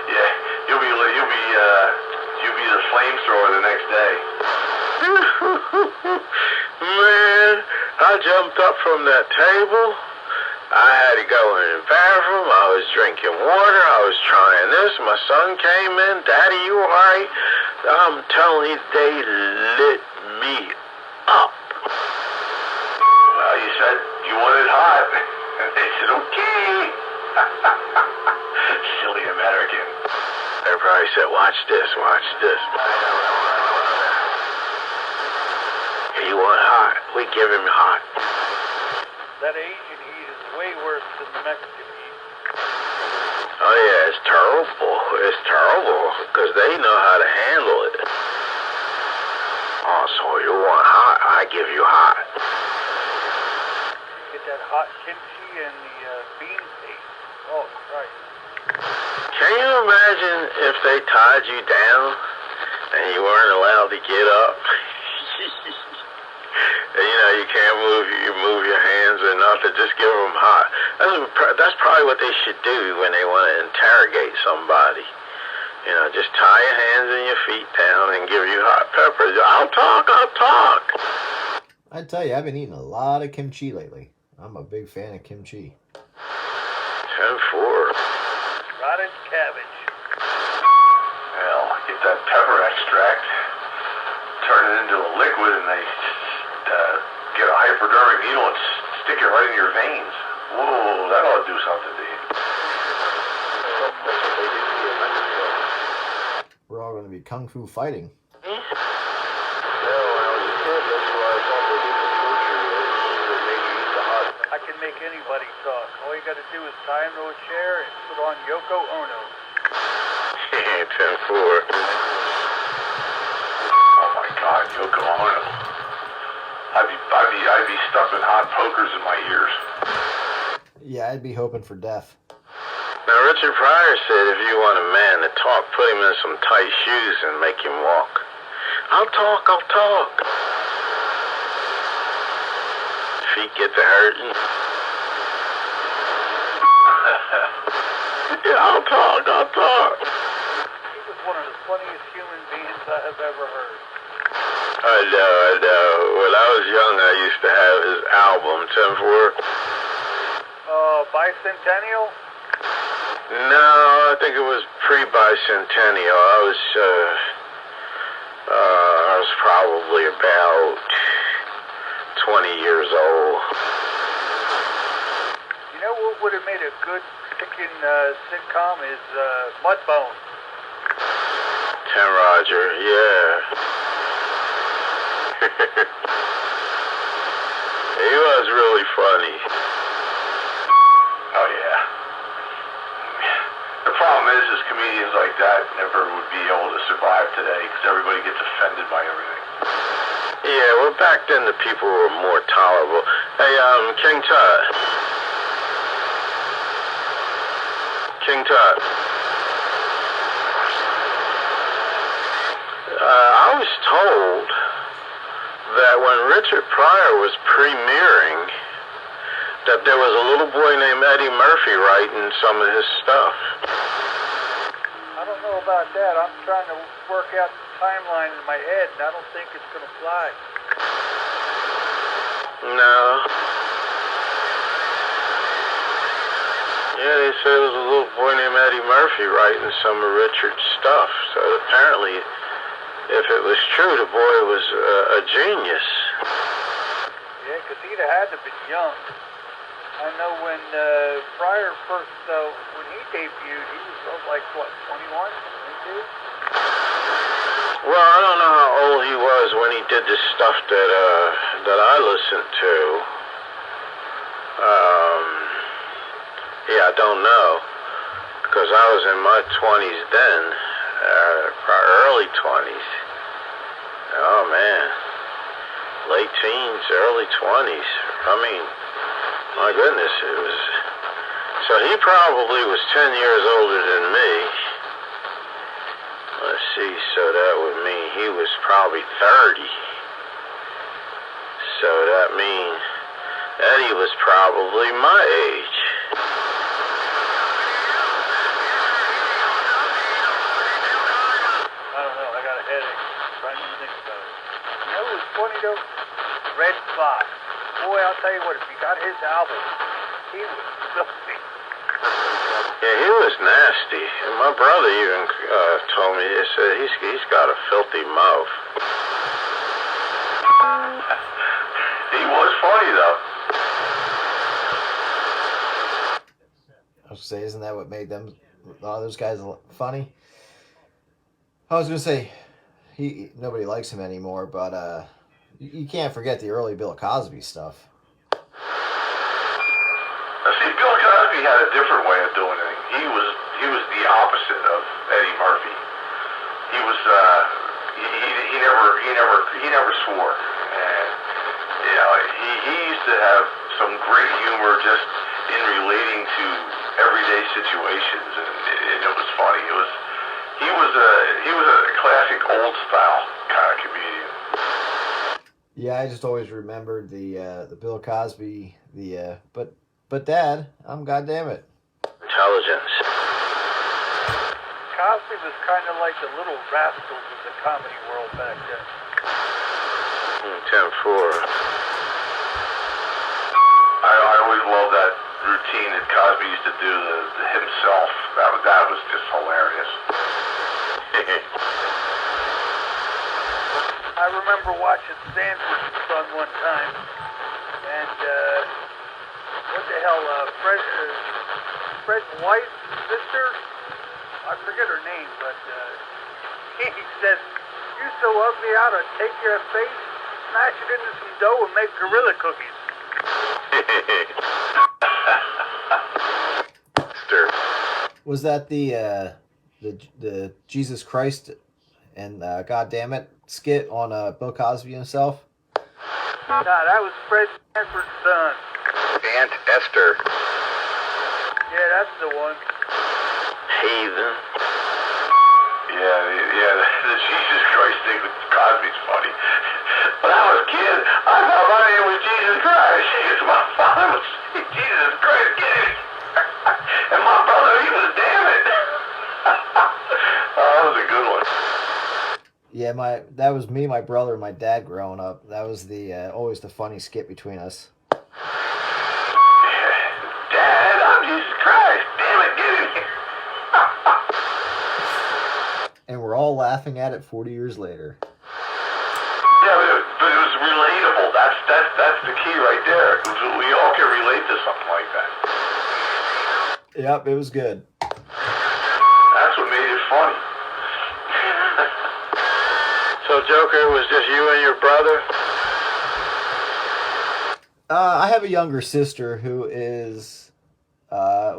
Yeah, you'll be the flamethrower the next day. Man, I jumped up from that table. I had to go in the bathroom. I was drinking water. I was trying this. My son came in. Daddy, you all right? I'm telling you, they lit me up. Well, you said you wanted hot. And they said, okay. Silly American. They probably said, watch this, watch this. You want hot? We give him hot. That Asian heat is way worse than the Mexican heat. Oh yeah, it's terrible. It's terrible because they know how to handle it. Oh, so you want hot? I give you hot. Get that hot kimchi and the bean paste. Oh, Christ. Can you imagine if they tied you down and you weren't allowed to get up? You can't move your hands or nothing. Just give them hot. That's probably what they should do when they want to interrogate somebody. Just tie your hands and your feet down and give you hot peppers. I'll talk. I tell you, I've been eating a lot of kimchi lately. I'm a big fan of kimchi. 10-4. Rotted cabbage. Well, get that pepper extract, turn it into a liquid, and they get a hypodermic needle and stick it right in your veins. Whoa, that ought to do something to you. We're all going to be kung fu fighting. I can make anybody talk. All you got to do is tie him to a chair and put on Yoko Ono. 10-4. Oh my God, Yoko Ono. I'd be stuffing hot pokers in my ears. Yeah, I'd be hoping for death. Now, Richard Pryor said if you want a man to talk, put him in some tight shoes and make him walk. I'll talk. Feet get to hurting. Yeah, I'll talk. He was one of the funniest human beings I have ever heard. I know. When I was young, I used to have his album, 10-4. Bicentennial? No, I think it was pre-bicentennial. I was probably about 20 years old. You know what would have made a good freaking sitcom is Mudbone. 10 Roger, yeah. He was really funny. Oh yeah. The problem is comedians like that never would be able to survive today because everybody gets offended by everything. Yeah, well, back then the people were more tolerable. Hey, King Tut. I was told that when Richard Pryor was premiering, that there was a little boy named Eddie Murphy writing some of his stuff. I don't know about that. I'm trying to work out the timeline in my head, and I don't think it's going to fly. No. Yeah, they said there was a little boy named Eddie Murphy writing some of Richard's stuff. So apparently, if it was true, the boy was a genius. Yeah, because he'd have had to have been young. I know when Pryor first, when he debuted, he was like, what, 21, 22? Well, I don't know how old he was when he did the stuff that I listened to. Yeah, I don't know, because I was in my 20s then, probably early 20s. Oh man, late teens, early 20s. I mean, my goodness, it was. So he probably was 10 years older than me. Let's see, so that would mean he was probably 30. So that means Eddie was probably my age. I don't know, I got a headache. I'm trying to think about it. You know what's funny though? Red Fox. Boy, I'll tell you what, if you got his album, he was filthy. Yeah, he was nasty. And my brother even told me, he said he's got a filthy mouth. He was funny, though. I was gonna say, isn't that what made them, all those guys, funny? I was gonna say, nobody likes him anymore, but you can't forget the early Bill Cosby stuff. Now, see, Bill Cosby had a different way of doing it. He was the opposite of Eddie Murphy. He was he never swore, and you know he used to have some great humor just in relating to everyday situations, and it was funny. He was a classic old style kind of comedian. Yeah, I just always remembered the Bill Cosby, but Dad, I'm goddamn it. Intelligence. Cosby was kind of like the Little Rascals of the comedy world back then. 10-4. I always loved that routine that Cosby used to do the himself. That was just hilarious. I remember watching Sanford and Son one time, and what the hell, Fred White's sister, I forget her name, but he says, "You so ugly, I ought to take your face, smash it into some dough, and make gorilla cookies." Was that the Jesus Christ and goddamn it skit on Bill Cosby himself? Nah, that was Fred Sanford's son. Aunt Esther. Yeah, that's the one. Heathen. Yeah, the Jesus Christ thing with Cosby's funny. When I was a kid, I thought my name was Jesus Christ. My father was Jesus Christ kid. And my brother, he was damn it. Oh, that was a good one. Yeah, that was me, my brother, and my dad growing up. That was the always the funny skit between us. Dad, I'm Jesus Christ. Damn it, get in here. And we're all laughing at it 40 years later. Yeah, but it was relatable. That's the key right there. We all can relate to something like that. Yep, it was good. That's what made it funny. So, Joker, it was just you and your brother? I have a younger sister who is,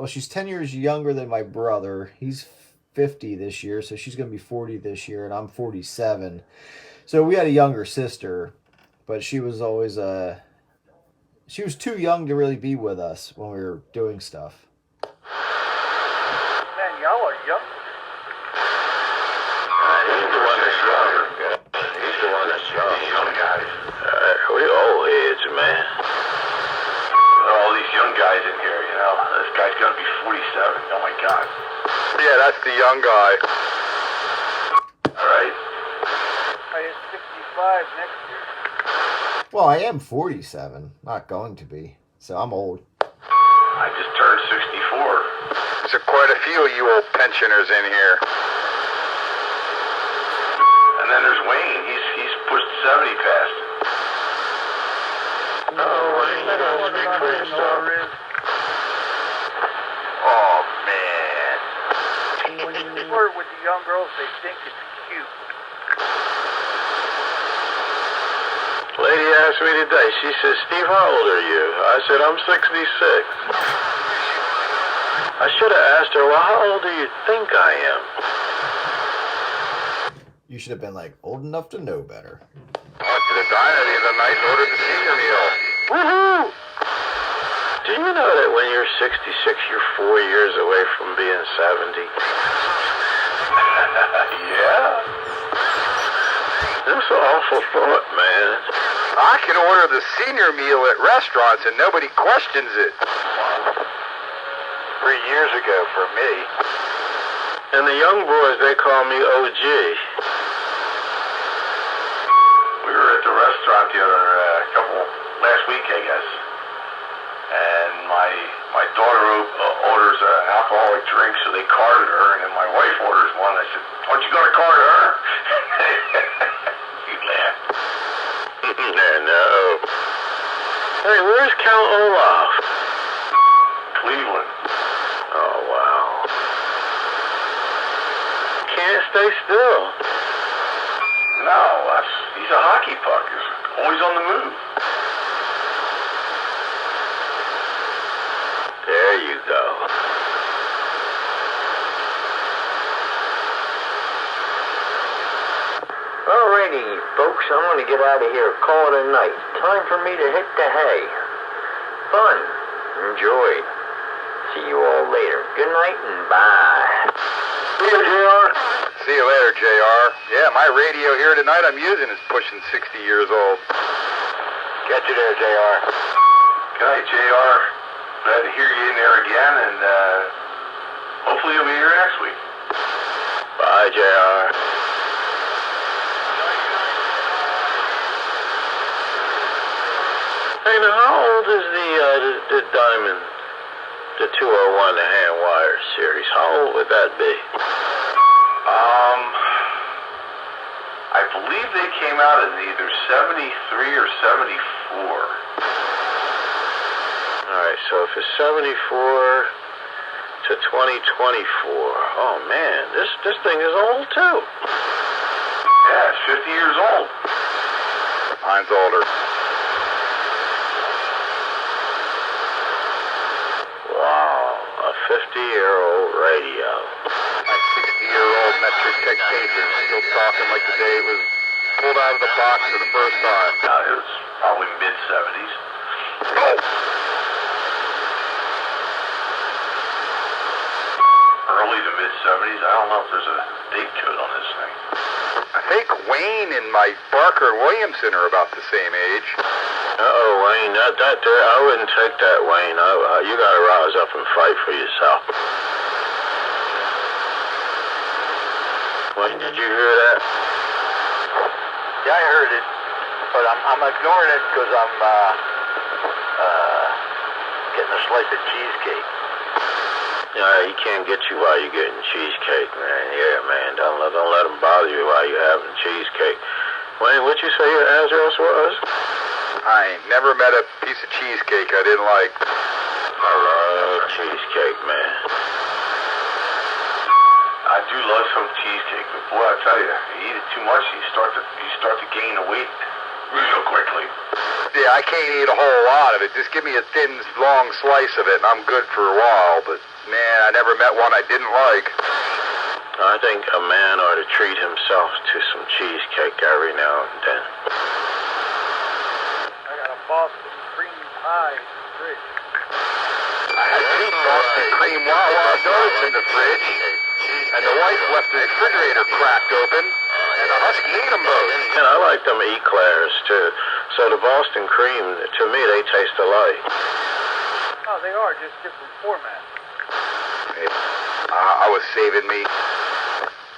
she's 10 years younger than my brother. He's 50 this year, so she's going to be 40 this year, and I'm 47. So we had a younger sister, but she was always, she was too young to really be with us when we were doing stuff. Man, y'all are young. He's the one that's younger. He's the one that's young. Young guys. We old heads, man. All these young guys in here, you know. This guy's gonna be Oh my God. Yeah, that's the young guy. All right. I hit 65 next year. Well, I am 47. Not going to be. So I'm old. I just turned 64. There's quite a few of you old pensioners in here. And then there's Wayne. He's pushed 70 past. Oh, Wayne, you don't speak for yourself. Oh, man. When you flirt with the young girls, they think it's cute. Lady asked me today, she says, Steve, how old are you? I said, I'm 66. I should have asked her, well, how old do you think I am? You should have been like, old enough to know better. I went to the diner the other night and ordered the senior meal. Woohoo! Do you know that when you're 66, you're 4 years away from being 70? Yeah. That's an awful thought, man. I can order the senior meal at restaurants and nobody questions it. 3 years ago for me. And the young boys, they call me OG. We were at the restaurant the other last week, I guess. And my daughter orders an alcoholic drink, so they carded her, and then my wife orders one. I said, why don't you go to card her? He laughed. No. Hey, where's Count Olaf? Cleveland. Oh, wow. Can't stay still. No, he's a hockey puck. He's always on the move. There you go. Alrighty, folks, I'm going to get out of here. Call it a night. Time for me to hit the hay. Fun. Enjoy. See you all later. Good night and bye. See you, JR. See you later, JR. Yeah, my radio here tonight I'm using is pushing 60 years old. Catch you there, JR. Good night, JR. Glad to hear you in there again, and hopefully you'll be here next week. Bye, JR. Hey, now, how old is the Diamond, the 201, the hand wire series? How old would that be? I believe they came out in either 73 or 74. All right, so if it's 74 to 2024, oh man, this thing is old too. Yeah, it's 50 years old. Mine's older. Wow, a 50-year-old radio. My 60-year-old metric tech pager still talking like the day it was pulled out of the box for the first time. It was probably mid-70s. Oh! Early to mid-70s. I don't know if there's a date to it on this thing. I think Wayne and my Barker and Williamson are about the same age. Uh-oh, Wayne, I wouldn't take that, Wayne. You gotta rise up and fight for yourself. Wayne, did you hear that? Yeah, I heard it, but I'm ignoring it because I'm getting a slice of cheesecake. Yeah, he can't get you while you're getting cheesecake, man. Yeah, man, don't let him bother you while you're having cheesecake. Wayne, what'd you say your address was? I ain't never met a piece of cheesecake I didn't like. I love cheesecake, man. I do love some cheesecake, but boy, I tell you, you eat it too much, you start to gain the weight real quickly. Yeah, I can't eat a whole lot of it. Just give me a thin, long slice of it, and I'm good for a while. But, man, I never met one I didn't like. I think a man ought to treat himself to some cheesecake every now and then. I got a Boston cream pie in the fridge. I had 2 Boston cream Wawa donuts in the fridge, and the wife left the refrigerator cracked open, and the husky ate them both. And I like them eclairs, too. So the Boston cream, to me, they taste alike. Oh, they are just different formats. I was saving me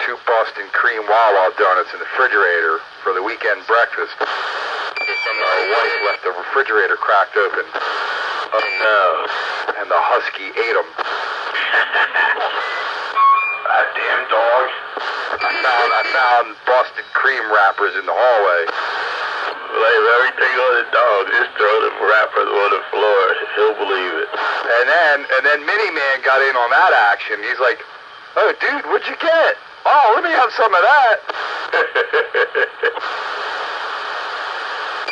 2 Boston cream Wawa donuts in the refrigerator for the weekend breakfast. My wife left the refrigerator cracked open. Oh no. And the husky ate them. That damn dog. I found Boston cream wrappers in the hallway. Blame everything on the dog. Just throw the wrappers on the floor. He'll believe it. And then Mini Man got in on that action. He's like, "Oh, dude, what'd you get? Oh, let me have some of that."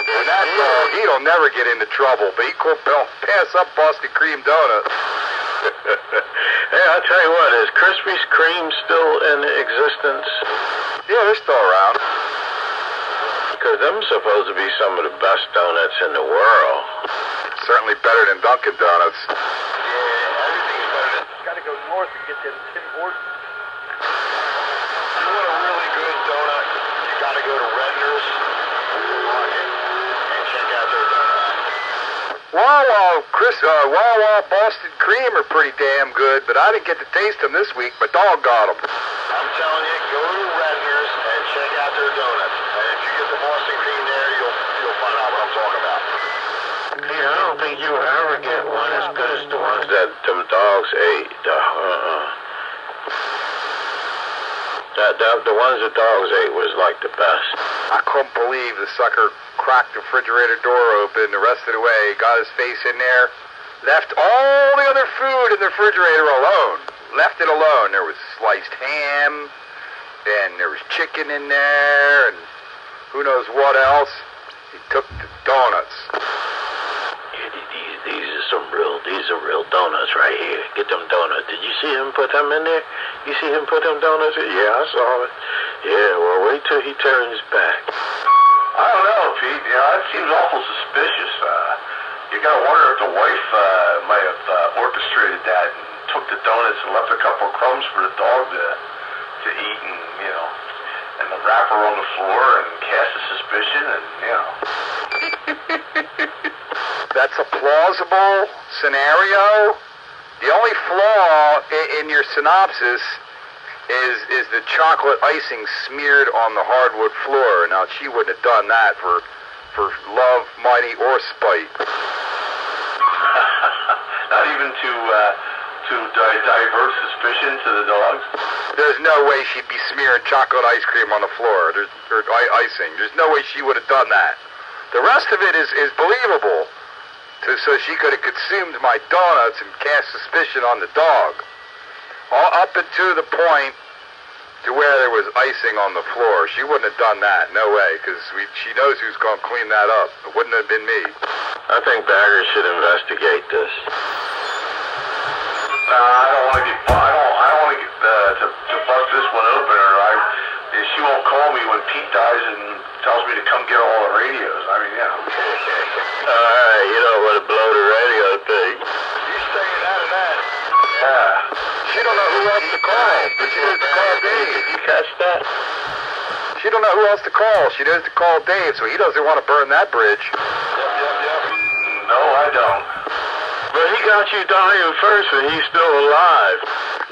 And that dog, he'll never get into trouble, but he'll pass up Boston cream donuts. Hey, I'll tell you what, is Krispy's Kreme still in existence? Yeah, they're still around. Because them's supposed to be some of the best donuts in the world. Certainly better than Dunkin' Donuts. Yeah, everything's better than... Gotta go north and get them Tim Hortons. You want a really good donut, you gotta go to Redner's Market and check out their donuts. Wawa Boston cream are pretty damn good, but I didn't get to taste them this week. My dog got them. I'm telling you, go to Redner's and check out their donuts. And if you get the Boston cream there, you'll find out what I'm talking about. Yeah, I don't think you'll ever get one as good as the ones that them dogs ate. The ones the dogs ate was like the best. I couldn't believe the sucker cracked the refrigerator door open the rest of the way, got his face in there, left all the other food in the refrigerator alone. Left it alone. There was sliced ham, and there was chicken in there, and who knows what else. He took the donuts. These are real donuts right here. Get them donuts. Did you see him put them in there? You see him put them donuts in? Yeah, I saw it. Yeah, well, wait till he turns back. I don't know, Pete. You know, that seems awful suspicious. You gotta wonder if the wife might have orchestrated that and took the donuts and left a couple of crumbs for the dog to eat, and you know, and the wrapper on the floor, and cast a suspicion, and you know. That's a plausible scenario. The only flaw in your synopsis is the chocolate icing smeared on the hardwood floor. Now, she wouldn't have done that for love, money, or spite. Not even to divert suspicion to the dogs. There's no way she'd be smearing chocolate ice cream on the floor, or icing. There's no way she would have done that. The rest of it is believable. So she could have consumed my donuts and cast suspicion on the dog. All up until the point to where there was icing on the floor. She wouldn't have done that, no way, because she knows who's going to clean that up. It wouldn't have been me. I think Bagger should investigate this. I don't want to get. I don't want to get to bust this one open, or she won't call me when Pete dies and tells me to come get all the radios. I mean, yeah. Alright, you don't want to blow the radio thing. He's saying that and that. Yeah. She don't know who else to call, but she knows to call Dave. Did you catch that? She don't know who else to call. She knows to call Dave, so he doesn't want to burn that bridge. Yep. No, I don't. But he got you dying first, and he's still alive.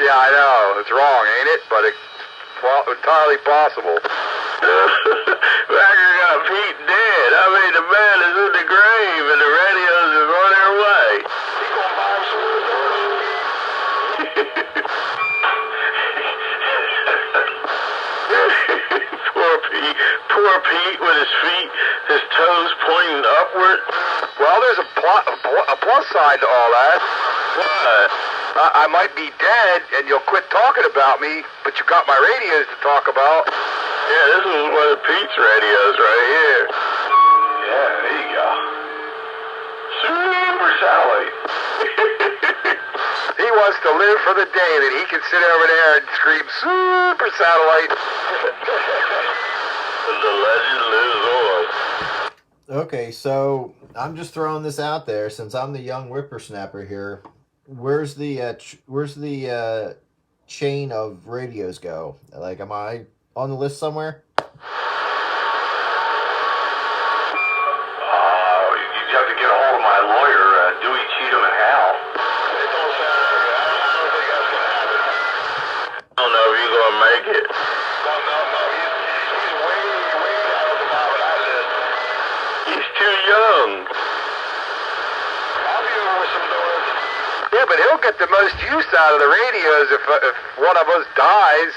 Yeah, I know. It's wrong, ain't it? But it's entirely possible. Bagger got Pete dead. I mean, the man is in the grave, and the radios is on their way. He gonna buy him some of the Poor Pete with his toes pointing upward. Well, there's a plus side to all that. What? I might be dead, and you'll quit talking about me, but you got my radios to talk about. Yeah, this is one of Pete's radios right here. Yeah, there you go. Super satellite. He wants to live for the day that he can sit over there and scream, "Super satellite." The legend lives on. Okay, so I'm just throwing this out there since I'm the young whippersnapper here. Where's the chain of radios go? Like, am I on the list somewhere? You'd have to get a hold of my lawyer, Dewey, Cheatham, and Hal. It don't sound good. I don't think that's gonna happen. get the most use out of the radios if one of us dies.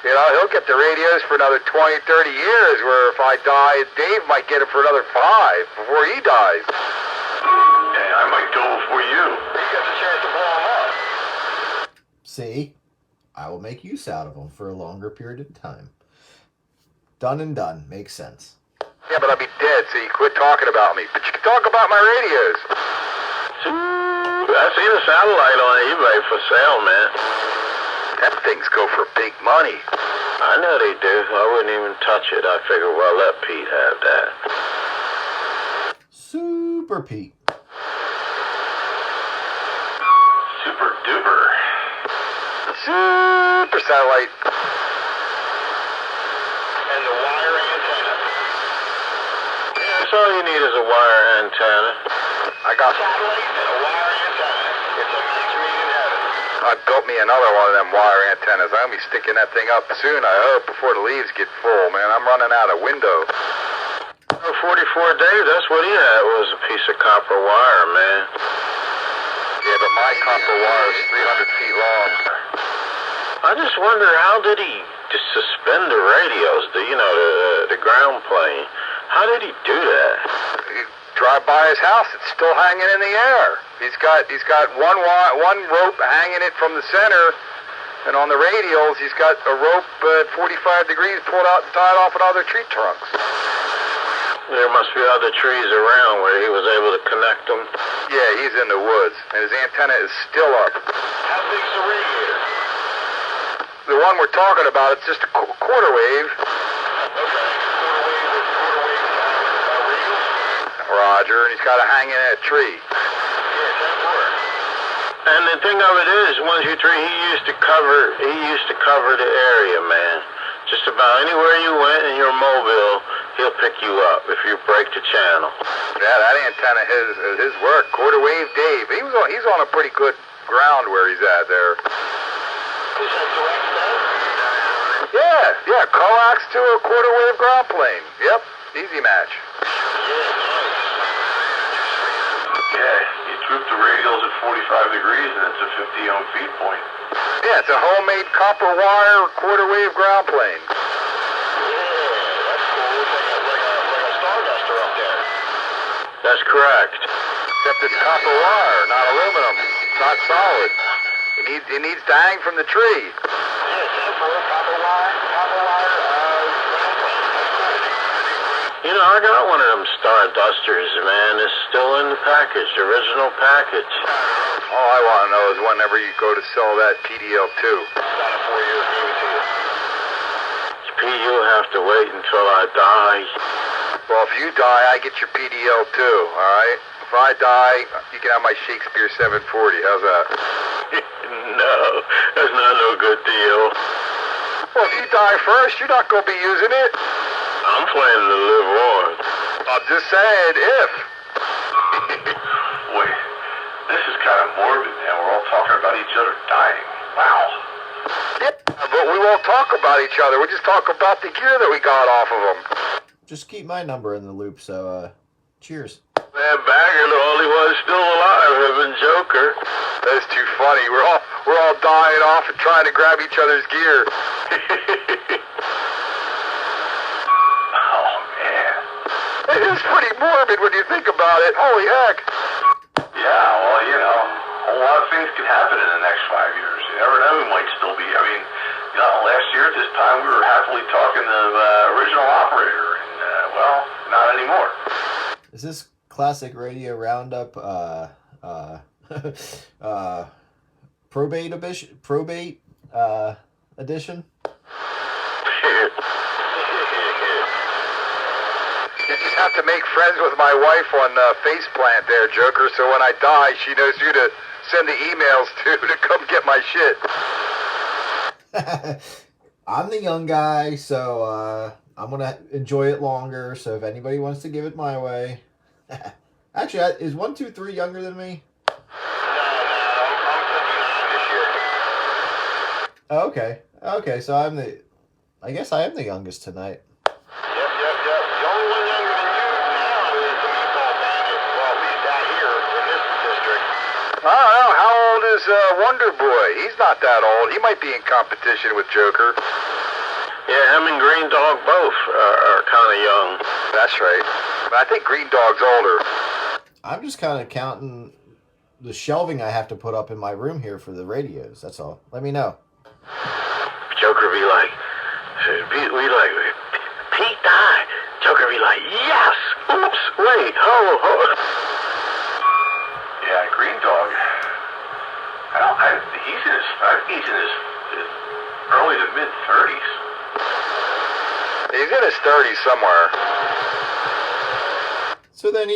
You know, he'll get the radios for another 20, 30 years, where if I die, Dave might get it for another 5 before he dies. Yeah, I might go before you. He gets a chance to blow him up. See? I will make use out of them for a longer period of time. Done and done. Makes sense. Yeah, but I'll be dead, so you quit talking about me. But you can talk about my radios. I seen a satellite on eBay for sale, man. That things go for big money. I know they do. I wouldn't even touch it. I figured, well, let Pete have that. Super Pete. Super duper. Super satellite. And the wire antenna. Yeah, that's all you need is a wire antenna. I got. Satellite and a wire antenna. It's a match made in heaven. I built me another one of them wire antennas. I'm gonna be sticking that thing up soon, I hope, before the leaves get full, man. I'm running out of window. 44 Dave, that's what he had, was a piece of copper wire, man. Yeah, but my copper wire is 300 feet long. I just wonder, how did he just suspend the radios, the ground plane? How did he do that? You drive by his house, it's still hanging in the air. He's got one rope hanging it from the center, and on the radials he's got a rope at 45 degrees pulled out and tied off with other tree trunks. There must be other trees around where he was able to connect them. Yeah, he's in the woods, and his antenna is still up. How big's the radiator? The one we're talking about, it's just a quarter wave. Okay, quarter wave radial. Roger, and he's got it hanging in a tree. Yeah, that works. And the thing of it is, 123, he used to cover the area, man. Just about anywhere you went in your mobile, he'll pick you up if you break the channel. Yeah, that antenna is his work. Quarter wave Dave. He's on a pretty good ground where he's at there. Is that direct then? Yeah, coax to a quarter wave ground plane. Yep, easy match. Yeah, you droop the radials at 45 degrees and it's a 50 ohm feed point. Yeah, it's a homemade copper wire quarter wave ground plane. Yeah, that's cool. It's like a starduster up there. That's correct. Except it's copper wire, not aluminum. It's not solid. It needs to hang from the tree. Yeah, it's for copper wire ground plane. That's cool. You know, I got one of them Stardusters, man. It's still in the package, the original package. All I want to know is whenever you go to sell that PDL-2. About a 4 years, gave it to you. Pete, you'll have to wait until I die. Well, if you die, I get your PDL-2, all right? If I die, you can have my Shakespeare 740. How's that? No, that's not no good deal. Well, if you die first, you're not going to be using it. I'm planning to live on. I'm just saying, if. Boy, this is kind of morbid, man. We're all talking about each other dying. Wow. Yeah, but we won't talk about each other. We'll just talk about the gear that we got off of them. Just keep my number in the loop, so, cheers. Man, Bagger, the only one still alive, him and Joker. That's too funny. We're all dying off and trying to grab each other's gear. Oh, man. It is pretty morbid when you think about it. Holy heck. Yeah, well, you know, a lot of things can happen in the next 5 years. You never know, we might still be. I mean, you know, last year at this time we were happily talking to the original operator, and, well, not anymore. Is this classic radio roundup, probate edition? You just have to make friends with my wife on Faceplant there, Joker, so when I die, she knows who to send the emails to come get my shit. I'm the young guy, so I'm going to enjoy it longer, so if anybody wants to give it my way. Actually, is 123 younger than me? No, I'm 59 this year. Oh, okay, so I guess I am the youngest tonight. Yep. The only one younger than you now is the meatball bandit. Well, at least out here in this district. I don't know, how old is does Wonder Boy? He's not that old. He might be in competition with Joker. Yeah, him and Green Dog both are kind of young. That's right. But I think Green Dog's older. I'm just kind of counting the shelving I have to put up in my room here for the radios. That's all. Let me know. Joker be like, Pete died. Joker be like, yes. Oops. Wait. Ho. Yeah, Green Dog. He's in his early to mid 30s. He's in his 30s somewhere. So then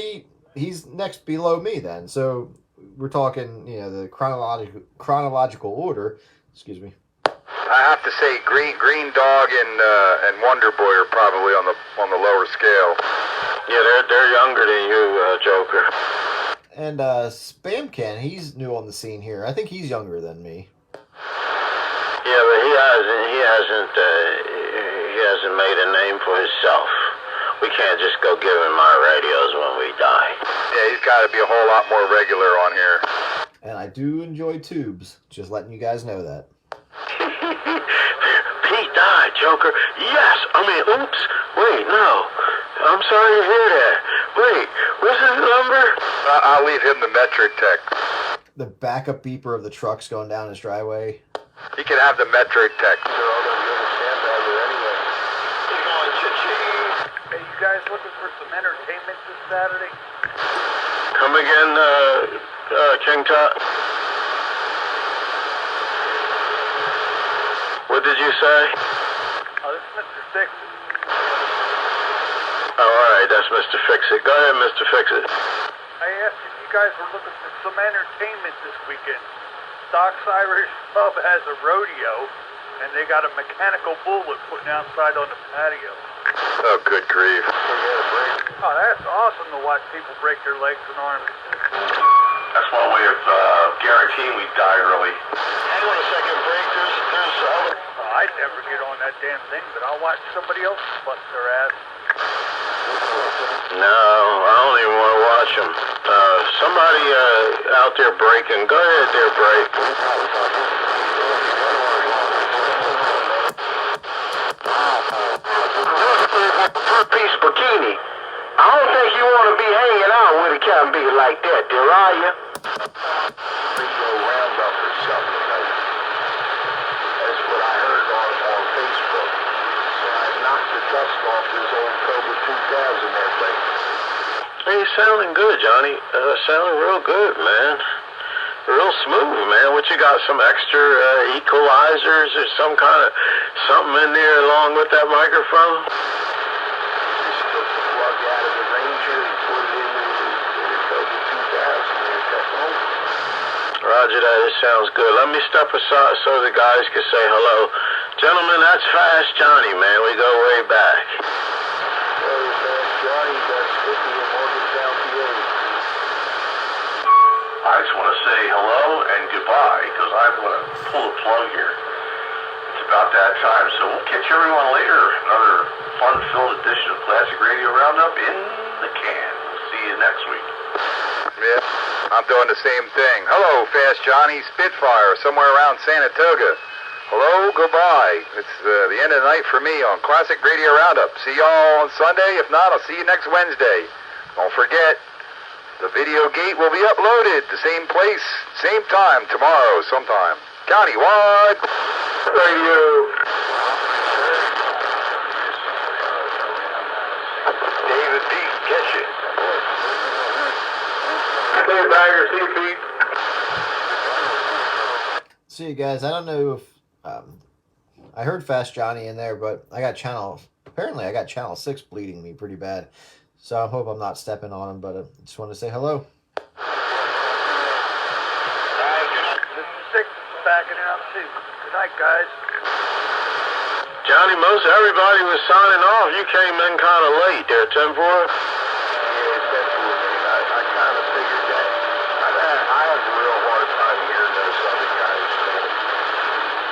he's next below me then. So we're talking, the chronological order. Excuse me. I have to say, Green Dog and Wonder Boy are probably on the lower scale. Yeah, they're younger than you, Joker. And Spam Can, he's new on the scene here. I think he's younger than me. Yeah, but he hasn't made a name for himself. We can't just go give him our radios when we die. Yeah, he's got to be a whole lot more regular on here. And I do enjoy tubes. Just letting you guys know that. Pete died, Joker. Yes. Oops. Wait, no. I'm sorry to hear that. Wait, what's his number? I'll leave him the metric tech. The backup beeper of the truck's going down his driveway. He can have the metric tech. They're all going to give us Sandbagger anyway. He's going cha-ching. Hey, you guys looking for some entertainment this Saturday? Come again, King Tut? What did you say? Oh, this is Mr. Fix-It. Oh, all right, that's Mr. Fix-It. Go ahead, Mr. Fix-It. I asked if you guys were looking for some entertainment this weekend. Doc's Irish Pub has a rodeo, and they got a mechanical bull they're putting outside on the patio. Oh, good grief. Oh, that's awesome to watch people break their legs and arms. That's one way of guaranteeing we die early. Hang on a second, Break. There's other... Oh, I'd never get on that damn thing, but I'll watch somebody else bust their ass. No, I don't even want to watch them. Somebody out there breaking. Go ahead there, Break. Two-piece bikini. I don't think you want to be hanging out with a cat big like that, there, are you? Roundup or something. That's what I heard on Facebook. So I knocked the dust off this old Cobra 2000 there, Blake. Hey, you're sounding good, Johnny. Sounding real good, man. Real smooth, man. What you got? Some extra equalizers or something in there along with that microphone? Just took the plug out of the Ranger and put it in the Cobra 2000 there, Techno. Roger that. It sounds good. Let me step aside so the guys can say hello. Gentlemen, that's Fast Johnny, man. We go way back. Hey, Fast Johnny, that's 50 in Morgantown, PA. I just want to say hello and goodbye because I'm going to pull the plug here. It's about that time, so we'll catch everyone later. Another fun-filled edition of Classic Radio Roundup in the can. We'll see you next week. Yeah, I'm doing the same thing. Hello, Fast Johnny, Spitfire, somewhere around Sanatoga. Hello, goodbye. It's the end of the night for me on Classic Radio Roundup. See y'all on Sunday. If not, I'll see you next Wednesday. Don't forget, the video gate will be uploaded the same place, same time, tomorrow sometime. Countywide Radio. David D, catch it. Hey, Bagger, see you, Pete. See you guys. I don't know if I heard Fast Johnny in there, but apparently I got channel 6 bleeding me pretty bad. So I hope I'm not stepping on him, but I just wanted to say hello. Mr. Six is backing out too. Good night, guys. Johnny, most everybody was signing off. You came in kind of late there, 10-4. Yeah, that's what I kind of figured that. I have a real hard time hearing those other guys.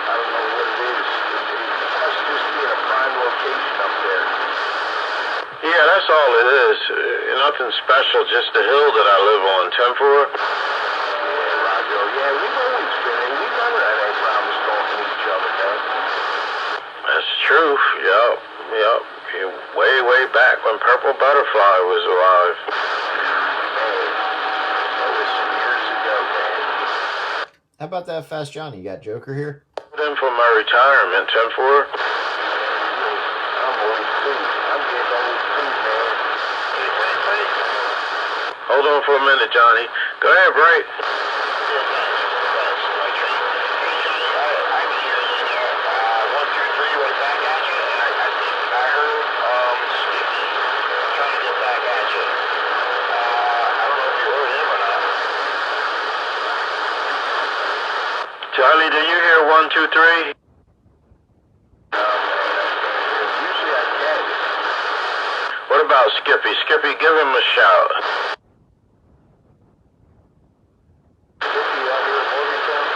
I don't know what it is. It must just be in a prime location up there. Yeah, that's all it is. Nothing special, just the hill that I live on, 10-4. Yeah, Roger. Yeah, we've always way back when Purple Butterfly was alive. That was some years ago, man. How about that Fast Johnny? You got Joker here? Put in for my retirement, 10-4. I'm old too. I'm getting old too, man. Hold on for a minute, Johnny. Go ahead, Bray. Charlie, do you hear 1, 2, 3? Usually I can. What about Skippy? Skippy, give him a shout. Skippy out here in Morgantown?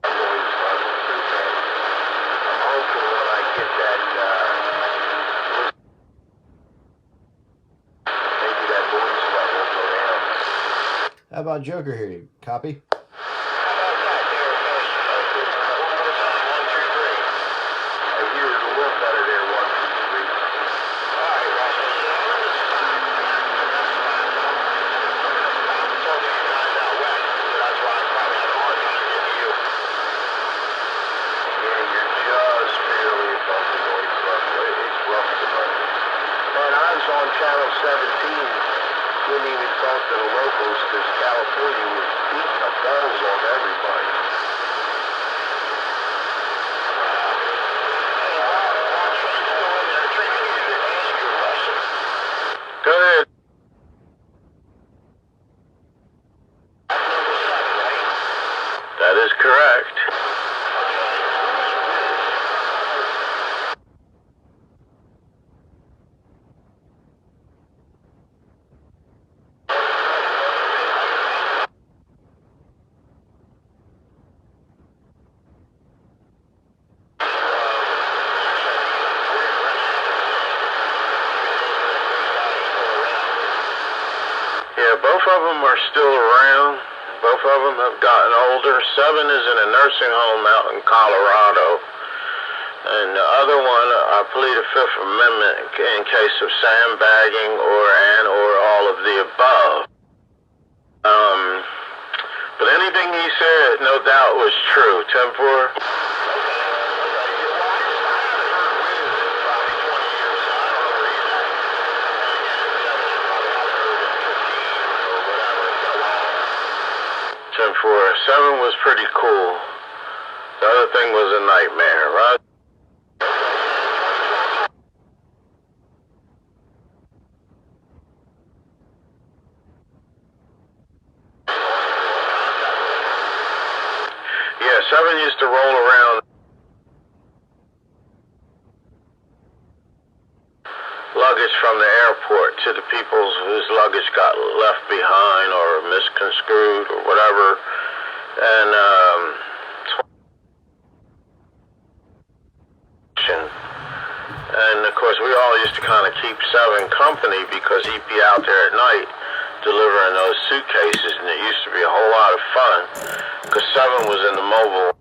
I'm always level too, man. I'm hoping when I get that, maybe that noise level will go down. How about Joker here? Copy? I hear it a little better there, 1, 2, 3. Yeah, you're just barely above the noise level. It's rough tonight. Man, I was on Channel 17. Couldn't even talk to the locals because California was beating the balls off everybody. Go ahead. That is correct. Yeah, both of them are still around. Both of them have gotten older. 7 is in a nursing home out in Colorado. And the other one, I plead a Fifth Amendment in case of sandbagging or all of the above. But anything he said, no doubt, was true. 10-4. For 7 was pretty cool. The other thing was a nightmare, right? Yeah, 7 used to roll around luggage from the airport to the people whose luggage got left behind or misconstrued or whatever. And of course, we all used to kind of keep 7 company because he'd be out there at night delivering those suitcases, and it used to be a whole lot of fun because 7 was in the mobile.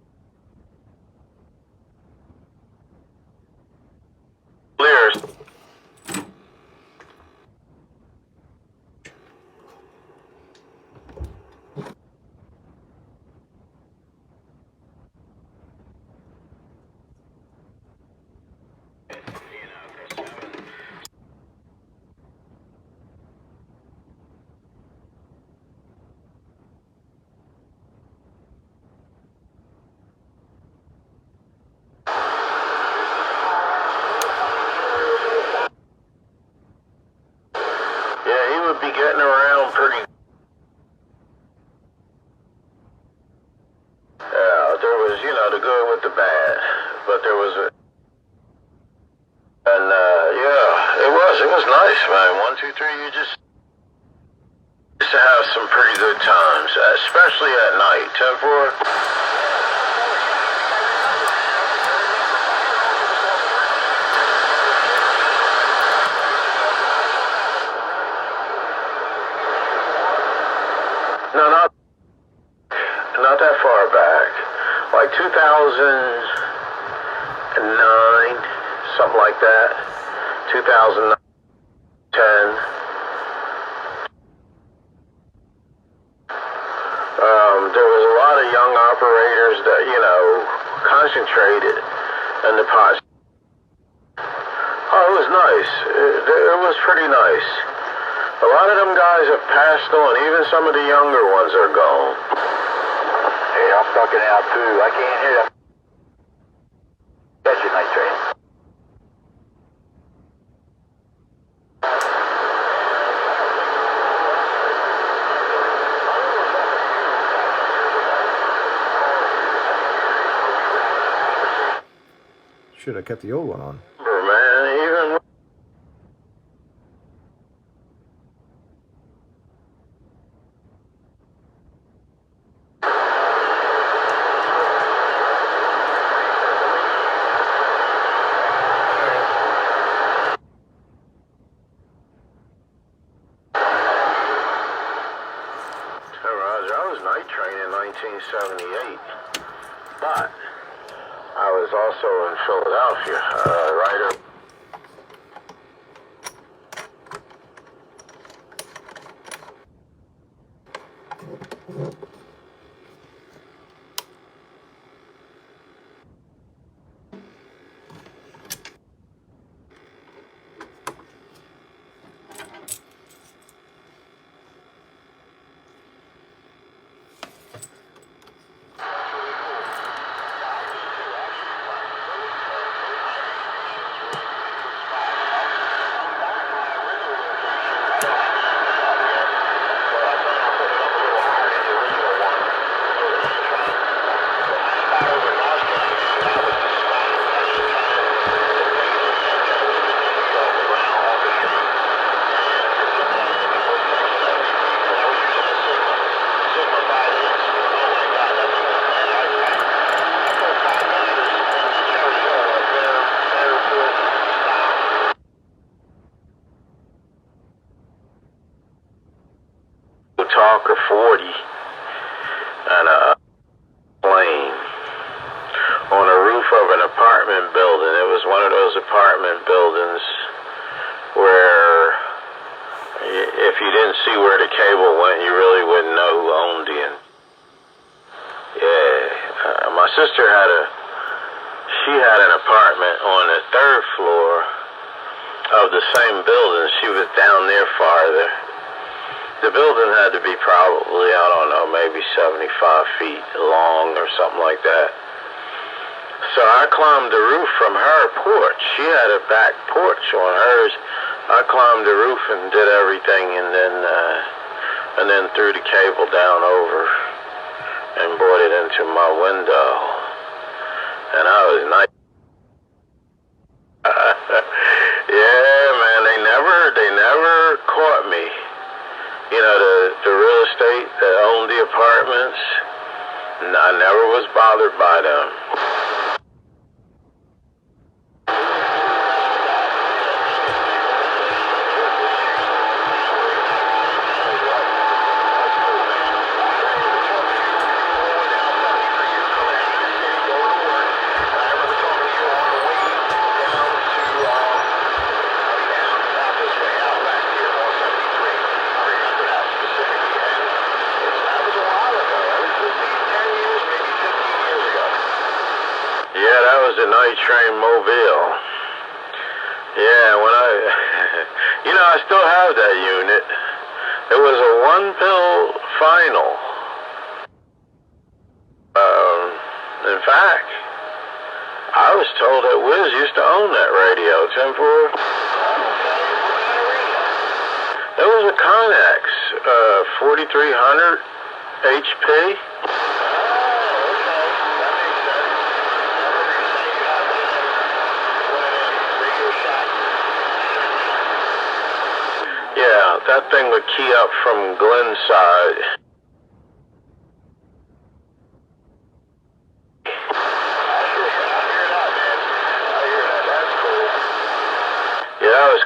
Be getting around pretty. There was, the good with the bad, but there was it was nice, man. 1, 2, 3, you just used to have some pretty good times, especially at night. 10-4. No, not that far back. 2009, something like that. 2010. There was a lot of young operators that, concentrated in the pot. Oh, it was nice. It was pretty nice. A lot of them guys have passed on. Even some of the younger ones are gone. Hey, I'm ducking out too. I can't hear that. Catch you, night train. Should have kept the old one on. Man, even Roger, I was night train in 1978, but I was also in Philadelphia, right up. Talker 40 and a plane on a roof of an apartment building. It was one of those apartment buildings where if you didn't see where the cable went, you really wouldn't know who owned it. Yeah, my sister had an apartment on the 3rd floor of the same building. She was down there farther. The building had to be probably, I don't know, maybe 75 feet long or something like that. So I climbed the roof from her porch. She had a back porch on hers. I climbed the roof and did everything, and then threw the cable down over and brought it into my window. And I was nice. Yeah, man, they never caught me. The real estate that owned the apartments, I never was bothered by them. Yeah, that was a night train Mobile. Yeah, when I still have that unit. It was a 1-pill final. In fact, I was told that Wiz used to own that radio, 10-4. It was a Connex, 4300 HP. Yeah, that thing would key up from Glenside. Yeah, that was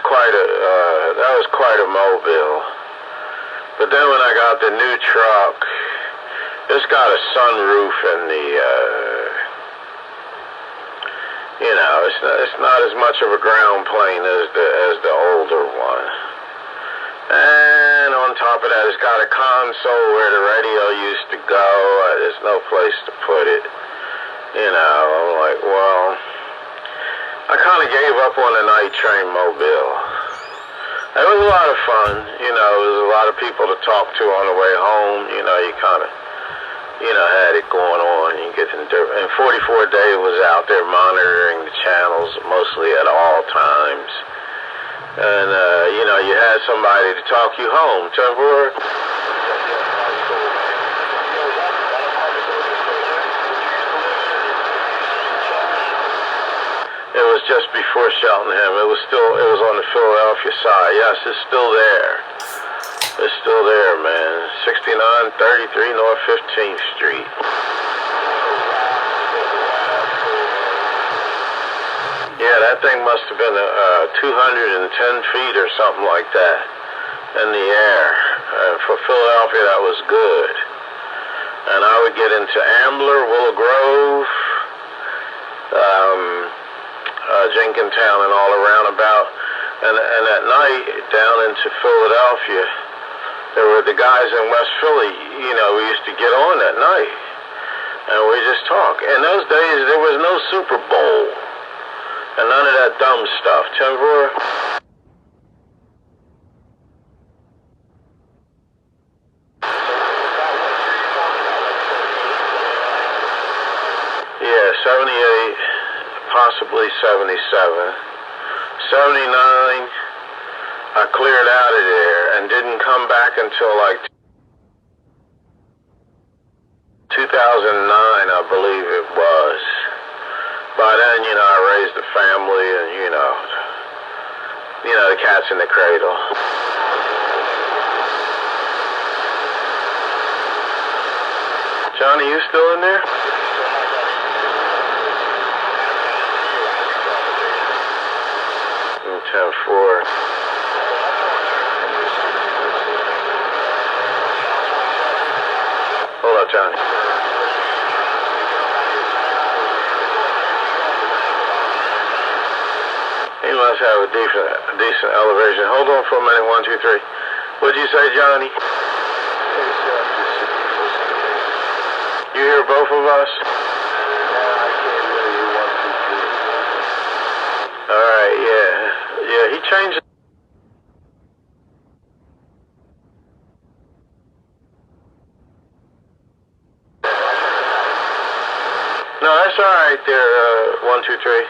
quite a mobile. But then when I got the new truck, it's got a sunroof in It's not as much of a ground plane as the older one. And on top of that, it's got a console where the radio used to go. There's no place to put it. I'm like, well, I kind of gave up on the night train mobile. It was a lot of fun. There was a lot of people to talk to on the way home. You kind of, had it going on. You get in and 44 Day was out there monitoring the channels mostly at all times. And, you had somebody to talk you home. Trevor? It was just before Cheltenham. It was on the Philadelphia side. Yes, it's still there. It's still there, man. 6933 North 15th Street. Yeah, that thing must have been 210 feet or something like that in the air. For Philadelphia, that was good. And I would get into Ambler, Willow Grove, Jenkintown, and all around about. And at night, down into Philadelphia, there were the guys in West Philly, we used to get on at night. And we just talk. In those days, there was no Super Bowl. And none of that dumb stuff. Timber? Yeah, 78, possibly 77. 79, I cleared out of there and didn't come back until like 2009, I believe it was. By then, I raised a family and, the cat's in the cradle. Johnny, you still in there? I'm 10-4. Hold up, Johnny. He must have a decent elevation. Hold on for a minute. 1, 2, 3. What'd you say, Johnny? You hear both of us? All right, yeah, he changed. No, that's all right there. 1, 2, 3.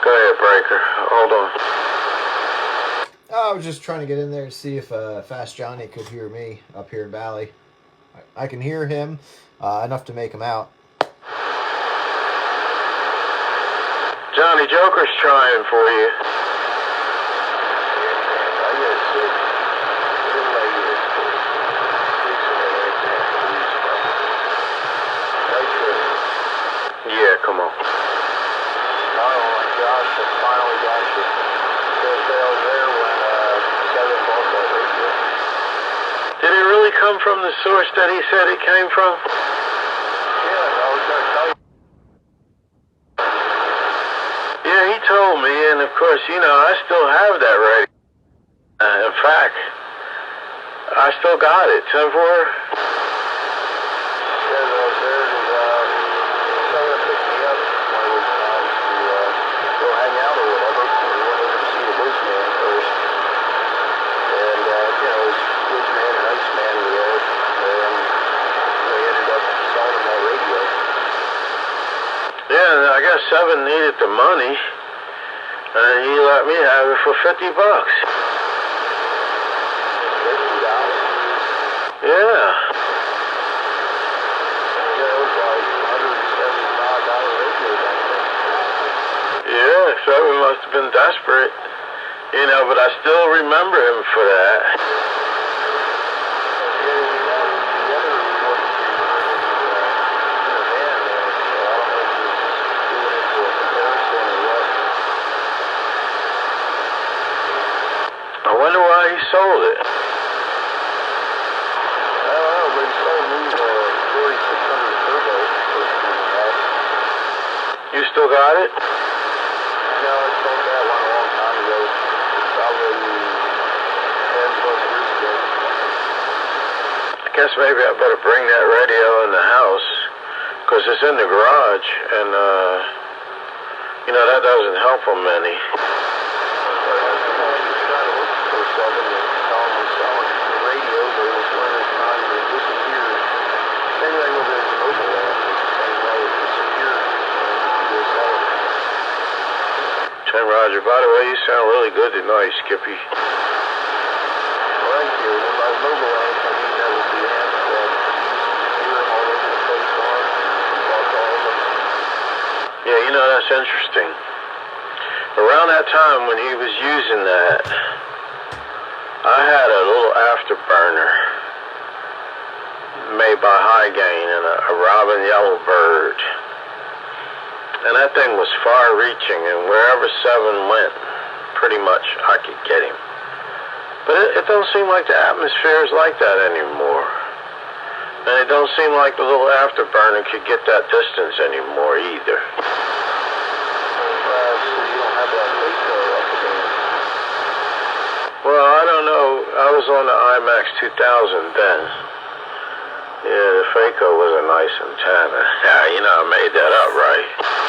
Go ahead, Breaker. Hold on. I was just trying to get in there to see if Fast Johnny could hear me up here in Valley. I can hear him enough to make him out. Johnny, Joker's trying for you. Yeah, come on. Did it really come from the source that he said it came from? Yeah, he told me, and of course, I still have that radio. In fact, I still got it. 10-4. Yeah, I guess 7 needed the money, and he let me have it for $50. Yeah. Yeah, 7 must have been desperate, but I still remember him for that. still got it? No, I sold that one a long time ago. Probably 10 plus years ago. I guess maybe I better bring that radio in the house, because it's in the garage, and, that doesn't help them any. Hey, Roger, by the way, you sound really good tonight, Skippy. Thank you. With my mobile amp, I mean, that was the amp that used to hear them all over the place on. Yeah, that's interesting. Around that time when he was using that, I had a little afterburner made by High Gain and a Robin Yellowbird. And that thing was far-reaching, and wherever Seven went, pretty much I could get him. But it don't seem like the atmosphere is like that anymore. And it don't seem like the little afterburner could get that distance anymore either. Well, I don't know. I was on the IMAX 2000 then. Yeah, the Phaco was a nice antenna. Yeah, I made that up right.